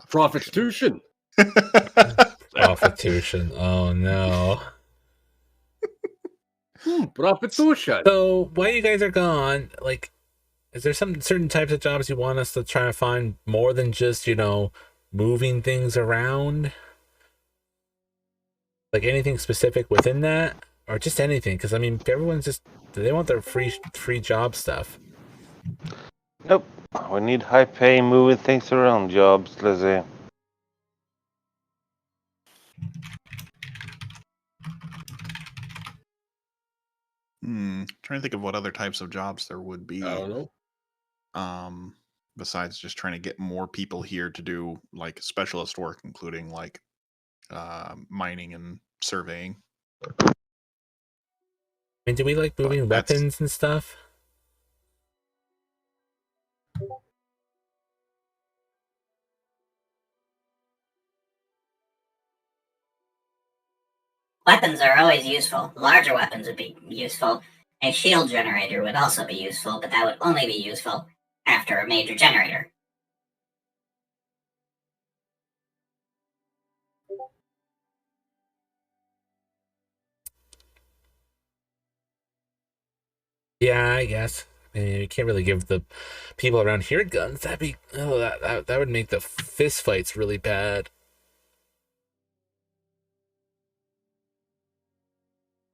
Prostitution. Prostitution. Oh no. Prostitution. So while you guys are gone, like, is there some certain types of jobs you want us to try to find more than just, moving things around? Like anything specific within that, or just anything? Because I mean, everyone's they want their free job stuff. Nope. We need high pay, moving things around jobs, Lizzie. Trying to think of what other types of jobs there would be. I don't know. Besides just trying to get more people here to do like specialist work, including like mining and surveying. I mean, do we like moving But that's- weapons and stuff? Weapons are always useful. Larger weapons would be useful. A shield generator would also be useful, but that would only be useful after a major generator. Yeah, I guess. I mean, you can't really give the people around here guns. That would make the fist fights really bad.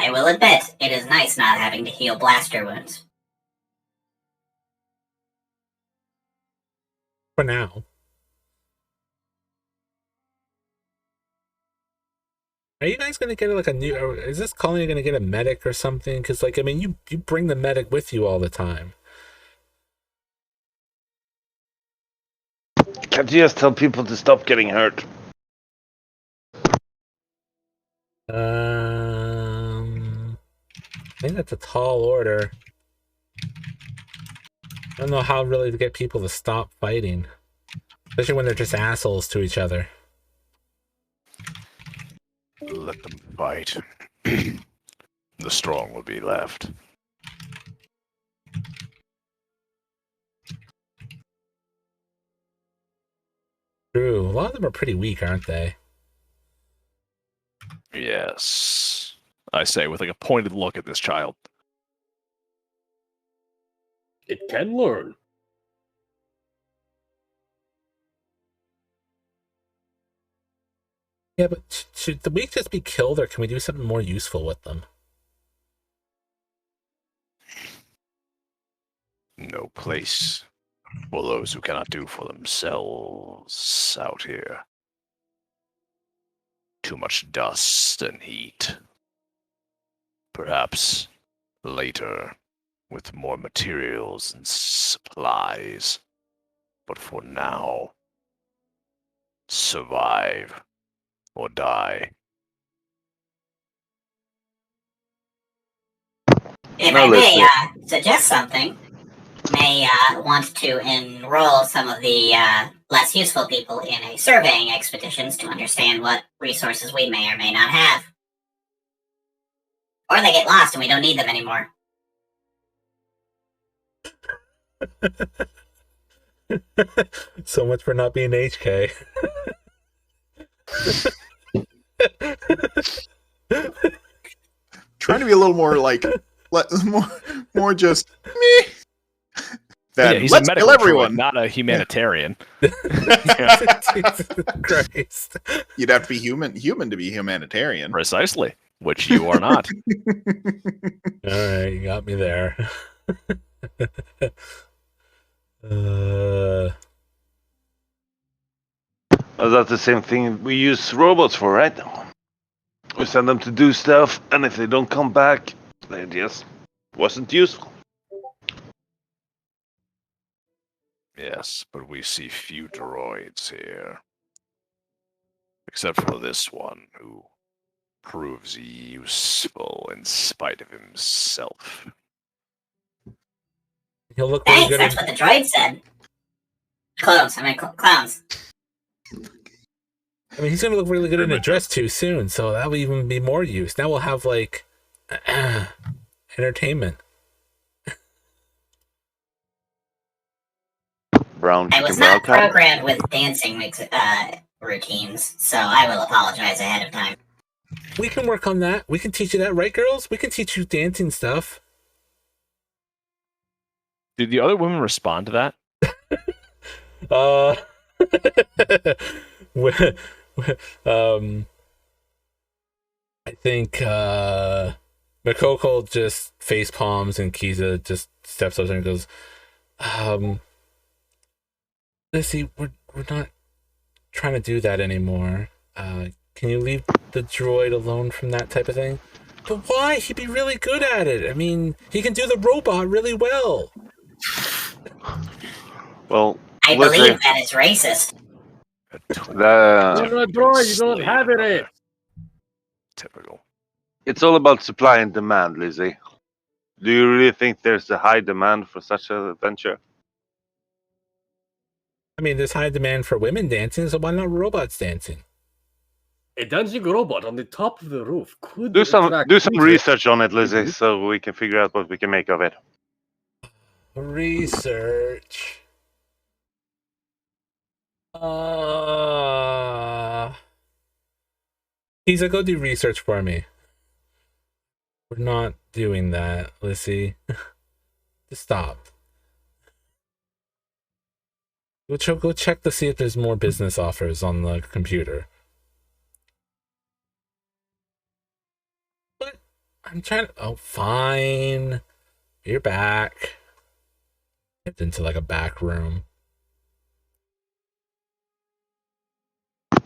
I will admit, it is nice not having to heal blaster wounds. For now. Are you guys gonna get like a new? Or is this colony gonna get a medic or something? Because like, I mean, you bring the medic with you all the time. Can't you just tell people to stop getting hurt? I think that's a tall order. I don't know how really to get people to stop fighting, especially when they're just assholes to each other. Let them fight. The strong will be left. True. A lot of them are pretty weak, aren't they? Yes. I say with like a pointed look at this child. It can learn. Yeah, but should the weak just be killed, or can we do something more useful with them? No place for those who cannot do for themselves out here. Too much dust and heat. Perhaps later, with more materials and supplies. But for now, survive or die. If No, I may listen. suggest something, may want to enroll some of the less useful people in a surveying expeditions to understand what resources we may or may not have. Or they get lost and we don't need them anymore. So much for not being HK. Trying to be a little more like, more just me. Then Yeah, he's let's a kill medical everyone. droid, not a humanitarian. Jesus Christ. You'd have to be human to be humanitarian. Precisely, which you are not. All right, you got me there. Well, that's the same thing we use robots for, right? We send them to do stuff, and if they don't come back, they just wasn't useful. Yes, but we see few droids here. Except for this one, who proves useful in spite of himself. He'll look really Thanks, good. that's what the droid said. Clones, clowns. I mean, he's gonna look really good in a dress too soon, so that will even be more use. Now we'll have like entertainment. Brown I chicken, was brown not cow. programmed with dancing routines, so I will apologize ahead of time. We can work on that. We can teach you that, right, girls? We can teach you dancing stuff. Did the other women respond to that? Uh, I think Makoko just face palms and Kiza just steps up and goes, Lissy, we're not trying to do that anymore. Can you leave the droid alone from that type of thing? But why? He'd be really good at it. I mean, he can do the robot really well. Well, I let's believe say that is racist. You're a droid, you don't have it. Typical. it's all about supply and demand, Lizzie. Do you really think there's a high demand for such an adventure? I mean, there's high demand for women dancing, so why not robots dancing? A dancing robot on the top of the roof could Do some attract do some people. research on it, Lizzie, Mhm. so we can figure out what we can make of it. Research. He's like, go do research for me. We're not doing that, Lissy. Just stop. Go check to see if there's more business offers on the computer. What? I'm trying to... Oh, fine. You're back. Get into like a back room.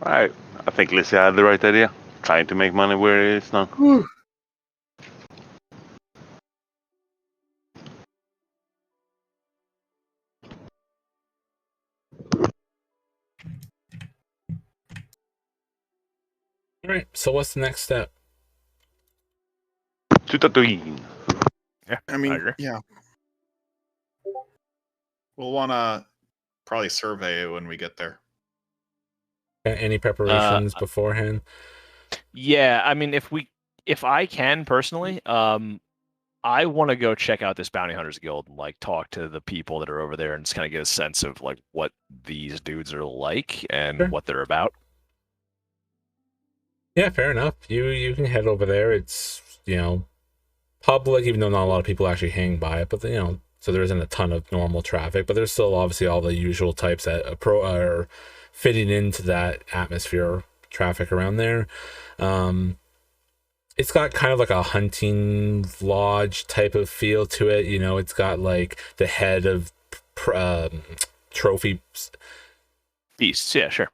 Right. I think Lizzie had the right idea. Trying to make money where it is now. All right, so what's the next step? To Tatooine. Yeah, I mean, agree. yeah. We'll want to probably survey it when we get there. Any preparations beforehand? Yeah, I mean, if I can personally, I want to go check out this Bounty Hunters Guild and like talk to the people that are over there and just kind of get a sense of like what these dudes are like and Sure. what they're about. Yeah, fair enough. You can head over there. It's, public, even though not a lot of people actually hang by it, but so there isn't a ton of normal traffic, but there's still obviously all the usual types that are fitting into that atmosphere traffic around there. It's got kind of like a hunting lodge type of feel to it. It's got like the head of trophy. Beasts, yeah, sure.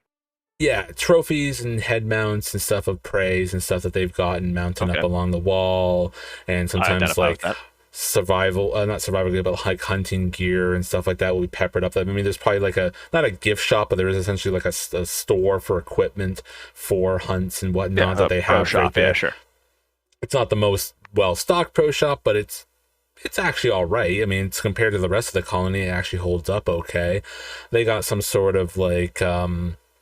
Yeah, trophies and head mounts and stuff of praise and stuff that they've gotten mounted up along the wall, and sometimes like not survival gear, but like hunting gear and stuff like that will be peppered up. I mean, there's probably like not a gift shop, but there is essentially like a store for equipment for hunts and whatnot that they have shop, right there. Yeah, sure. It's not the most well-stocked pro shop, but it's actually all right. I mean, it's compared to the rest of the colony, it actually holds up okay. They got some sort of like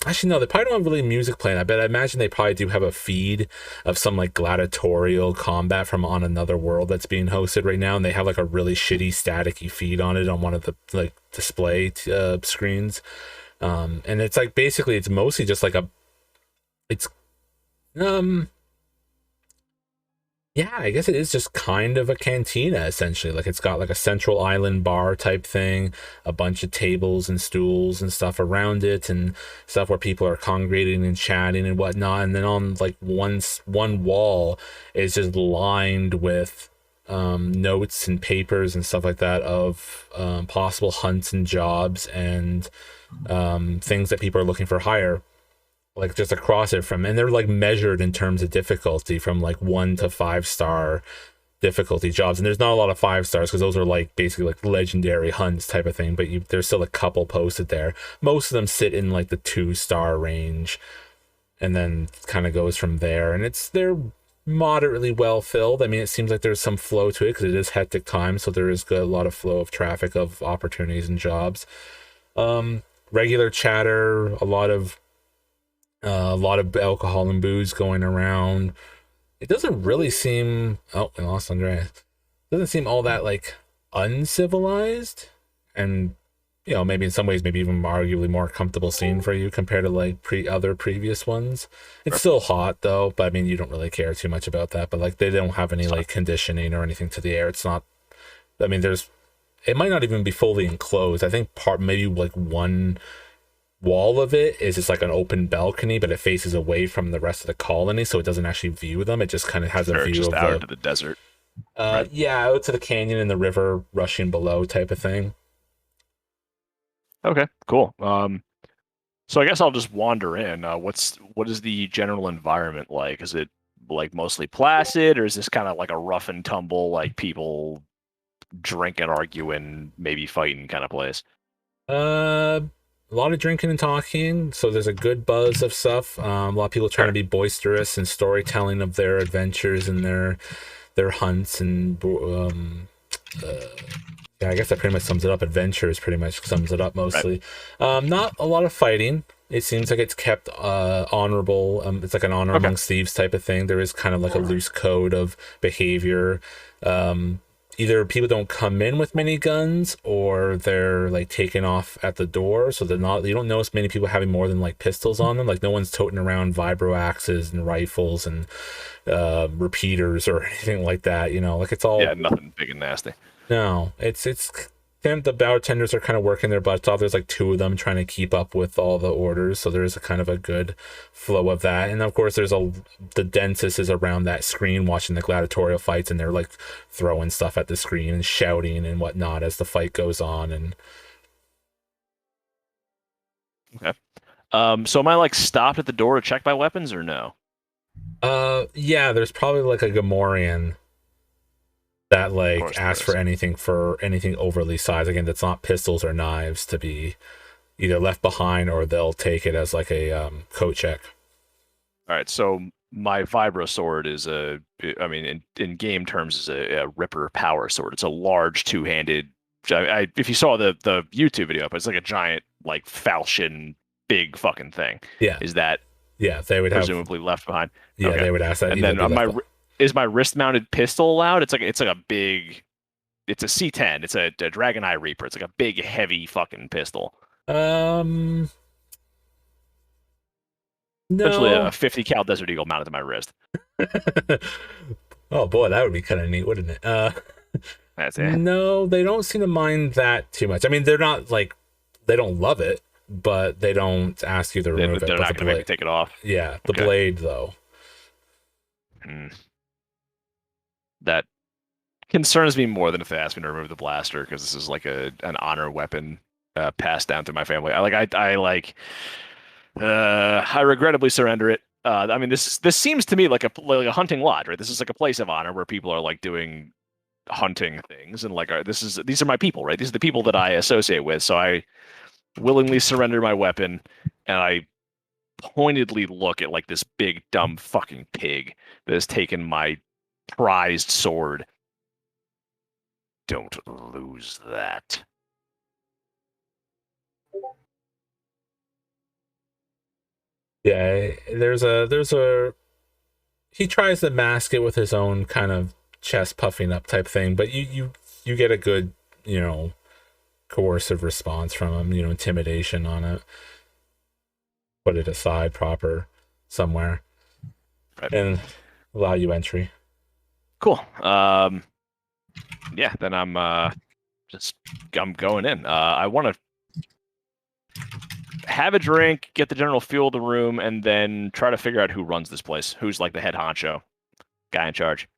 actually, no, they probably don't have really music playing. I imagine they probably do have a feed of some like gladiatorial combat from on another world that's being hosted right now, and they have like a really shitty staticky feed on it on one of the like display screens. And it's like basically it's mostly just like yeah, I guess it is just kind of a cantina, essentially. Like, it's got like a central island bar type thing, a bunch of tables and stools and stuff around it, and stuff where people are congregating and chatting and whatnot. And then on like one wall is just lined with notes and papers and stuff like that of possible hunts and jobs and things that people are looking for hire. Like just across it and they're like measured in terms of difficulty from like 1 to 5 star difficulty jobs. And there's not a lot of 5 stars because those are like basically like legendary hunts type of thing, but there's still a couple posted there. Most of them sit in like the 2-star range, and then kind of goes from there. And they're moderately well filled. I mean, it seems like there's some flow to it because it is hectic time, so there is a lot of flow of traffic of opportunities and jobs. Regular chatter, a lot of alcohol and booze going around. It doesn't really seem... Oh, I lost Andreas. It doesn't seem all that, like, uncivilized. And, maybe in some ways, maybe even arguably more comfortable scene for you compared to, like, other previous ones. It's still hot, though, but, I mean, you don't really care too much about that. But, like, they don't have any, like, conditioning or anything to the air. It's not... I mean, it might not even be fully enclosed. I think maybe, like, one wall of it is just like an open balcony, but it faces away from the rest of the colony, so it doesn't actually view them. It just kind of has a view just of out into the desert. Right? Yeah, out to the canyon and the river rushing below type of thing. Okay, cool. So I guess I'll just wander in. What is the general environment like? Is it like mostly placid, or is this kind of like a rough and tumble, like people drinking, arguing, maybe fighting kind of place? A lot of drinking and talking, so there's a good buzz of stuff. A lot of people trying to be boisterous and storytelling of their adventures and their hunts and yeah, I guess that pretty much sums it up. Adventures pretty much sums it up mostly. Right. Not a lot of fighting. It seems like it's kept honorable. It's like an honor amongst thieves type of thing. There is kind of like a loose code of behavior. Either people don't come in with many guns, or they're like taken off at the door. So you don't notice many people having more than like pistols on them. Like no one's toting around vibro axes and rifles and repeaters or anything like that. Like it's all nothing big and nasty. No, it's the bartenders are kind of working their butts off. There's like 2 of them trying to keep up with all the orders, so there's a kind of a good flow of that. And of course, the dentist is around that screen watching the gladiatorial fights, and they're like throwing stuff at the screen and shouting and whatnot as the fight goes on. And okay, so am I like stopped at the door to check my weapons or no? Yeah, there's probably like a Gamorrean that like asks for anything overly sized. Again, that's not pistols or knives to be either left behind, or they'll take it as like a coat check. All right, so my vibro sword is I mean, in game terms, is a Ripper power sword. It's a large two-handed. If you saw the YouTube video, it's like a giant, like falchion, big fucking thing. Yeah. Is that Yeah, they would presumably left behind? Yeah, Okay. they would ask that. And either then be left is my wrist-mounted pistol allowed? It's like a big. It's a C10. It's a Dragon Eye Reaper. It's like a big, heavy fucking pistol. No. Essentially a 50 cal Desert Eagle mounted to my wrist. Oh boy, that would be kind of neat, wouldn't it? That's it. No, they don't seem to mind that too much. I mean, they're not like they don't love it, but they don't ask you to remove it. They're not going to make me take it off. Yeah, the Okay. blade though. That concerns me more than if they ask me to remove the blaster, because this is like an honor weapon passed down to my family. I regrettably surrender it. I mean, this seems to me like a hunting lodge, right? This is like a place of honor where people are like doing hunting things, and like these are my people, right? These are the people that I associate with. So I willingly surrender my weapon, and I pointedly look at like this big dumb fucking pig that has taken my prized sword. Don't lose that. Yeah, there's a he tries to mask it with his own kind of chest puffing up type thing, but you get a good, coercive response from him, intimidation on it. Put it aside proper somewhere. Right. And allow you entry. Cool. Yeah, then I'm going in. I want to have a drink, get the general feel of the room, and then try to figure out who runs this place. Who's like the head honcho, guy in charge.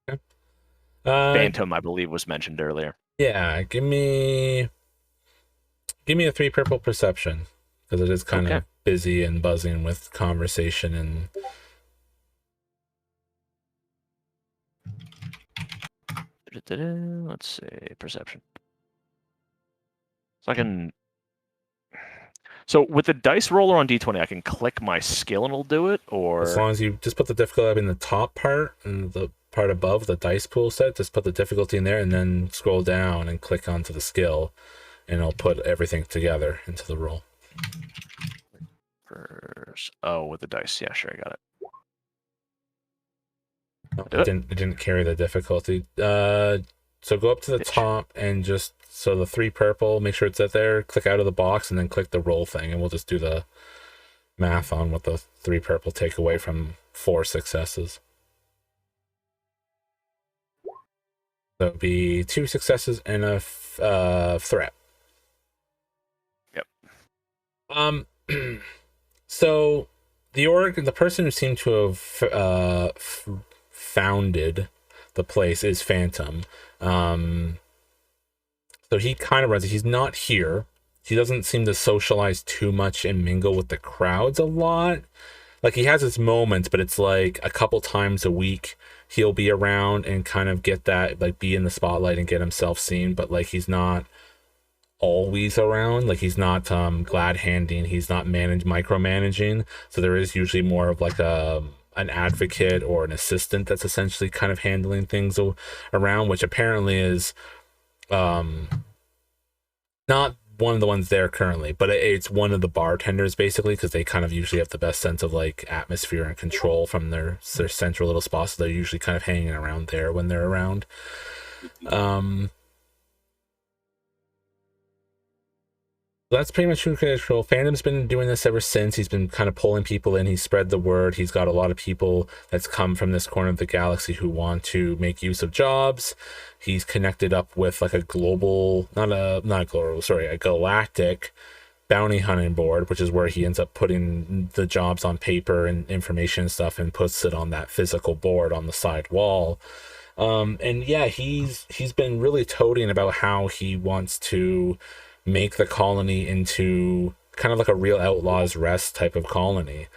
Okay. Phantom, I believe, was mentioned earlier. Yeah, give me a 3 purple perception, because it is kind of busy and buzzing with conversation and. Let's see, perception. So with the dice roller on D20, I can click my skill and it'll do it, or As long as you just put the difficulty in the top part and the part above the dice pool set, just put the difficulty in there and then scroll down and click onto the skill, and it'll put everything together into the roll. With the dice. Yeah, sure, I got it. It didn't carry the difficulty. So go up to the top and just so the 3 purple, make sure it's at there, click out of the box and then click the roll thing, and we'll just do the math on what the 3 purple take away from 4 successes. So it'd be 2 successes and a threat. Yep. So the person who seemed to have founded the place is Phantom. So he kind of runs it. He's not here. He doesn't seem to socialize too much and mingle with the crowds a lot. Like, he has his moments, but it's like a couple times a week he'll be around and kind of get that, like, be in the spotlight and get himself seen, but like he's not always around. Like, he's not glad handing, he's not micromanaging. So there is usually more of like an advocate or an assistant that's essentially kind of handling things around, which apparently is not one of the ones there currently, but it's one of the bartenders basically, because they kind of usually have the best sense of like atmosphere and control from their central little spots. So they're usually kind of hanging around there when they're around. That's pretty much who can control. Phantom's been doing this ever since. He's been kind of pulling people in. He's spread the word. He's got a lot of people that's come from this corner of the galaxy who want to make use of jobs. He's connected up with like a galactic bounty hunting board, which is where he ends up putting the jobs on paper and information and stuff and puts it on that physical board on the side wall. And yeah, he's been really toting about how he wants to make the colony into kind of like a real Outlaws Rest type of colony.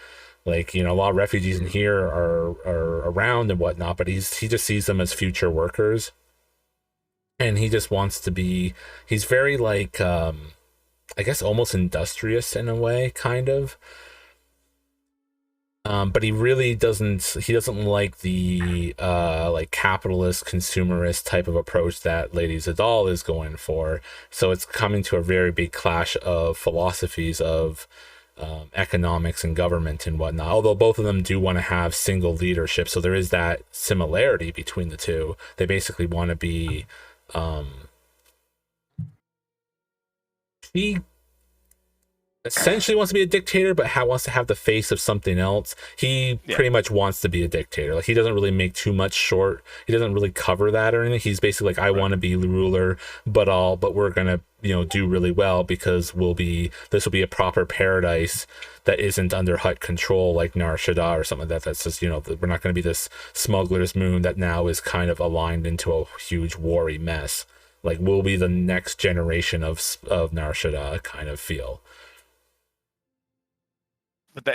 Like, a lot of refugees in here are around and whatnot, but he just sees them as future workers. And he just wants to be, he's very like, I guess almost industrious in a way, kind of. But he really doesn't. He doesn't like the like capitalist, consumerist type of approach that Lady Zadal is going for. So it's coming to a very big clash of philosophies of economics and government and whatnot. Although both of them do want to have single leadership, so there is that similarity between the two. They basically want to be. He essentially wants to be a dictator, but wants to have the face of something else. He pretty much wants to be a dictator. Like, he doesn't really make too much short. He doesn't really cover that or anything. He's basically like, I want to be the ruler, but we're gonna, do really well because this will be a proper paradise that isn't under Hutt control like Nar Shaddaa or something like that. That's just, we're not going to be this smuggler's moon that now is kind of aligned into a huge warry mess. Like, we'll be the next generation of Nar Shaddaa kind of feel.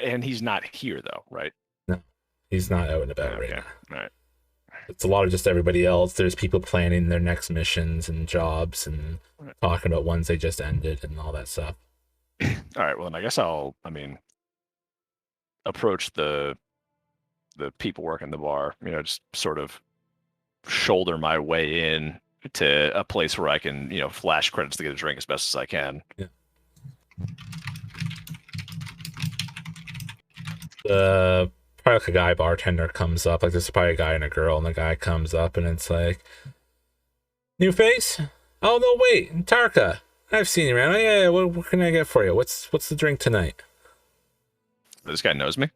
And he's not here though, right? No, he's not out and about right now. All right. It's a lot of just everybody else. There's people planning their next missions and jobs and talking about ones they just ended and all that stuff. All right. Well, then I guess I'll approach the people working the bar. Just sort of shoulder my way in to a place where I can, flash credits to get a drink as best as I can. Yeah. Probably like a guy bartender comes up. Like, there's probably a guy and a girl, and the guy comes up and it's like, new face? Oh no, wait, Tarka. I've seen you around. Oh, yeah, what can I get for you? What's the drink tonight? This guy knows me?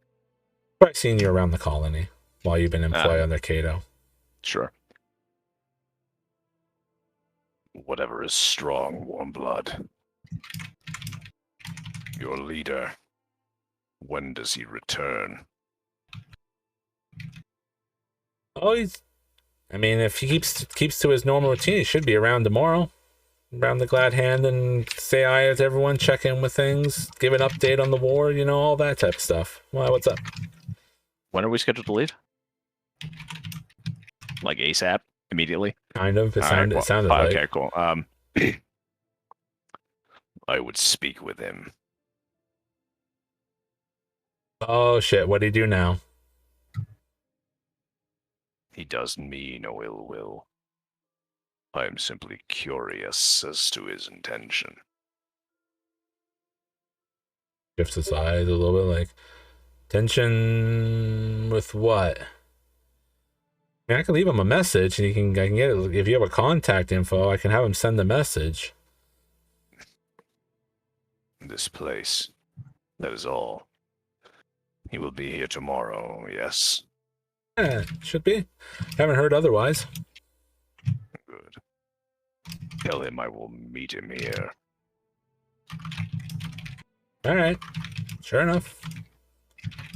Probably seen you around the colony while you've been employed under Cato. Sure. Whatever is strong, warm blood. Your leader. When does he return? Oh, if he keeps to his normal routine, he should be around tomorrow. Around the glad hand and say hi to everyone, check in with things, give an update on the war, all that type of stuff. Well, what's up? When are we scheduled to leave? Like ASAP? Immediately? Kind of. It sounded like. Okay, cool. I would speak with him. Oh shit, what'd he do now? He does me no ill will. I am simply curious as to his intention. Shifts his eyes a little bit, like, tension with what? I can leave him a message, and I can get it. If you have a contact info, I can have him send the message. This place. That is all. He will be here tomorrow, yes. Yeah, should be. Haven't heard otherwise. Good. Tell him I will meet him here. All right. Sure enough.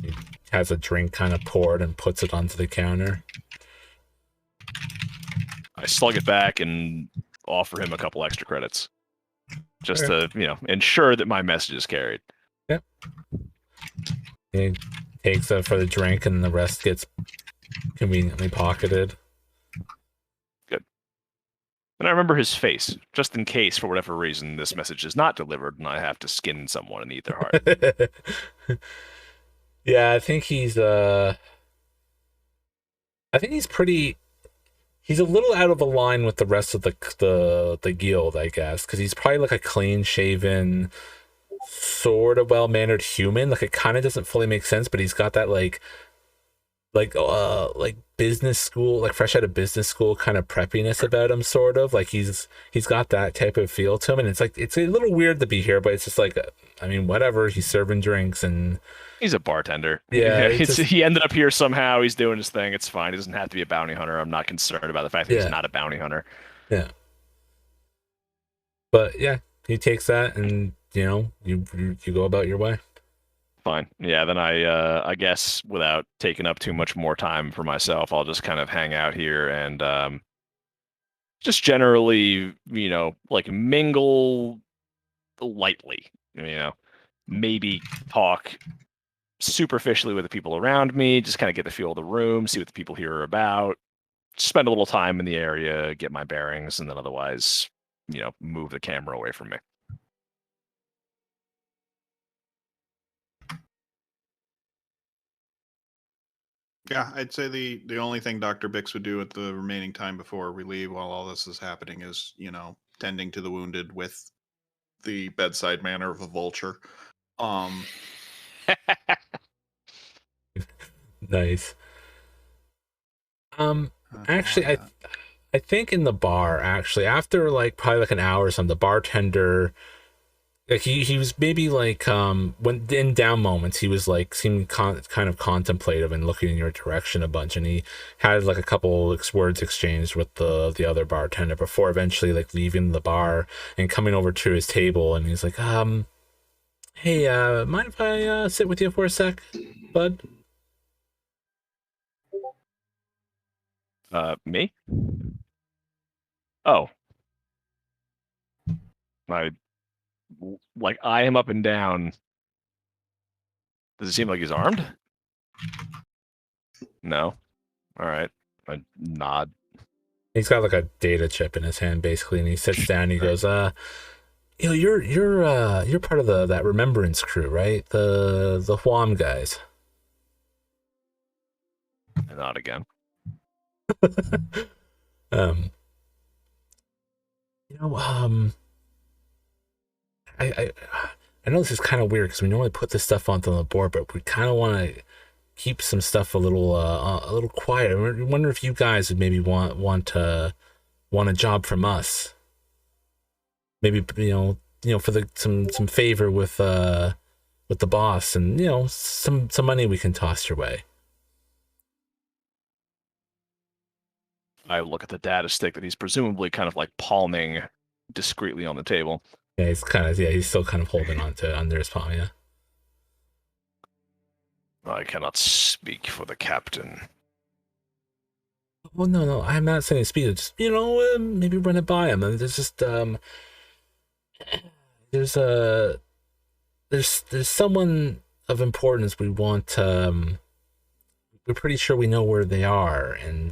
He has a drink kind of poured and puts it onto the counter. I slug it back and offer him a couple extra credits. Just to, ensure that my message is carried. Yep. He takes it for the drink and the rest gets conveniently pocketed. Good. And I remember his face, just in case, for whatever reason, this message is not delivered and I have to skin someone and eat their heart. Yeah, I think he's pretty. He's a little out of line with the rest of the guild, I guess, because he's probably like a clean-shaven, sort of well-mannered human. Like, it kind of doesn't fully make sense, but he's got that like business school, like fresh out of business school kind of preppiness about him, sort of. Like, he's got that type of feel to him, and it's like, it's a little weird to be here, but it's just like, whatever. He's serving drinks and he's a bartender. Yeah, he ended up here somehow. He's doing his thing. It's fine. He doesn't have to be a bounty hunter. I'm not concerned about the fact that he's not a bounty hunter. Yeah. But yeah, he takes that and you go about your way. Fine. Yeah, then I guess without taking up too much more time for myself, I'll just kind of hang out here and just generally, like mingle lightly, maybe talk superficially with the people around me, just kind of get the feel of the room, see what the people here are about, spend a little time in the area, get my bearings, and then otherwise, move the camera away from me. Yeah, I'd say the only thing Dr. Bix would do at the remaining time before we leave while all this is happening is, tending to the wounded with the bedside manner of a vulture. Nice. Actually, All that. I think in the bar, actually, after like probably like an hour or something, the bartender, like he was maybe like when in down moments he was like seeming kind of contemplative and looking in your direction a bunch, and he had like a couple words exchanged with the other bartender before eventually like leaving the bar and coming over to his table, and he's like, hey, mind if I sit with you for a sec, bud? Me? Oh, I eye him up and down. Does it seem like he's armed? No. All right. I nod. He's got like a data chip in his hand basically, and he sits down and he goes, you're part of that Remembrance crew, right? The Huam guys. I nod again. um, you know, I I know this is kind of weird because we normally put this stuff onto the board, but we kind of want to keep some stuff a little quiet. I wonder if you guys would maybe want a job from us. Maybe for some favor with the boss, and some money we can toss your way. I look at the data stick that he's presumably kind of like palming discreetly on the table. Yeah, he's still kind of holding on to it under his palm. Yeah. I cannot speak for the captain. Well, no, I'm not saying speed. Just maybe run it by him. And there's just there's someone of importance we want. We're pretty sure we know where they are, and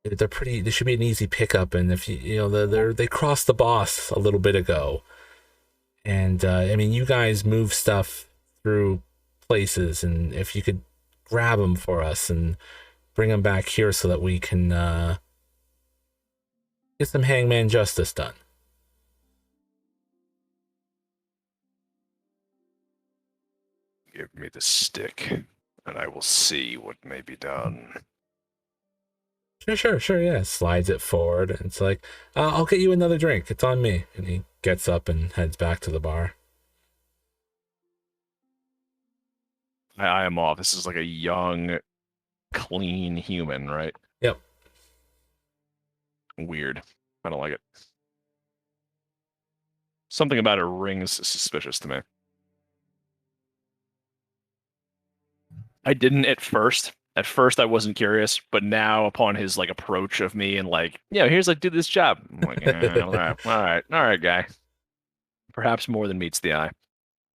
they should be an easy pickup. And if they crossed the boss a little bit ago, and I mean, you guys move stuff through places, and if you could grab them for us and bring them back here so that we can get some Hangman justice done. Give me the stick, and I will see what may be done. Sure, yeah. Slides it forward, and it's like, I'll get you another drink. It's on me. And he gets up and heads back to the bar. I am off. This is like a young, clean human, right? Yep. Weird. I don't like it. Something about it rings suspicious to me. I didn't at first. At first, I wasn't curious, but now upon his like approach of me and like, here's like do this job. I'm like, all right, guy. Perhaps more than meets the eye.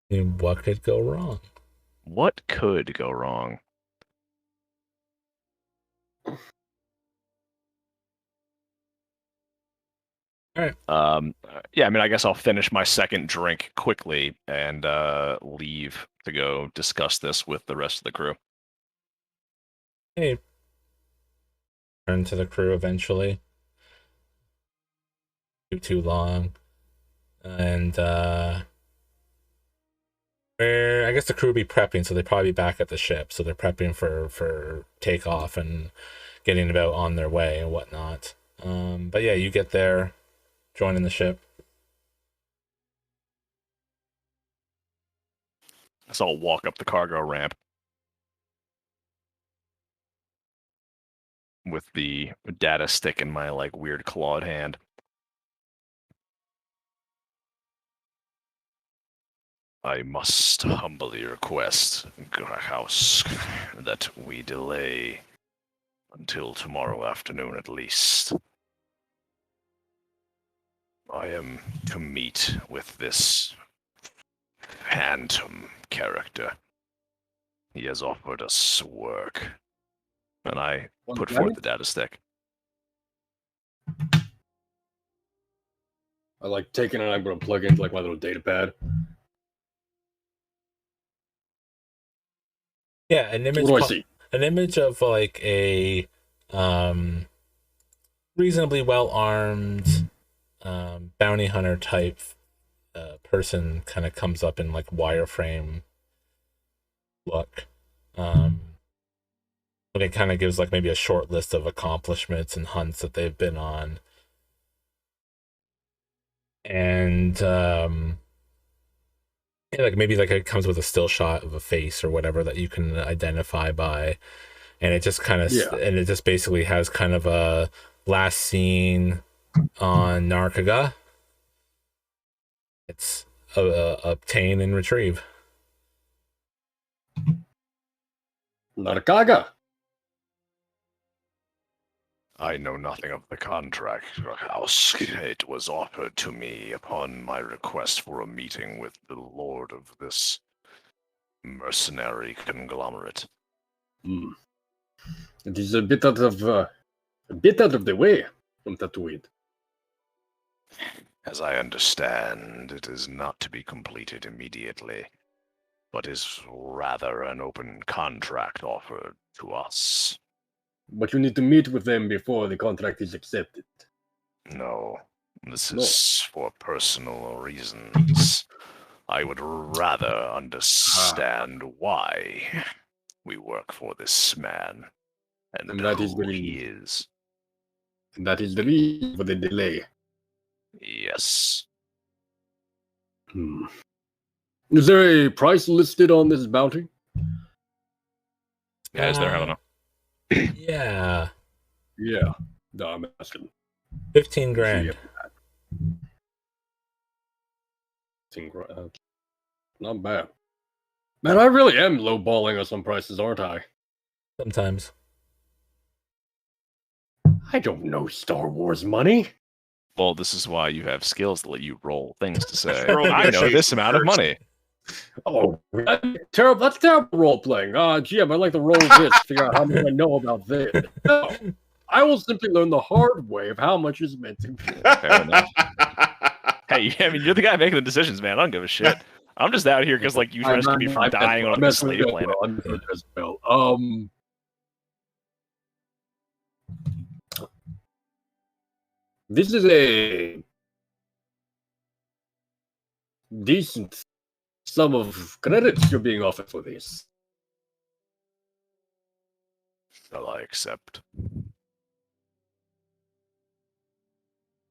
And what could go wrong? What could go wrong? All right. Yeah, I mean, I guess I'll finish my second drink quickly and leave to go discuss this with the rest of the crew. Hey. Turn to the crew eventually. Too long. And I guess the crew will be prepping, so they'll probably be back at the ship. So they're prepping for takeoff and getting about on their way and whatnot. But yeah, you get there, joining the ship. So I'll walk up the cargo ramp with the data stick in my like weird clawed hand. I must humbly request, House, that we delay until tomorrow afternoon at least. I am to meet with this phantom character. He has offered us work. And I put forth the data stick. I like taking it and I'm going to plug into like my little data pad. Yeah, an image. What do I see? An image of like a reasonably well armed bounty hunter type person kind of comes up in like wireframe look. And it kind of gives like maybe a short list of accomplishments and hunts that they've been on. And yeah, like maybe like it comes with a still shot of a face or whatever that you can identify by. And it just kind of and it just basically has kind of a last seen on Narcaga. It's obtain and retrieve. Narcaga. I know nothing of the contract, House. It was offered to me upon my request for a meeting with the lord of this mercenary conglomerate. It is a bit out of the way from Tatooine. As I understand, it is not to be completed immediately, but is rather an open contract offered to us. But you need to meet with them before the contract is accepted. No, this is for personal reasons. I would rather understand why we work for this man and that who is the he is. And that is the reason for the delay. Yes. Is there a price listed on this bounty? Yeah, is there? I don't know. Yeah. Yeah. No, I'm asking. 15 grand. 15 grand. Not bad. Man, I really am lowballing on some prices, aren't I? Sometimes. I don't know Star Wars money. Well, this is why you have skills that let you roll things to say, Roll I know this negotiation amount of first. money. Oh, that's terrible. That's terrible role playing. GM, I'd like to roll this, figure out how much I know about this. No, I will simply learn the hard way of how much is meant to be. Fair enough. Hey, I mean, you're the guy making the decisions, man. I don't give a shit. I'm just out here because, like, you rescued me from dying on a slave planet. This is a decent sum of credits you're being offered for this. Shall I accept?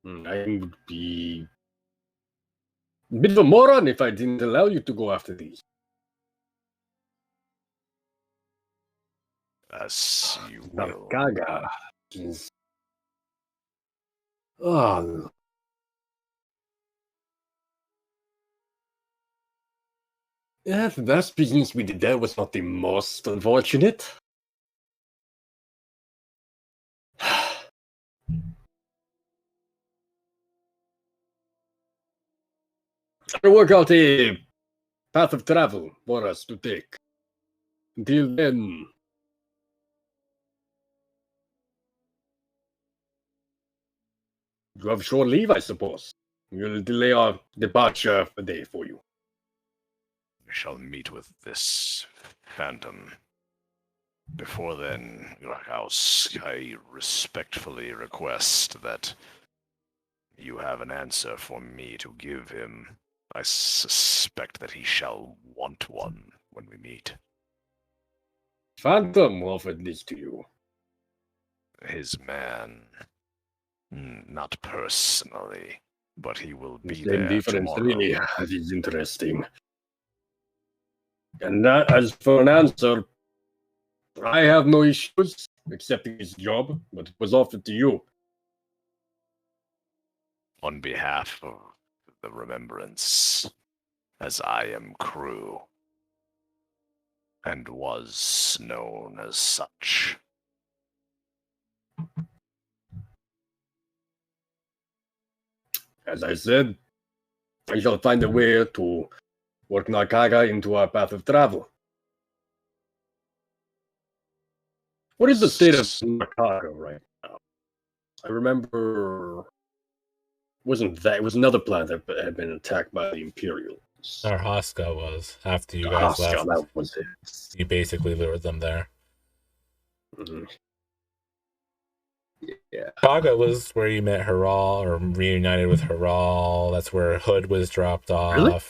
I would be a bit of a moron if I didn't allow you to go after these. As you will. Gaga. Oh. Yeah, the last business we did there was not the most unfortunate. Try to work out a path of travel for us to take. Until then, you have short leave, I suppose. We'll delay our departure a day for you. We shall meet with this phantom. Before then, your house, I respectfully request that you have an answer for me to give him. I suspect that he shall want one when we meet. Phantom offered this to you. His man. Not personally, but he will be Same there difference, tomorrow. really. That is interesting. And as for an answer, I have no issues accepting his job, but it was offered to you. On behalf of the Remembrance, as I am crew, and was known as such. As I said, I shall find a way to work Narcaga into our path of travel. What is the state of Narcaga right now? I remember it was another planet that had been attacked by the Imperial. Narhaska was after you The guys Haska, left. that was it. You basically lured them there. Mhm. Yeah. Kaga was where you met Haral or reunited with Haral. That's where Hood was dropped off. Really?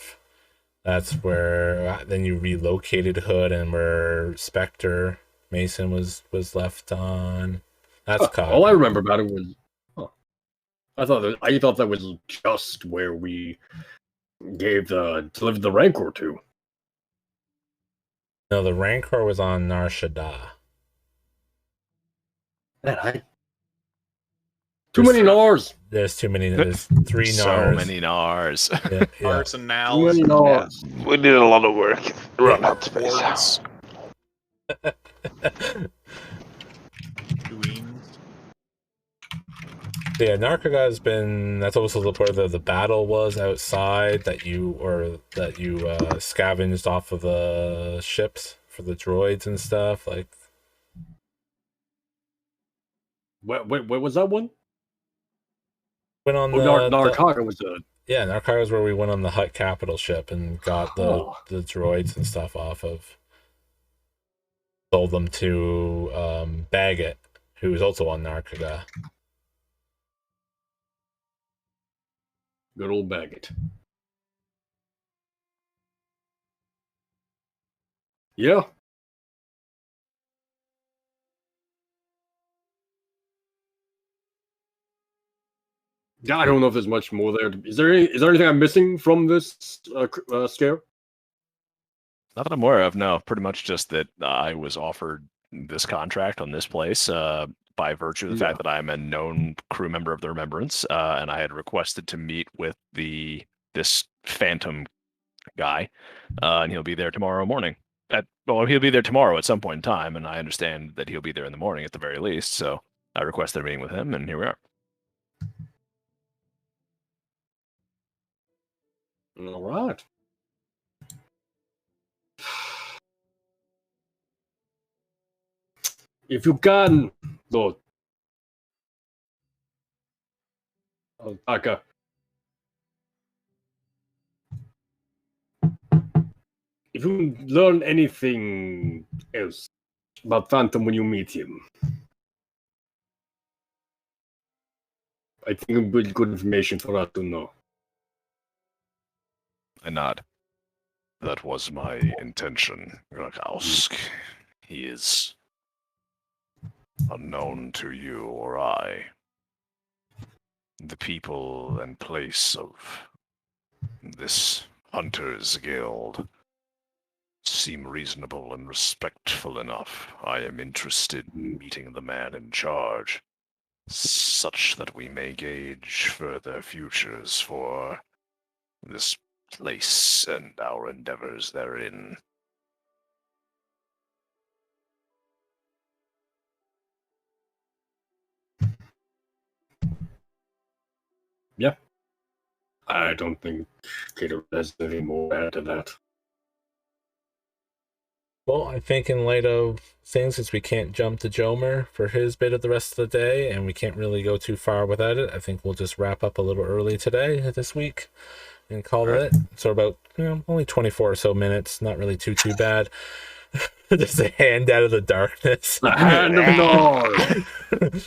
That's where then you relocated Hood and where Spectre Mason was left on. That's Kaga. All I remember about it was, I thought that was just where we delivered the Rancor to. No, the Rancor was on Nar Shaddaa. Man, too many Nars. There's too many. There's 3 Nars. So many Nars. Yeah, yeah. Arts and Too nows. many Nars. We did a lot of work. Run out of space. Yeah, Narcoga's been. That's also where the battle was outside that you scavenged off of the ships for the droids and stuff. Like, Where was that one? went on Narcaga was yeah, Narcoga was where we went on the Hutt capital ship and got the droids and stuff off of. Sold them to Baggett, who was also on Narcoga. good old Baggett. Yeah. Yeah, I don't know if there's much more there. Is there anything I'm missing from this scare? Not that I'm aware of, no. Pretty much just that I was offered this contract on this place by virtue of the fact that I'm a known crew member of the Remembrance, and I had requested to meet with this Phantom guy, and he'll be there tomorrow morning. He'll be there tomorrow at some point in time, and I understand that he'll be there in the morning at the very least, so I requested a meeting with him, and here we are. All right. If you can, though, Taka, if you learn anything else about Phantom when you meet him, I think it would be good information for us to know. I nod. That was my intention, Rakowsk. He is unknown to you or I. The people and place of this Hunters Guild seem reasonable and respectful enough. I am interested in meeting the man in charge, such that we may gauge further futures for this place and our endeavors therein. Yeah. I don't think Cater has any more to add to that. Well, I think in light of things, since we can't jump to Jomer for his bit of the rest of the day, and we can't really go too far without it, I think we'll just wrap up a little early this week, and call it. So about only 24 or so minutes, not really too bad. Just a hand out of the darkness. The hand of Nord!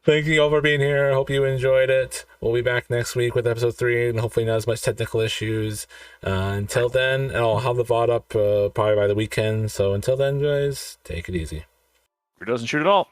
Thank you all for being here. I hope you enjoyed it. We'll be back next week with episode 3 and hopefully not as much technical issues. Until then, and I'll have the VOD up probably by the weekend. So until then, guys, take it easy. Who doesn't shoot at all?